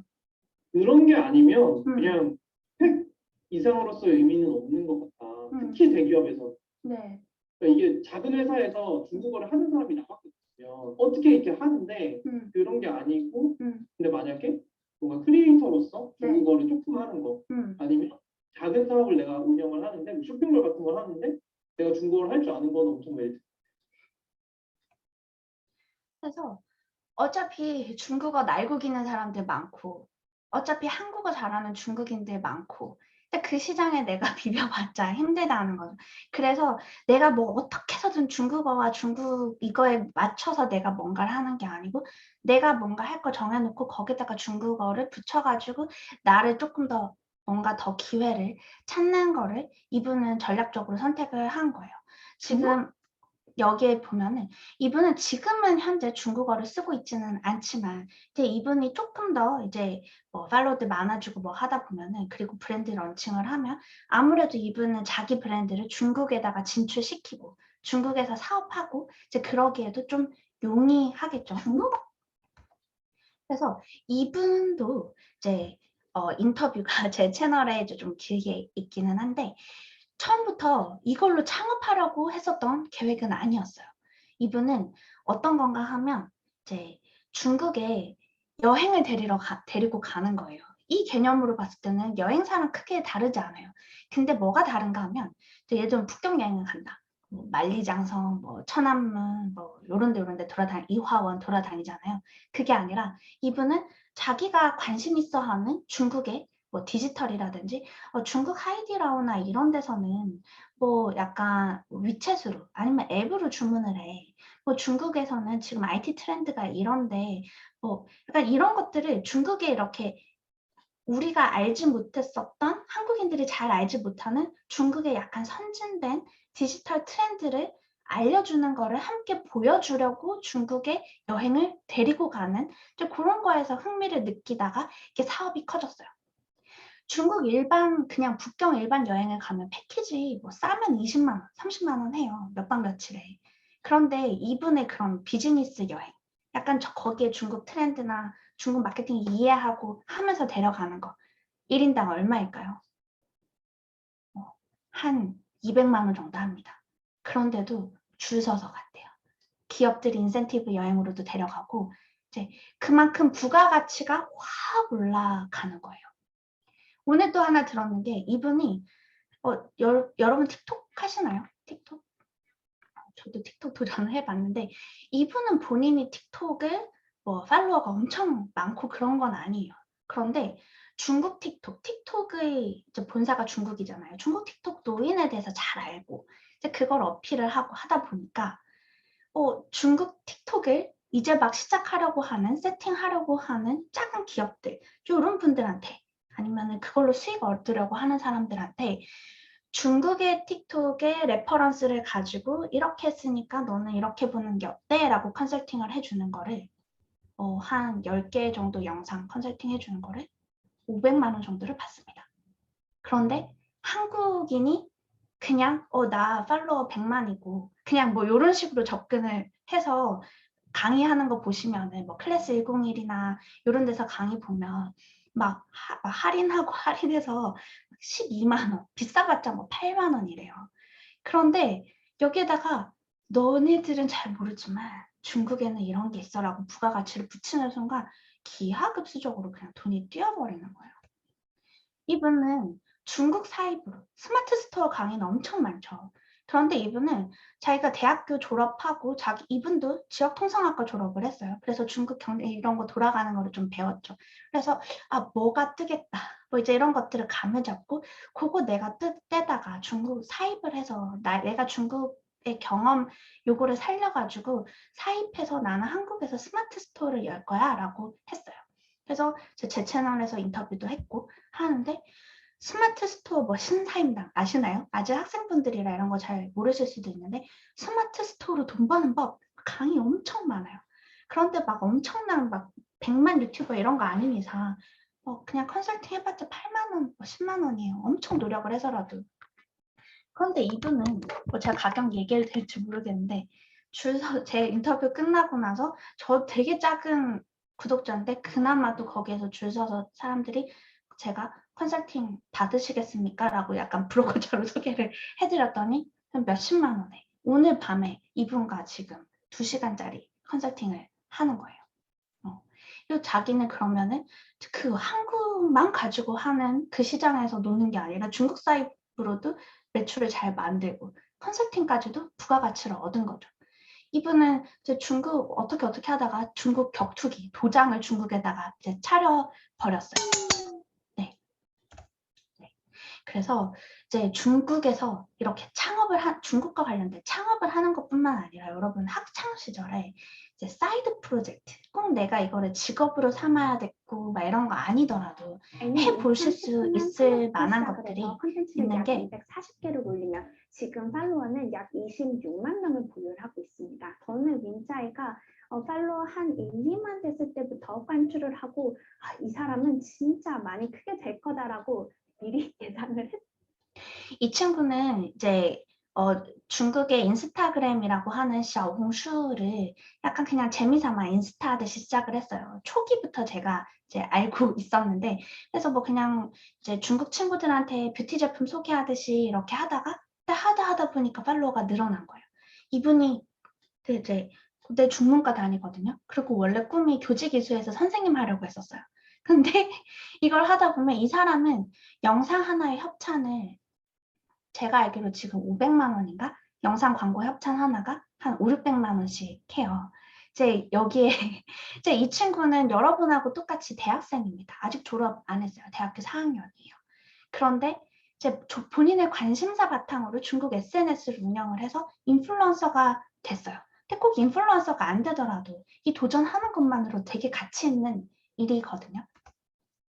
그런 게 아니면 그냥 팩 이상으로서 의미는 없는 것 같다. 특히 대기업에서. 네. 그러니까 이게 작은 회사에서 중국어를 하는 사람이 나왔거든요. 어떻게 이렇게 하는데 그런 게 아니고 근데 만약에 뭔가 크리에이터로서 중국어를 조금 하는 거 아니면 작은 사업을 내가 운영을 하는데 뭐 쇼핑몰 같은 걸 하는데 내가 중국어를 할 줄 아는 건 엄청 메리트. 그래서 어차피 중국어 날고 기는 사람들 많고 어차피 한국어 잘하는 중국인들 많고 근데 그 시장에 내가 비벼봤자 힘들다는 거죠. 그래서 내가 뭐 어떻게 해서든 중국어와 중국 이거에 맞춰서 내가 뭔가를 하는 게 아니고 내가 뭔가 할 거 정해놓고 거기다가 중국어를 붙여가지고 나를 조금 더 뭔가 더 기회를 찾는 거를 이분은 전략적으로 선택을 한 거예요. 지금 여기에 보면은 이분은 지금은 현재 중국어를 쓰고 있지는 않지만 이제 이분이 조금 더 이제 뭐 팔로워드 많아지고 뭐 하다 보면은 그리고 브랜드 런칭을 하면 아무래도 이분은 자기 브랜드를 중국에다가 진출시키고 중국에서 사업하고 이제 그러기에도 좀 용이하겠죠. 그래서 이분도 이제 인터뷰가 제 채널에 이제 좀 길게 있기는 한데 처음부터 이걸로 창업하려고 했었던 계획은 아니었어요. 이분은 어떤 건가 하면 이제 중국에 여행을 데리고 가는 거예요. 이 개념으로 봤을 때는 여행사랑 크게 다르지 않아요. 근데 뭐가 다른가 하면 예를 들면 북경 여행을 간다. 뭐 만리장성, 뭐 천안문, 뭐 요런 데 이화원 돌아다니잖아요. 그게 아니라 이분은 자기가 관심 있어 하는 중국의 뭐 디지털이라든지 중국 하이디라오나 이런 데서는 뭐 약간 위챗으로 아니면 앱으로 주문을 해. 뭐 중국에서는 지금 IT 트렌드가 이런데 뭐 약간 이런 것들을 중국에 이렇게 우리가 알지 못했었던 한국인들이 잘 알지 못하는 중국의 약간 선진된 디지털 트렌드를 알려주는 거를 함께 보여주려고 중국에 여행을 데리고 가는 그런 거에서 흥미를 느끼다가 이게 사업이 커졌어요. 중국 일반 그냥 북경 일반 여행을 가면 패키지 뭐 싸면 20만 원, 30만 원 해요. 몇 박 며칠에. 그런데 이분의 그런 비즈니스 여행, 약간 거기에 중국 트렌드나 중국 마케팅 이해하고 하면서 데려가는 거. 1인당 얼마일까요? 한 200만 원 정도 합니다. 그런데도 줄 서서 갔대요. 기업들 인센티브 여행으로도 데려가고 이제 그만큼 부가가치가 확 올라가는 거예요. 오늘 또 하나 들었는 게 이분이 여러분 틱톡 하시나요? 틱톡? 저도 틱톡 도전을 해봤는데 이분은 본인이 틱톡을 뭐 팔로워가 엄청 많고 그런 건 아니에요. 그런데 중국 틱톡의 이제 본사가 중국이잖아요. 중국 틱톡 노인에 대해서 잘 알고 이제 그걸 어필을 하고 하다 보니까 중국 틱톡을 이제 막 시작하려고 하는 세팅하려고 하는 작은 기업들 이런 분들한테 아니면은 그걸로 수익 얻으려고 하는 사람들한테 중국의 틱톡의 레퍼런스를 가지고 이렇게 했으니까 너는 이렇게 보는 게 어때? 라고 컨설팅을 해주는 거를 한 10개 정도 영상 컨설팅 해주는 거를 500만 원 정도를 받습니다. 그런데 한국인이 그냥 나 팔로워 100만이고 그냥 뭐 이런 식으로 접근을 해서 강의하는 거 보시면은 뭐 클래스 101이나 이런 데서 강의 보면 막 할인하고 할인해서 12만 원, 비싸봤자 뭐 8만 원이래요. 그런데 여기에다가 너네들은 잘 모르지만 중국에는 이런 게 있어라고 부가가치를 붙이는 순간 기하급수적으로 그냥 돈이 뛰어버리는 거예요. 이분은 중국 사입으로 스마트 스토어 강의는 엄청 많죠. 그런데 이분은 자기가 대학교 졸업하고 이분도 지역통상학과 졸업을 했어요. 그래서 중국 경제 이런 거 돌아가는 거를 좀 배웠죠. 그래서 뭐가 뜨겠다. 뭐 이제 이런 것들을 감을 잡고 그거 내가 떼다가 중국 사입을 해서 내가 중국의 경험 요거를 살려가지고 사입해서 나는 한국에서 스마트 스토어를 열 거야 라고 했어요. 그래서 제 채널에서 인터뷰도 했고 하는데 스마트 스토어 뭐 신사임당 아시나요? 아직 학생분들이라 이런 거 잘 모르실 수도 있는데 스마트 스토어로 돈 버는 법 강의 엄청 많아요. 그런데 막 엄청난 막 100만 유튜버 이런 거 아닌 이상 그냥 컨설팅 해봤자 8만 원, 10만 원이에요. 엄청 노력을 해서라도. 그런데 이분은 제가 가격 얘기해도 될지 모르겠는데 제 인터뷰 끝나고 나서 저 되게 작은 구독자인데 그나마도 거기에서 줄 서서 사람들이 제가 컨설팅 받으시겠습니까? 라고 약간 브로커처럼 소개를 해드렸더니 한 몇십만 원에 오늘 밤에 이분과 지금 2시간짜리 컨설팅을 하는 거예요. 그리고 자기는 그러면은 그 한국만 가지고 하는 그 시장에서 노는 게 아니라 중국 사이트로도 매출을 잘 만들고 컨설팅까지도 부가가치를 얻은 거죠. 이분은 이제 중국 어떻게 하다가 중국 격투기 도장을 중국에다가 이제 차려버렸어요. 네. 그래서 이제 중국에서 이렇게 중국과 관련된 창업을 하는 것뿐만 아니라 여러분 학창 시절에 이제 사이드 프로젝트, 꼭 내가 이거를 직업으로 삼아야 됐고 막 이런 거 아니더라도 해보실 수 있을 만한 것들이 있는 게 240개를 올리면 지금 팔로워는 약 26만 명을 보유를 하고 있습니다. 저는 윈짜이가 팔로워 한 1, 2만 됐을 때부터 관注를 하고 이 사람은 진짜 많이 크게 될 거다라고 미리 예상을 했어요. 이 친구는 이제 중국의 인스타그램이라고 하는 샤오홍슈를 약간 그냥 재미삼아 인스타 하듯이 시작을 했어요. 초기부터 제가 이제 알고 있었는데, 그래서 뭐 그냥 이제 중국 친구들한테 뷰티 제품 소개하듯이 이렇게 하다가 하다 보니까 팔로워가 늘어난 거예요. 이분이 이제 고대 중문과 다니거든요. 그리고 원래 꿈이 교직이수에서 선생님 하려고 했었어요. 근데 이걸 하다 보면 이 사람은 영상 하나의 협찬을 제가 알기로 지금 500만 원인가? 영상 광고 협찬 하나가 한 5, 600만 원씩 해요. 이제 여기에 이제 이 친구는 여러분하고 똑같이 대학생입니다. 아직 졸업 안 했어요. 대학교 4학년이에요. 그런데 이제 본인의 관심사 바탕으로 중국 SNS를 운영을 해서 인플루언서가 됐어요. 근데 꼭 인플루언서가 안 되더라도 이 도전하는 것만으로 되게 가치 있는 일이거든요.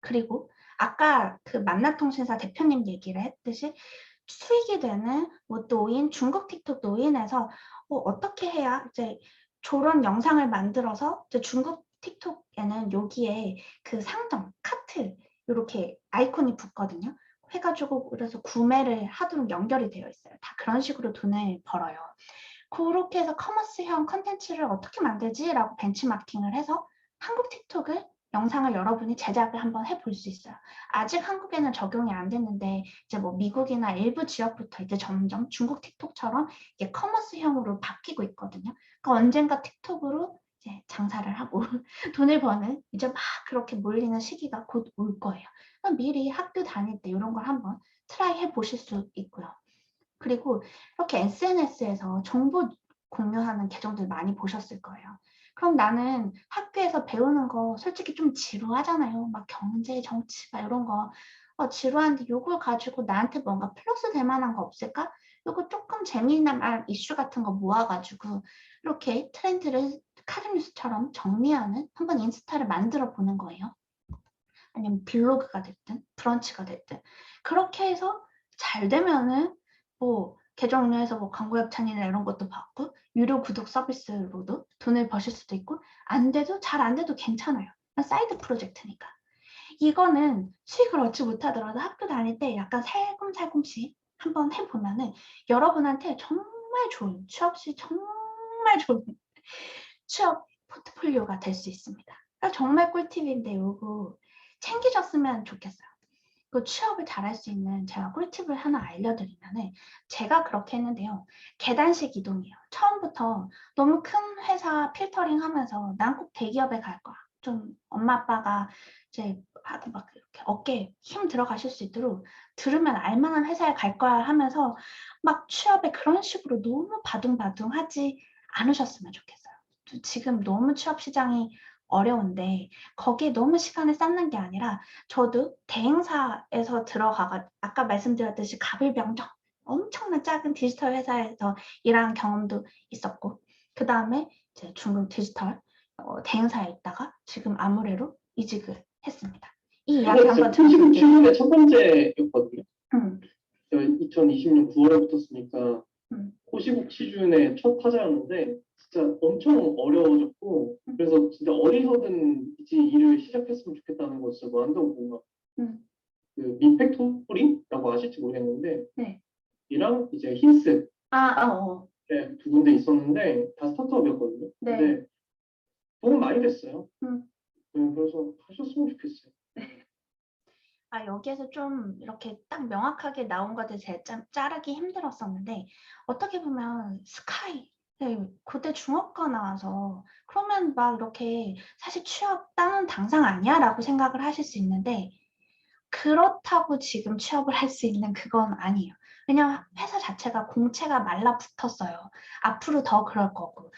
그리고 아까 그 만나통신사 대표님 얘기를 했듯이 수익이 되는 뭐 노인, 중국 틱톡 노인에서 어떻게 해야 이제 저런 영상을 만들어서 이제 중국 틱톡에는 여기에 그 상점, 카트 이렇게 아이콘이 붙거든요. 해가지고 그래서 구매를 하도록 연결이 되어 있어요. 다 그런 식으로 돈을 벌어요. 그렇게 해서 커머스형 컨텐츠를 어떻게 만들지라고 벤치마킹을 해서 한국 틱톡을 영상을 여러분이 제작을 한번 해볼 수 있어요. 아직 한국에는 적용이 안 됐는데 이제 뭐 미국이나 일부 지역부터 이제 점점 중국 틱톡처럼 이게 커머스형으로 바뀌고 있거든요. 그러니까 언젠가 틱톡으로 이제 장사를 하고 돈을 버는 이제 막 그렇게 몰리는 시기가 곧 올 거예요. 그럼 미리 학교 다닐 때 이런 걸 한번 트라이 해보실 수 있고요. 그리고 이렇게 SNS에서 정보 공유하는 계정들 많이 보셨을 거예요. 그럼 나는 학교에서 배우는 거 솔직히 좀 지루하잖아요. 막 경제, 정치, 막 이런 거. 지루한데 이걸 가지고 나한테 뭔가 플러스 될 만한 거 없을까? 이거 조금 재미난 이슈 같은 거 모아가지고 이렇게 트렌드를 카드뉴스처럼 정리하는 한번 인스타를 만들어 보는 거예요. 아니면 블로그가 됐든 브런치가 됐든 그렇게 해서 잘 되면은 뭐 계정 운영해서 뭐 광고 협찬이나 이런 것도 받고 유료 구독 서비스로도 돈을 버실 수도 있고 안 돼도 잘 안 돼도 괜찮아요. 사이드 프로젝트니까. 이거는 수익을 얻지 못하더라도 학교 다닐 때 약간 살금살금씩 한번 해보면은 여러분한테 정말 좋은 취업 시 정말 좋은 취업 포트폴리오가 될 수 있습니다. 그러니까 정말 꿀팁인데 이거 챙기셨으면 좋겠어요. 그 취업을 잘할 수 있는 제가 꿀팁을 하나 알려드리면은 제가 그렇게 했는데요. 계단식 이동이에요. 처음부터 너무 큰 회사 필터링 하면서 난 꼭 대기업에 갈 거야. 좀 엄마 아빠가 이제 막 이렇게 어깨에 힘 들어가실 수 있도록 들으면 알만한 회사에 갈 거야 하면서 막 취업에 그런 식으로 너무 바둥바둥하지 않으셨으면 좋겠어요. 지금 너무 취업 시장이 어려운데 거기에 너무 시간을 쌓는 게 아니라 저도 대행사에서 들어가가 아까 말씀드렸듯이 갑을병정 엄청난 작은 디지털 회사에서 일한 경험도 있었고 그 다음에 이제 중국 디지털 대행사에 있다가 지금 아무래로 이직을 했습니다. 이 이야기 한번 지금 들어볼게요. 질문의 첫 번째였거든요. 2020년 9월에 붙었으니까 호시국 시즌의 첫 타자였는데 진짜 엄청 어려워졌고 그래서 진짜 어디서든지 일을 시작했으면 좋겠다는 거 진짜 완전 공감. 그 민팩토리라고 아실지 모르겠는데 네. 이랑 이제 힌스 네, 두 군데 있었는데 다 스타트업이었거든요. 네. 근데 도움 많이 됐어요. 그래서 하셨으면 좋겠어요. 여기에서 좀 이렇게 딱 명확하게 나온 것들 제가 자르기 힘들었었는데 어떻게 보면 스카이 고대 중업과 나와서 그러면 막 이렇게 사실 취업 다운 당상 아니야 라고 생각을 하실 수 있는데 그렇다고 지금 취업을 할 수 있는 그건 아니에요. 왜냐하면 회사 자체가 공채가 말라붙었어요. 앞으로 더 그럴 거고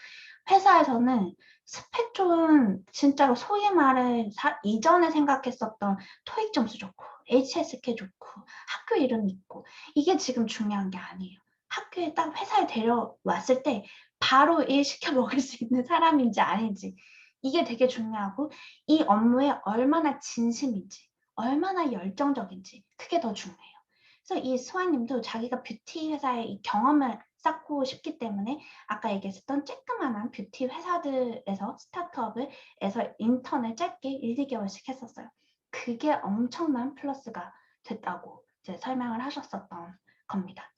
회사에서는 스펙 좋은 진짜로 소위 말해 이전에 생각했었던 토익 점수 좋고 HSK 좋고 학교 이름 있고 이게 지금 중요한 게 아니에요. 학교에 딱 회사에 데려왔을 때 바로 일 시켜 먹을 수 있는 사람인지 아닌지 이게 되게 중요하고 이 업무에 얼마나 진심인지 얼마나 열정적인지 그게 더 중요해요. 그래서 이 수아님도 자기가 뷰티 회사의 이 경험을 쌓고 싶기 때문에 아까 얘기했었던 쬐끄만한 뷰티 회사들에서 스타트업에서 인턴을 짧게 1, 2개월씩 했었어요. 그게 엄청난 플러스가 됐다고 이제 설명을 하셨었던 겁니다.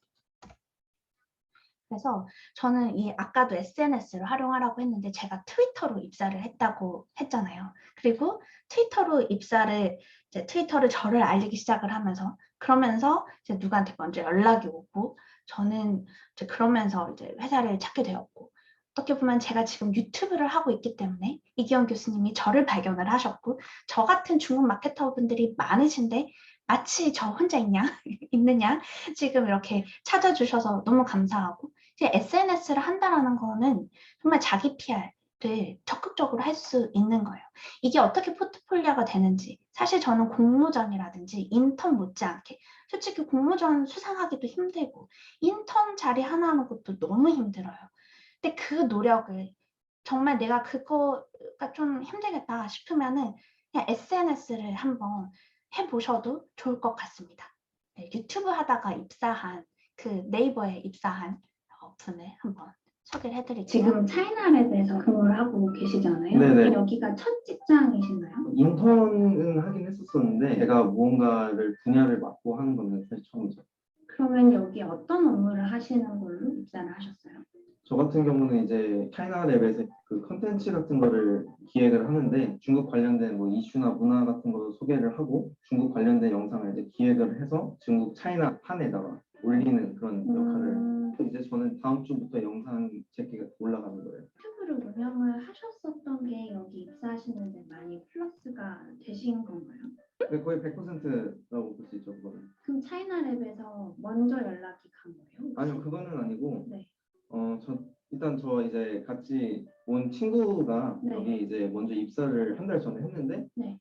그래서 저는 이 아까도 SNS를 활용하라고 했는데 제가 트위터로 입사를 했다고 했잖아요. 그리고 트위터로 입사를 이제 트위터를 저를 알리기 시작을 하면서 그러면서 이제 누구한테 먼저 연락이 오고 저는 이제 그러면서 이제 회사를 찾게 되었고 어떻게 보면 제가 지금 유튜브를 하고 있기 때문에 이기영 교수님이 저를 발견을 하셨고 저 같은 중국 마케터분들이 많으신데 마치 저 혼자 있느냐 지금 이렇게 찾아주셔서 너무 감사하고 이제 SNS를 한다라는 거는 정말 자기 PR을 적극적으로 할 수 있는 거예요. 이게 어떻게 포트폴리오가 되는지 사실 저는 공모전이라든지 인턴 못지않게 솔직히 공모전 수상하기도 힘들고 인턴 자리 하나 하는 것도 너무 힘들어요. 근데 그 노력을 정말 내가 그거가 좀 힘들겠다 싶으면은 그냥 SNS를 한번 해보셔도 좋을 것 같습니다. 네, 유튜브 하다가 입사한 그 네이버에 입사한 분을 한번 소개를 해드릴게요. 지금 차이나랩에서 근무를 하고 계시잖아요. 네네. 여기가 첫 직장이신가요? 인턴은 하긴 했었었는데 제가 무언가를 분야를 맡고 하는 건 사실 처음이죠. 그러면 여기 어떤 업무를 하시는 걸로 입사를 하셨어요? 저 같은 경우는 이제 차이나랩에서 그 컨텐츠 같은 거를 기획을 하는데 중국 관련된 뭐 이슈나 문화 같은 거 소개를 하고 중국 관련된 영상을 이제 기획을 해서 중국 차이나 판에다가 올리는 그런 역할을 이제 저는 다음 주부터 영상 제기가 올라가는 거예요. 유튜브를 운영을 하셨었던 게 여기 입사하시는데 많이 플러스가 되신 건가요? 네, 거의 100%라고 볼 수 있죠, 그거는. 그럼 차이나랩에서 먼저 연락이 간 거예요? 아니요, 그거는 아니고 네. 일단 저 이제 같이 온 친구가 네. 여기 이제 먼저 입사를 한 달 전에 했는데 네.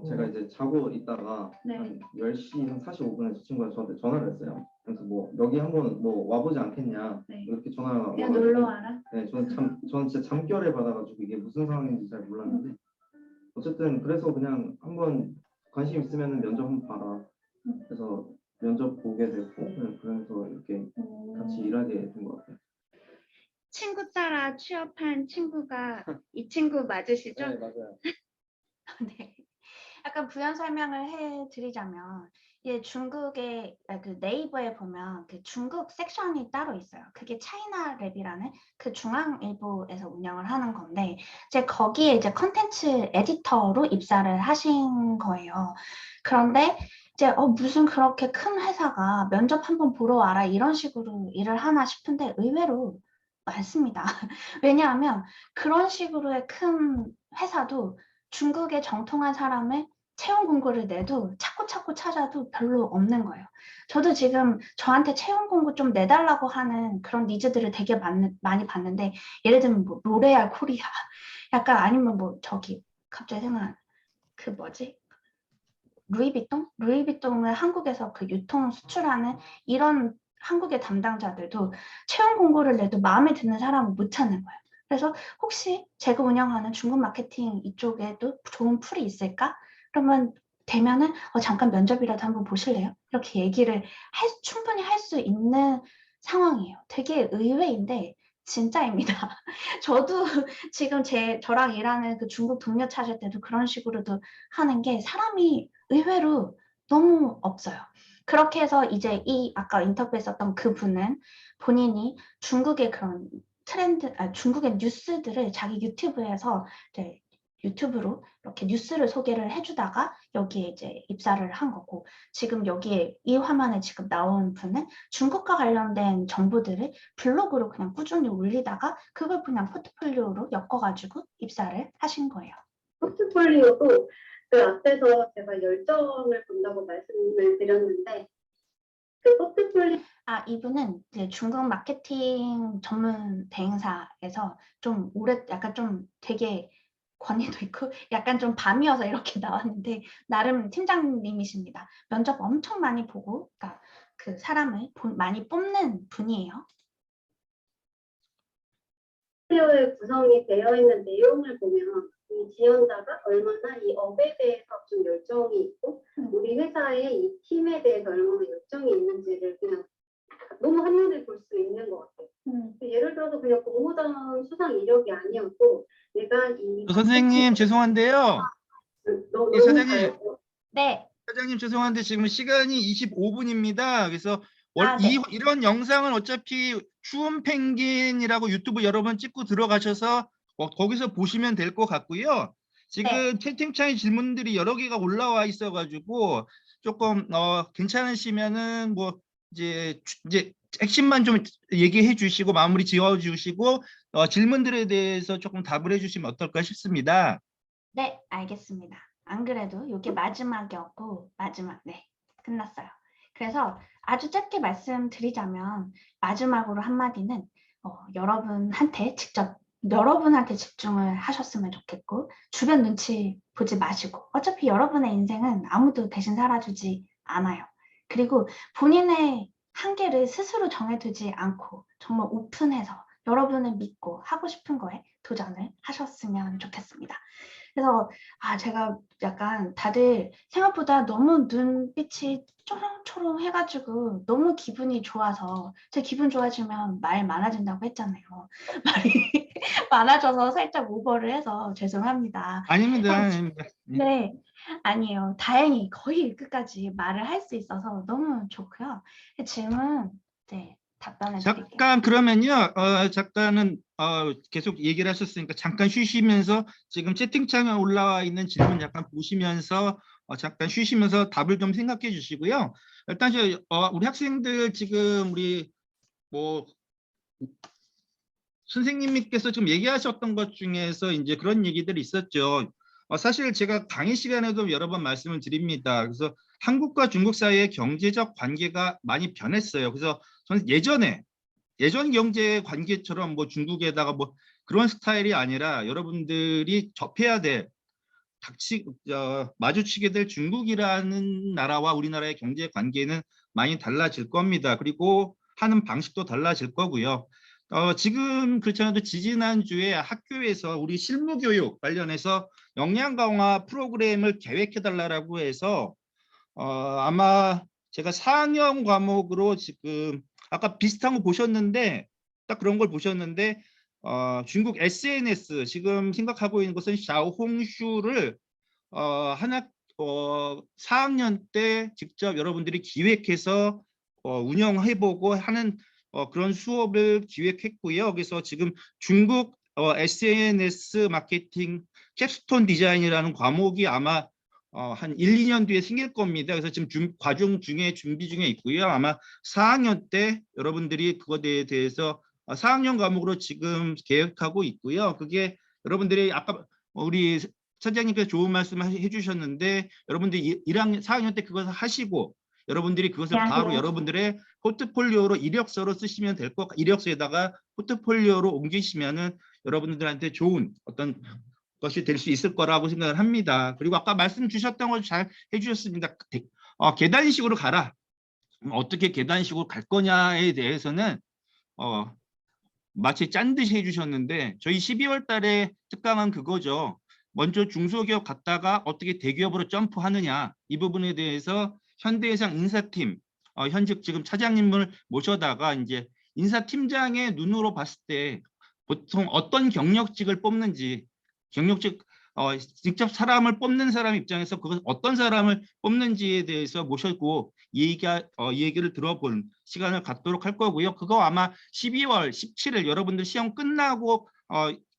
제가 이제 자고 있다가 네. 한 10시 한 45분에 저 친구가 저한테 전화를 했어요. 그래서 뭐 여기 한번 뭐 와보지 않겠냐 네. 이렇게 전화가 그냥 와가지고 놀러 와라? 네, 저는 진짜 잠결에 받아가지고 이게 무슨 상황인지 잘 몰랐는데 어쨌든 그래서 그냥 한번 관심 있으면 면접 한번 봐라. 그래서 면접 보게 됐고 그래서 이렇게 같이 일하게 된 것 같아요. 친구 따라 취업한 친구가 이 친구 맞으시죠? 네, 맞아요. 네. 약간 부연 설명을 해드리자면 이제 중국의 그 네이버에 보면 그 중국 섹션이 따로 있어요. 그게 차이나랩이라는 그 중앙일보에서 운영을 하는 건데 이제 거기에 이제 컨텐츠 에디터로 입사를 하신 거예요. 그런데 이제 무슨 그렇게 큰 회사가 면접 한번 보러 와라 이런 식으로 일을 하나 싶은데 의외로 많습니다. 왜냐하면 그런 식으로의 큰 회사도 중국의 정통한 사람을 채용 공고를 내도 찾고 찾아도 별로 없는 거예요. 저도 지금 저한테 채용 공고 좀 내달라고 하는 그런 니즈들을 되게 많이 봤는데 예를 들면 뭐 로레알 코리아 약간 아니면 뭐 저기 갑자기 생각나는 그 뭐지? 루이비통? 루이비통을 한국에서 그 유통 수출하는 이런 한국의 담당자들도 채용 공고를 내도 마음에 드는 사람을 못 찾는 거예요. 그래서 혹시 제가 운영하는 중국 마케팅 이쪽에도 좋은 풀이 있을까? 그러면 되면은 잠깐 면접이라도 한번 보실래요? 이렇게 얘기를 충분히 할 수 있는 상황이에요. 되게 의외인데 진짜입니다. 저도 지금 저랑 일하는 그 중국 동료 찾을 때도 그런 식으로도 하는 게 사람이 의외로 너무 없어요. 그렇게 해서 이제 아까 인터뷰했었던 그분은 본인이 중국의 그런 중국의 뉴스들을 자기 유튜브에서 이제 유튜브로 이렇게 뉴스를 소개를 해주다가 여기에 이제 입사를 한 거고 지금 여기에 이 화면에 지금 나온 분은 중국과 관련된 정보들을 블로그로 그냥 꾸준히 올리다가 그걸 그냥 포트폴리오로 엮어가지고 입사를 하신 거예요. 포트폴리오도 그 앞에서 제가 열정을 본다고 말씀을 드렸는데 그 포트폴리오 이분은 이제 중국 마케팅 전문 대행사에서 좀 약간 좀 되게 권위도 있고 약간 좀 밤이어서 이렇게 나왔는데 나름 팀장님이십니다. 면접 엄청 많이 보고, 그러니까 그 사람을 많이 뽑는 분이에요. 의 구성이 되어 있는 내용을 보면 이 지원자가 얼마나 이 업에 대해서 좀 열정이 있고 우리 회사의 이 팀에 대해서 얼마나 열정이 있는지를 그냥 너무 한눈에 볼 수 있는 것 같아요. 예를 들어서 그냥 공모전 수상 이력이 아니어도 내가 이 선생님 죄송한데요. 너무 사장님. 잘하고 네. 사장님 죄송한데 지금 시간이 25분입니다. 그래서 네. 이런 영상은 어차피 추운 펭귄이라고 유튜브 여러 번 찍고 들어가셔서 거기서 보시면 될 것 같고요. 지금 채팅창에 질문들이 여러 개가 올라와 있어가지고 조금 괜찮으시면은 뭐 이제 핵심만 좀 얘기해 주시고 마무리 지어 주시고 질문들에 대해서 조금 답을 해주시면 어떨까 싶습니다. 네, 알겠습니다. 안 그래도 이게 마지막이었고 네, 끝났어요. 그래서 아주 짧게 말씀드리자면 마지막으로 한마디는 여러분한테 집중을 하셨으면 좋겠고 주변 눈치 보지 마시고 어차피 여러분의 인생은 아무도 대신 살아주지 않아요. 그리고 본인의 한계를 스스로 정해두지 않고 정말 오픈해서 여러분을 믿고 하고 싶은 거에 도전을 하셨으면 좋겠습니다. 그래서 제가 약간 다들 생각보다 너무 눈빛이 초롱초롱 해가지고 너무 기분이 좋아서 제 기분 좋아지면 말 많아진다고 했잖아요. 말이 많아져서 살짝 오버를 해서 죄송합니다. 아닙니다. 네, 아니에요. 다행히 거의 끝까지 말을 할 수 있어서 너무 좋고요. 질문 답변해 드릴게요. 잠깐 그러면요. 잠깐은 계속 얘기를 하셨으니까 잠깐 쉬시면서 지금 채팅창에 올라와 있는 질문 잠깐 보시면서 잠깐 쉬시면서 답을 좀 생각해 주시고요. 일단 우리 학생들 지금 우리 뭐 선생님께서 지금 얘기하셨던 것 중에서 이제 그런 얘기들이 있었죠. 사실 제가 강의 시간에도 여러 번 말씀을 드립니다. 그래서 한국과 중국 사이의 경제적 관계가 많이 변했어요. 그래서 저는 예전 경제 관계처럼 뭐 중국에다가 뭐 그런 스타일이 아니라 여러분들이 접해야 될 마주치게 될 중국이라는 나라와 우리나라의 경제 관계는 많이 달라질 겁니다. 그리고 하는 방식도 달라질 거고요. 지금 그렇지 않아도 지지난주에 학교에서 우리 실무교육 관련해서 역량 강화 프로그램을 계획해달라고 해서 아마 제가 4학년 과목으로 지금 아까 비슷한 거 보셨는데 딱 그런 걸 보셨는데 중국 SNS 지금 생각하고 있는 것은 샤오홍슈를 4학년 때 직접 여러분들이 기획해서 운영해보고 하는 그런 수업을 기획했고요. 그래서 지금 중국 SNS 마케팅 캡스톤 디자인이라는 과목이 아마 한 1, 2년 뒤에 생길 겁니다. 그래서 지금 과정 중에 준비 중에 있고요. 아마 4학년 때 여러분들이 그것에 대해서 4학년 과목으로 지금 계획하고 있고요. 그게 여러분들이 아까 우리 선생님께서 좋은 말씀 해주셨는데 여러분들이 4학년 때 그것을 하시고 여러분들이 그것을 바로 여러분들의 포트폴리오로 이력서로 쓰시면 될 것, 이력서에다가 포트폴리오로 옮기시면은 여러분들한테 좋은 어떤 것이 될 수 있을 거라고 생각을 합니다. 그리고 아까 말씀 주셨던 걸 잘 해주셨습니다. 계단식으로 가라. 어떻게 계단식으로 갈 거냐에 대해서는 마치 짠 듯이 해주셨는데 저희 12월 달에 특강은 그거죠. 먼저 중소기업 갔다가 어떻게 대기업으로 점프하느냐 이 부분에 대해서 현대해상 인사팀 현직 지금 차장님을 모셔다가 이제 인사팀장의 눈으로 봤을 때 보통 어떤 경력직을 뽑는지 경력직 직접 사람을 뽑는 사람 입장에서 그것 어떤 사람을 뽑는지에 대해서 모셨고 이 얘기를 들어본 시간을 갖도록 할 거고요. 그거 아마 12월 17일 여러분들 시험 끝나고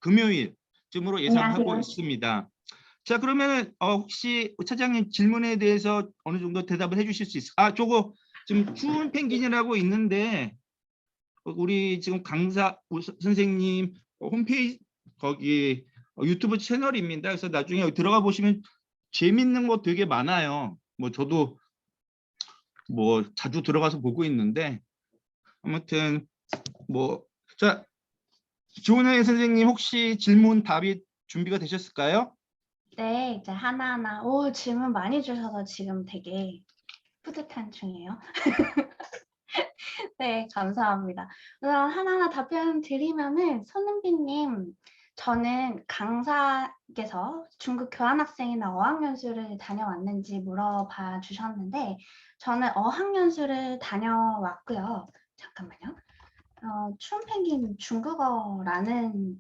금요일쯤으로 예상하고 있습니다. 자 그러면 혹시 차장님 질문에 대해서 어느 정도 대답을 해주실 수 있을까요? 저거 지금 추운 펭귄이라고 있는데 우리 지금 강사 선생님 홈페이지 거기 유튜브 채널입니다. 그래서 나중에 들어가 보시면 재밌는 거 되게 많아요. 뭐 저도 뭐 자주 들어가서 보고 있는데 아무튼 뭐 자 지원혜 선생님 혹시 질문 답이 준비가 되셨을까요? 네, 이제 하나하나. 오, 질문 많이 주셔서 지금 되게 뿌듯한 중이에요. 네, 감사합니다. 우선 하나하나 답변 드리면은 손은비님, 저는 강사께서 중국 교환학생이나 어학연수를 다녀왔는지 물어봐 주셨는데 저는 어학연수를 다녀왔고요. 잠깐만요. 추운펭귄 중국어라는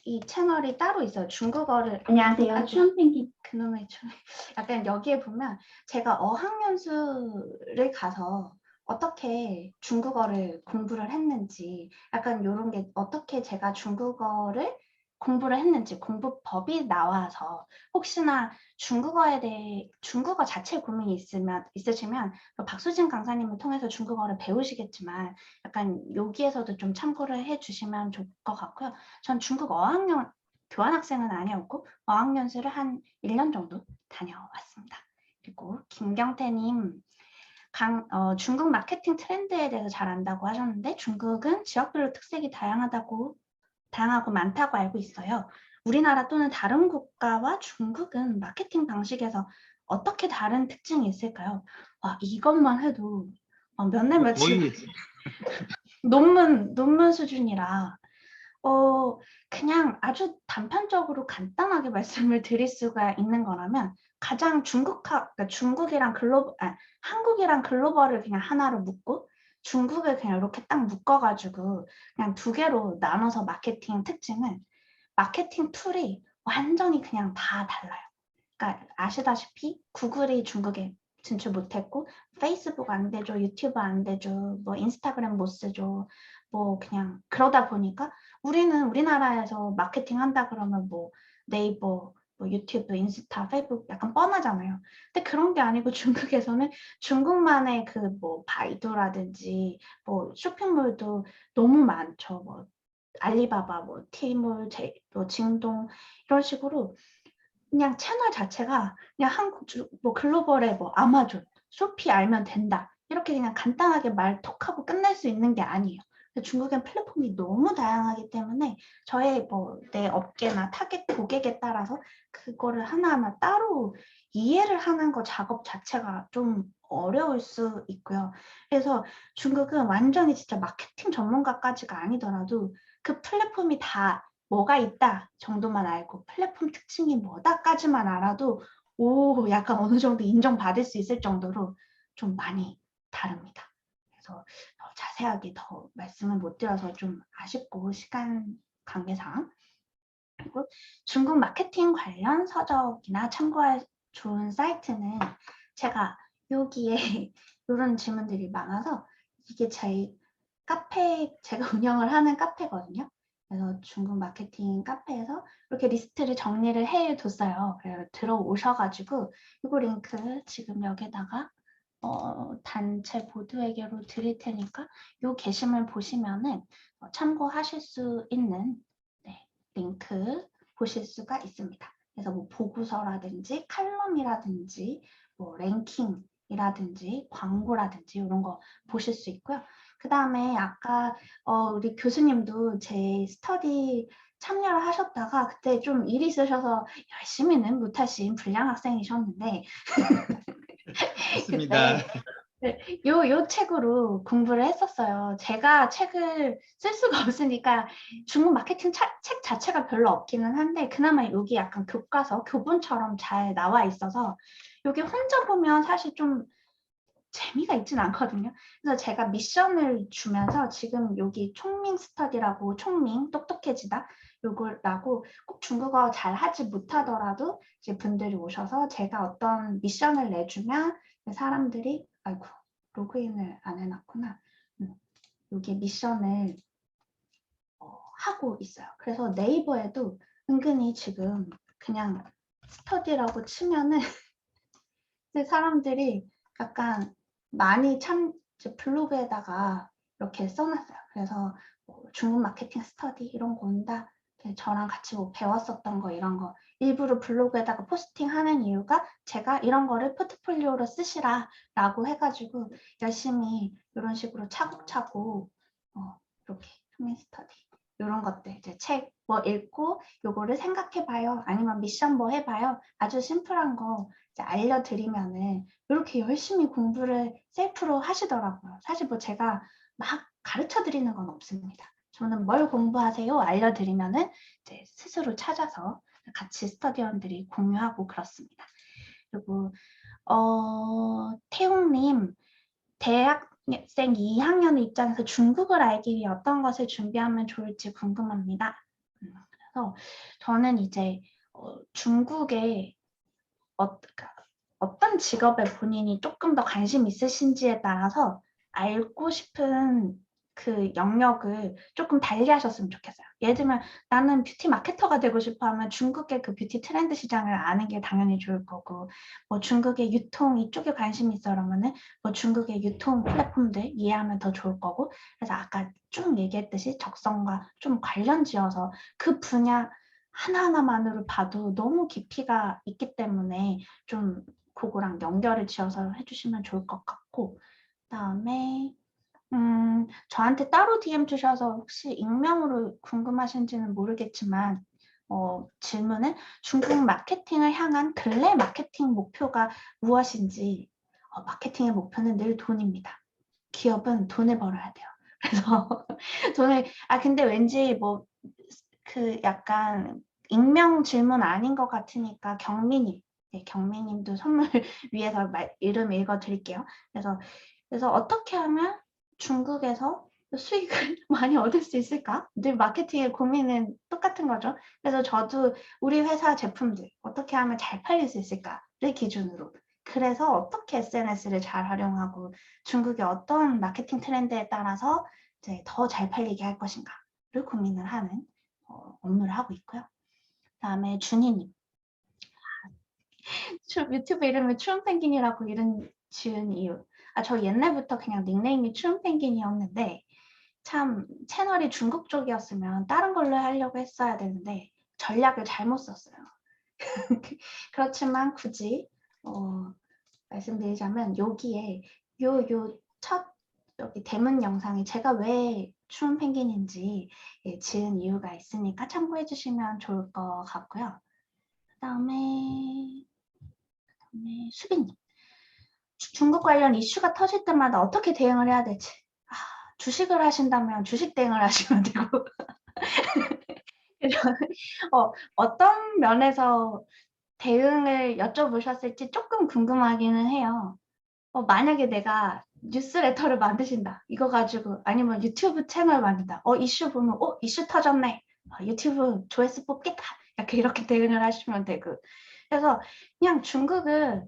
이 채널이 따로 있어요. 중국어를 안녕하세요. 추운펭귄. 그놈의 춤. 약간 여기에 보면 제가 어학연수를 가서 어떻게 중국어를 공부를 했는지 약간 이런 게 어떻게 제가 중국어를 공부를 했는지 공부법이 나와서 혹시나 중국어에 대해 중국어 자체 고민이 있으시면 박수진 강사님을 통해서 중국어를 배우시겠지만 약간 여기에서도 좀 참고를 해주시면 좋을 것 같고요. 전 중국 어학연 교환학생은 아니었고 어학연수를 한 1년 정도 다녀왔습니다. 그리고 김경태님 중국 마케팅 트렌드에 대해서 잘 안다고 하셨는데 중국은 지역별로 특색이 다양하고 많다고 알고 있어요. 우리나라 또는 다른 국가와 중국은 마케팅 방식에서 어떻게 다른 특징이 있을까요? 와, 이것만 해도 몇 날 며칠 거의 논문 수준이라 그냥 아주 단편적으로 간단하게 말씀을 드릴 수가 있는 거라면 가장 그러니까 한국이랑 글로벌을 그냥 하나로 묶고 중국을 그냥 이렇게 딱 묶어가지고 그냥 두 개로 나눠서 마케팅 특징은 마케팅 툴이 완전히 그냥 다 달라요. 그러니까 아시다시피 구글이 중국에 진출 못했고 페이스북 안 되죠, 유튜브 안 되죠, 뭐 인스타그램 못 쓰죠. 뭐 그냥 그러다 보니까 우리는 우리나라에서 마케팅 한다 그러면 뭐 네이버, 뭐 유튜브, 인스타, 페이스북 약간 뻔하잖아요. 근데 그런 게 아니고 중국에서는 중국만의 그 뭐 바이두라든지 뭐 쇼핑몰도 너무 많죠. 뭐 알리바바, 뭐 티몰, 뭐 징동 이런 식으로 그냥 채널 자체가 그냥 뭐 글로벌의 뭐 아마존, 쇼피 알면 된다. 이렇게 그냥 간단하게 말 톡하고 끝낼 수 있는 게 아니에요. 중국엔 플랫폼이 너무 다양하기 때문에 저의 뭐 내 업계나 타겟 고객에 따라서 그거를 하나하나 따로 이해를 하는 거 작업 자체가 좀 어려울 수 있고요. 그래서 중국은 완전히 진짜 마케팅 전문가까지가 아니더라도 그 플랫폼이 다 뭐가 있다 정도만 알고 플랫폼 특징이 뭐다까지만 알아도 오 약간 어느 정도 인정받을 수 있을 정도로 좀 많이 다릅니다. 그래서 자세하게 더 말씀을 못 드려서 좀 아쉽고 시간 관계상 그리고 중국 마케팅 관련 서적이나 참고할 좋은 사이트는 제가 여기에 이런 질문들이 많아서 이게 제 카페 제가 운영을 하는 카페거든요. 그래서 중국 마케팅 카페에서 이렇게 리스트를 정리를 해뒀어요. 그래서 들어오셔가지고 이거 링크 지금 여기다가 단체 보드에게로 드릴 테니까 이 게시물 보시면은 참고하실 수 있는 링크 보실 수가 있습니다. 그래서 뭐 보고서라든지 칼럼이라든지 뭐 랭킹이라든지 광고라든지 이런 거 보실 수 있고요. 그 다음에 아까 우리 교수님도 제 스터디 참여를 하셨다가 그때 좀 일이 있으셔서 열심히는 못하신 불량 학생이셨는데 맞습니다. 네, 요 책으로 공부를 했었어요. 제가 책을 쓸 수가 없으니까 중국 마케팅 책 자체가 별로 없기는 한데 그나마 여기 약간 교과서, 교본처럼 잘 나와 있어서 여기 혼자 보면 사실 좀 재미가 있진 않거든요. 그래서 제가 미션을 주면서 지금 여기 총밍 스터디라고 총밍 똑똑해지다 요거라고 꼭 중국어 잘 하지 못하더라도 이제 분들이 오셔서 제가 어떤 미션을 내주면 사람들이 아이고 로그인을 안 해놨구나. 여기 미션을 하고 있어요. 그래서 네이버에도 은근히 지금 그냥 스터디라고 치면은 사람들이 약간 많이 블로그에다가 이렇게 써놨어요. 그래서 뭐 중국 마케팅 스터디 이런 거 온다. 저랑 같이 뭐 배웠었던 거 이런 거 일부러 블로그에다가 포스팅하는 이유가 제가 이런 거를 포트폴리오로 쓰시라라고 해가지고 열심히 이런 식으로 차곡차곡 이렇게 휴먼 스터디 이런 것들 이제 책 뭐 읽고 요거를 생각해봐요. 아니면 미션 뭐 해봐요. 아주 심플한 거 이제 알려드리면은 이렇게 열심히 공부를 셀프로 하시더라고요. 사실 뭐 제가 막 가르쳐드리는 건 없습니다. 저는 뭘 공부하세요 알려드리면은 이제 스스로 찾아서 같이 스터디원들이 공유하고 그렇습니다. 그리고 태웅님 대학생 2학년의 입장에서 중국을 알기 위해 어떤 것을 준비하면 좋을지 궁금합니다. 그래서 저는 이제 중국의 어떤 직업에 본인이 조금 더 관심 있으신지에 따라서 알고 싶은 그 영역을 조금 달리 하셨으면 좋겠어요. 예를 들면 나는 뷰티 마케터가 되고 싶어 하면 중국의 그 뷰티 트렌드 시장을 아는 게 당연히 좋을 거고, 뭐 중국의 유통 이쪽에 관심이 있어 그러면은 뭐 중국의 유통 플랫폼들 이해하면 더 좋을 거고, 그래서 아까 쭉 얘기했듯이 적성과 좀 관련 지어서 그 분야 하나하나만으로 봐도 너무 깊이가 있기 때문에 좀 그거랑 연결을 지어서 해주시면 좋을 것 같고, 그다음에 저한테 따로 DM 주셔서 혹시 익명으로 궁금하신지는 모르겠지만 질문은 중국 마케팅을 향한 근래 마케팅 목표가 무엇인지. 마케팅의 목표는 늘 돈입니다. 기업은 돈을 벌어야 돼요. 그래서 돈을 근데 왠지 뭐 그 약간 익명 질문 아닌 것 같으니까 경민님, 경민님도 선물 위해서 이름 읽어드릴게요. 그래서 어떻게 하면 중국에서 수익을 많이 얻을 수 있을까? 늘 마케팅의 고민은 똑같은 거죠. 그래서 저도 우리 회사 제품들 어떻게 하면 잘 팔릴 수 있을까를 기준으로, 그래서 어떻게 SNS를 잘 활용하고 중국의 어떤 마케팅 트렌드에 따라서 이제 더 잘 팔리게 할 것인가를 고민을 하는 업무를 하고 있고요. 그다음에 준희님, 유튜브 이름을 추운펭귄이라고 이름 지은 이유. 저 옛날부터 그냥 닉네임이 추운펭귄이었는데 참 채널이 중국 쪽이었으면 다른 걸로 하려고 했어야 되는데 전략을 잘못 썼어요. 그렇지만 굳이 말씀드리자면 여기에 첫 여기 대문 영상이 제가 왜 추운 펭귄인지 지은 이유가 있으니까 참고해 주시면 좋을 것 같고요. 그다음에 수빈님, 중국 관련 이슈가 터질 때마다 어떻게 대응을 해야 될지. 주식을 하신다면 주식 대응을 하시면 되고 어떤 면에서 대응을 여쭤보셨을지 조금 궁금하기는 해요. 만약에 내가 뉴스레터를 만드신다, 이거 가지고, 아니면 유튜브 채널 만든다, 이슈 보면 이슈 터졌네, 유튜브 조회수 뽑겠다, 이렇게 대응을 하시면 되고. 그래서 그냥 중국은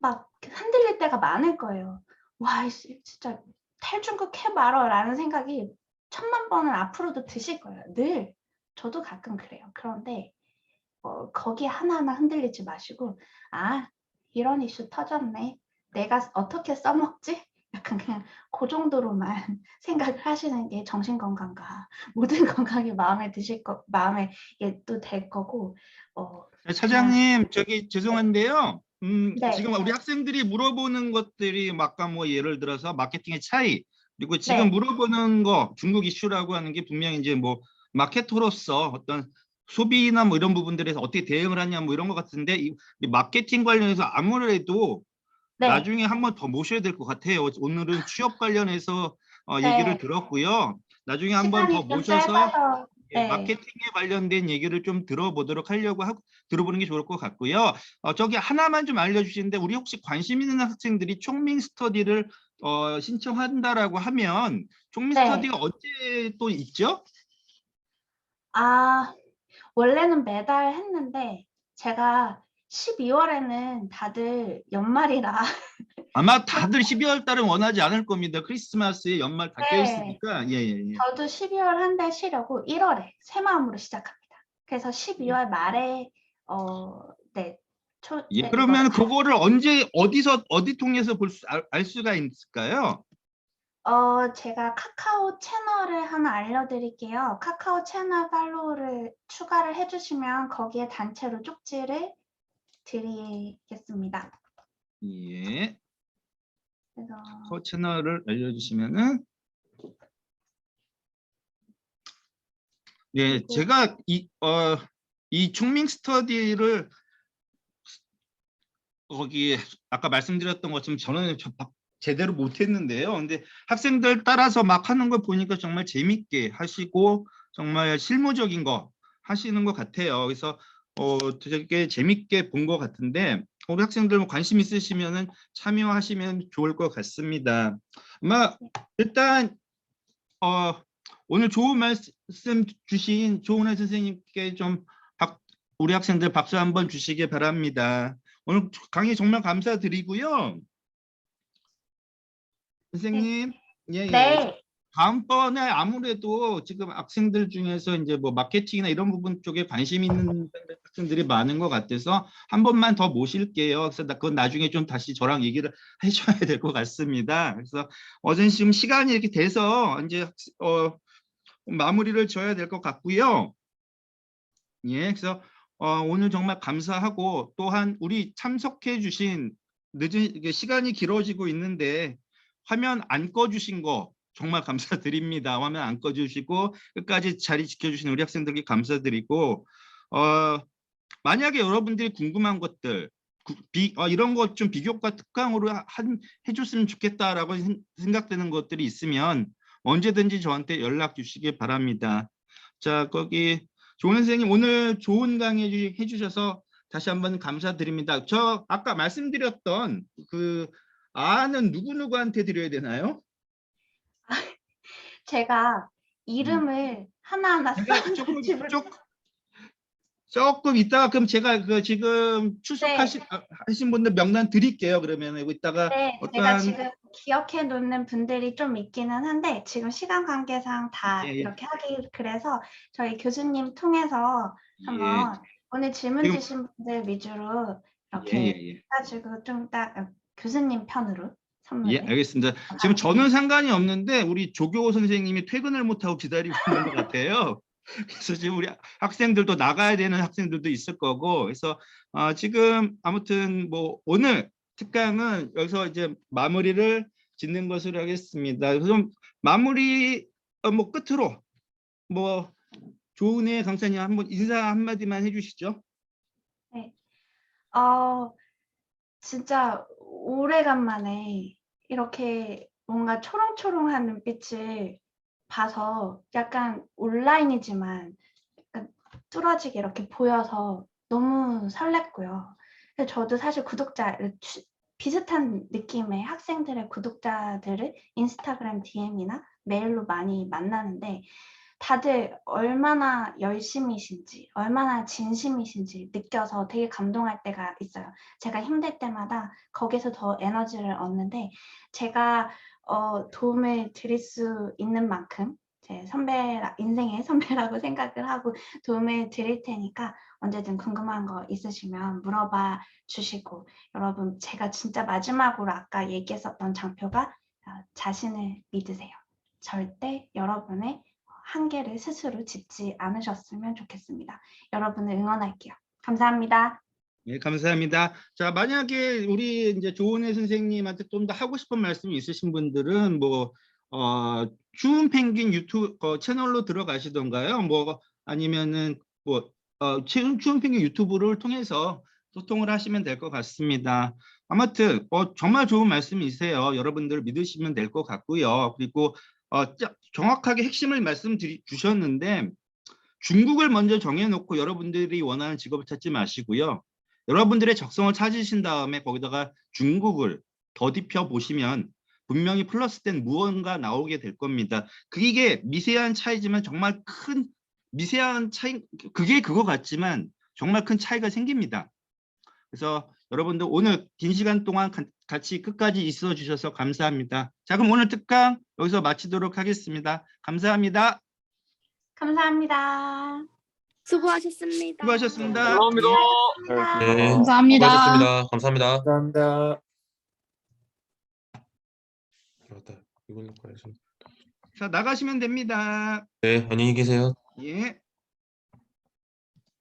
막 흔들릴 때가 많을 거예요. 와, 진짜 탈중국 해말어 라는 생각이 1000만 번은 앞으로도 드실 거예요. 늘. 저도 가끔 그래요. 그런데 거기 하나하나 흔들리지 마시고, 이런 이슈 터졌네, 내가 어떻게 써먹지? 약간 그냥 그 정도로만 생각을 하시는 게 정신건강과 모든 건강이 마음에 또 될 거고. 차장님, 저기 죄송한데요. 네. 지금 우리 학생들이 물어보는 것들이 아까 뭐 예를 들어서 마케팅의 차이, 그리고 지금 네. 물어보는 거 중국 이슈라고 하는 게 분명히 이제 뭐 마케터로서 어떤 소비나 뭐 이런 부분들에서 어떻게 대응을 하냐 뭐 이런 것 같은데, 이 마케팅 관련해서 아무래도 네. 나중에 한번 더 모셔야 될 것 같아요. 오늘은 취업 관련해서 얘기를 들었고요. 나중에 한번 더 시간이 좀 모셔서 짧아서. 네. 마케팅에 관련된 얘기를 좀 들어보도록 하려고 들어보는 게 좋을 것 같고요. 저기 하나만 좀 알려주시는데, 우리 혹시 관심 있는 학생들이 총밍 스터디를 신청한다라고 하면 총밍 네. 스터디가 언제 또 있죠? 원래는 매달 했는데 제가 12월에는 다들 연말이라 아마 다들 12월 달은 원하지 않을 겁니다. 크리스마스에 연말 다 네. 껴있으니까. 예. 저도 12월 한 달 쉬려고 1월에 새 마음으로 시작합니다. 그래서 12월 말에 그러면 그거를 언제 어디 통해서 알 수가 있을까요? 제가 카카오 채널을 하나 알려드릴게요. 카카오 채널 팔로우를 추가를 해주시면 거기에 단체로 쪽지를 드리겠습니다. 예. 그래서 채널을 알려주시면은 예, 제가 이 총밍 스터디를 거기 아까 말씀드렸던 것처럼 저는 제대로 못했는데요. 근데 학생들 따라서 막 하는 걸 보니까 정말 재밌게 하시고 정말 실무적인 거 하시는 것 같아요. 그래서 되게 재밌게 본 것 같은데 우리 학생들 관심 있으시면은 참여하시면 좋을 것 같습니다. 아마 일단 오늘 좋은 말씀 주신 조은혜 선생님께 좀 우리 학생들 박수 한번 주시기 바랍니다. 오늘 강의 정말 감사드리고요. 선생님, 예, 예. 네. 다음번에 아무래도 지금 학생들 중에서 이제 뭐 마케팅이나 이런 부분 쪽에 관심 있는 학생들이 많은 것 같아서 한 번만 더 모실게요. 그래서 그건 나중에 좀 다시 저랑 얘기를 해줘야 될 것 같습니다. 그래서 어제 지금 시간이 이렇게 돼서 이제 마무리를 지어야 될 것 같고요. 예, 그래서 오늘 정말 감사하고 또한 우리 참석해 주신 늦은 시간이 길어지고 있는데 화면 안 꺼주신 거 정말 감사드립니다. 화면 안 꺼주시고 끝까지 자리 지켜주신 우리 학생들께 감사드리고 만약에 여러분들이 궁금한 것들 이런 것 좀 비교과 특강으로 해줬으면 좋겠다라고 생각되는 것들이 있으면 언제든지 저한테 연락 주시기 바랍니다. 자, 거기 조은혜 선생님 오늘 좋은 강의 해주셔서 다시 한번 감사드립니다. 저 아까 말씀드렸던 그 아는 누구누구한테 드려야 되나요? 제가 이름을 하나하나 조금 이따가 그럼 제가 그 지금 출석하신 분들 명단 드릴게요. 그러면 이따가 네, 제가 지금 기억해 놓는 분들이 좀 있기는 한데 지금 시간 관계상 다 이렇게 하기 그래서 저희 교수님 통해서 한번 오늘 질문 주신 분들 위주로 이렇게 해가지고 좀 딱 교수님 편으로 선물을. 예, 알겠습니다. 지금 저는 상관이 없는데 우리 조교 선생님이 퇴근을 못하고 기다리고 있는 것 같아요. 그래서 지금 우리 학생들도 나가야 되는 학생들도 있을 거고 그래서 지금 아무튼 뭐 오늘 특강은 여기서 이제 마무리를 짓는 것으로 하겠습니다. 그럼 마무리 뭐 끝으로 뭐 조은혜 강사님 한번 인사 한마디만 해주시죠. 네, 진짜 오래간만에 이렇게 뭔가 초롱초롱한 눈빛을 봐서 약간 온라인이지만 약간 뚫어지게 이렇게 보여서 너무 설렜고요. 저도 사실 비슷한 느낌의 학생들의 구독자들을 인스타그램 DM이나 메일로 많이 만나는데 다들 얼마나 열심이신지 얼마나 진심이신지 느껴서 되게 감동할 때가 있어요. 제가 힘들 때마다 거기서 더 에너지를 얻는데 제가 도움을 드릴 수 있는 만큼 제 인생의 선배라고 생각을 하고 도움을 드릴 테니까 언제든 궁금한 거 있으시면 물어봐 주시고 여러분 제가 진짜 마지막으로 아까 얘기했었던 장표가 자신을 믿으세요. 절대 여러분의 한계를 스스로 짚지 않으셨으면 좋겠습니다. 여러분을 응원할게요. 감사합니다. 네, 감사합니다. 자, 만약에 우리 이제 조은혜 선생님한테 좀 더 하고 싶은 말씀이 있으신 분들은 뭐 추운 펭귄 유튜브 채널로 들어가시던가요? 뭐 아니면은 뭐 추운 펭귄 유튜브를 통해서 소통을 하시면 될 것 같습니다. 아무튼 정말 좋은 말씀이세요. 여러분들 믿으시면 될 것 같고요. 그리고 정확하게 핵심을 주셨는데 중국을 먼저 정해놓고 여러분들이 원하는 직업을 찾지 마시고요. 여러분들의 적성을 찾으신 다음에 거기다가 중국을 더딥혀 보시면 분명히 플러스된 무언가 나오게 될 겁니다. 그게 미세한 차이지만 정말 큰 미세한 차이, 그게 그거 같지만 정말 큰 차이가 생깁니다. 그래서 여러분들 오늘 긴 시간 동안 같이 끝까지 있어 주셔서 감사합니다. 자, 그럼 오늘 특강 여기서 마치도록 하겠습니다. 감사합니다. 감사합니다. 수고하셨습니다. 수고하셨습니다. 감사합니다. 네, 감사합니다. 수고하셨습니다. 감사합니다. 감사합니다. 맞다. 자, 나가시면 됩니다. 네, 안녕히 계세요. 예.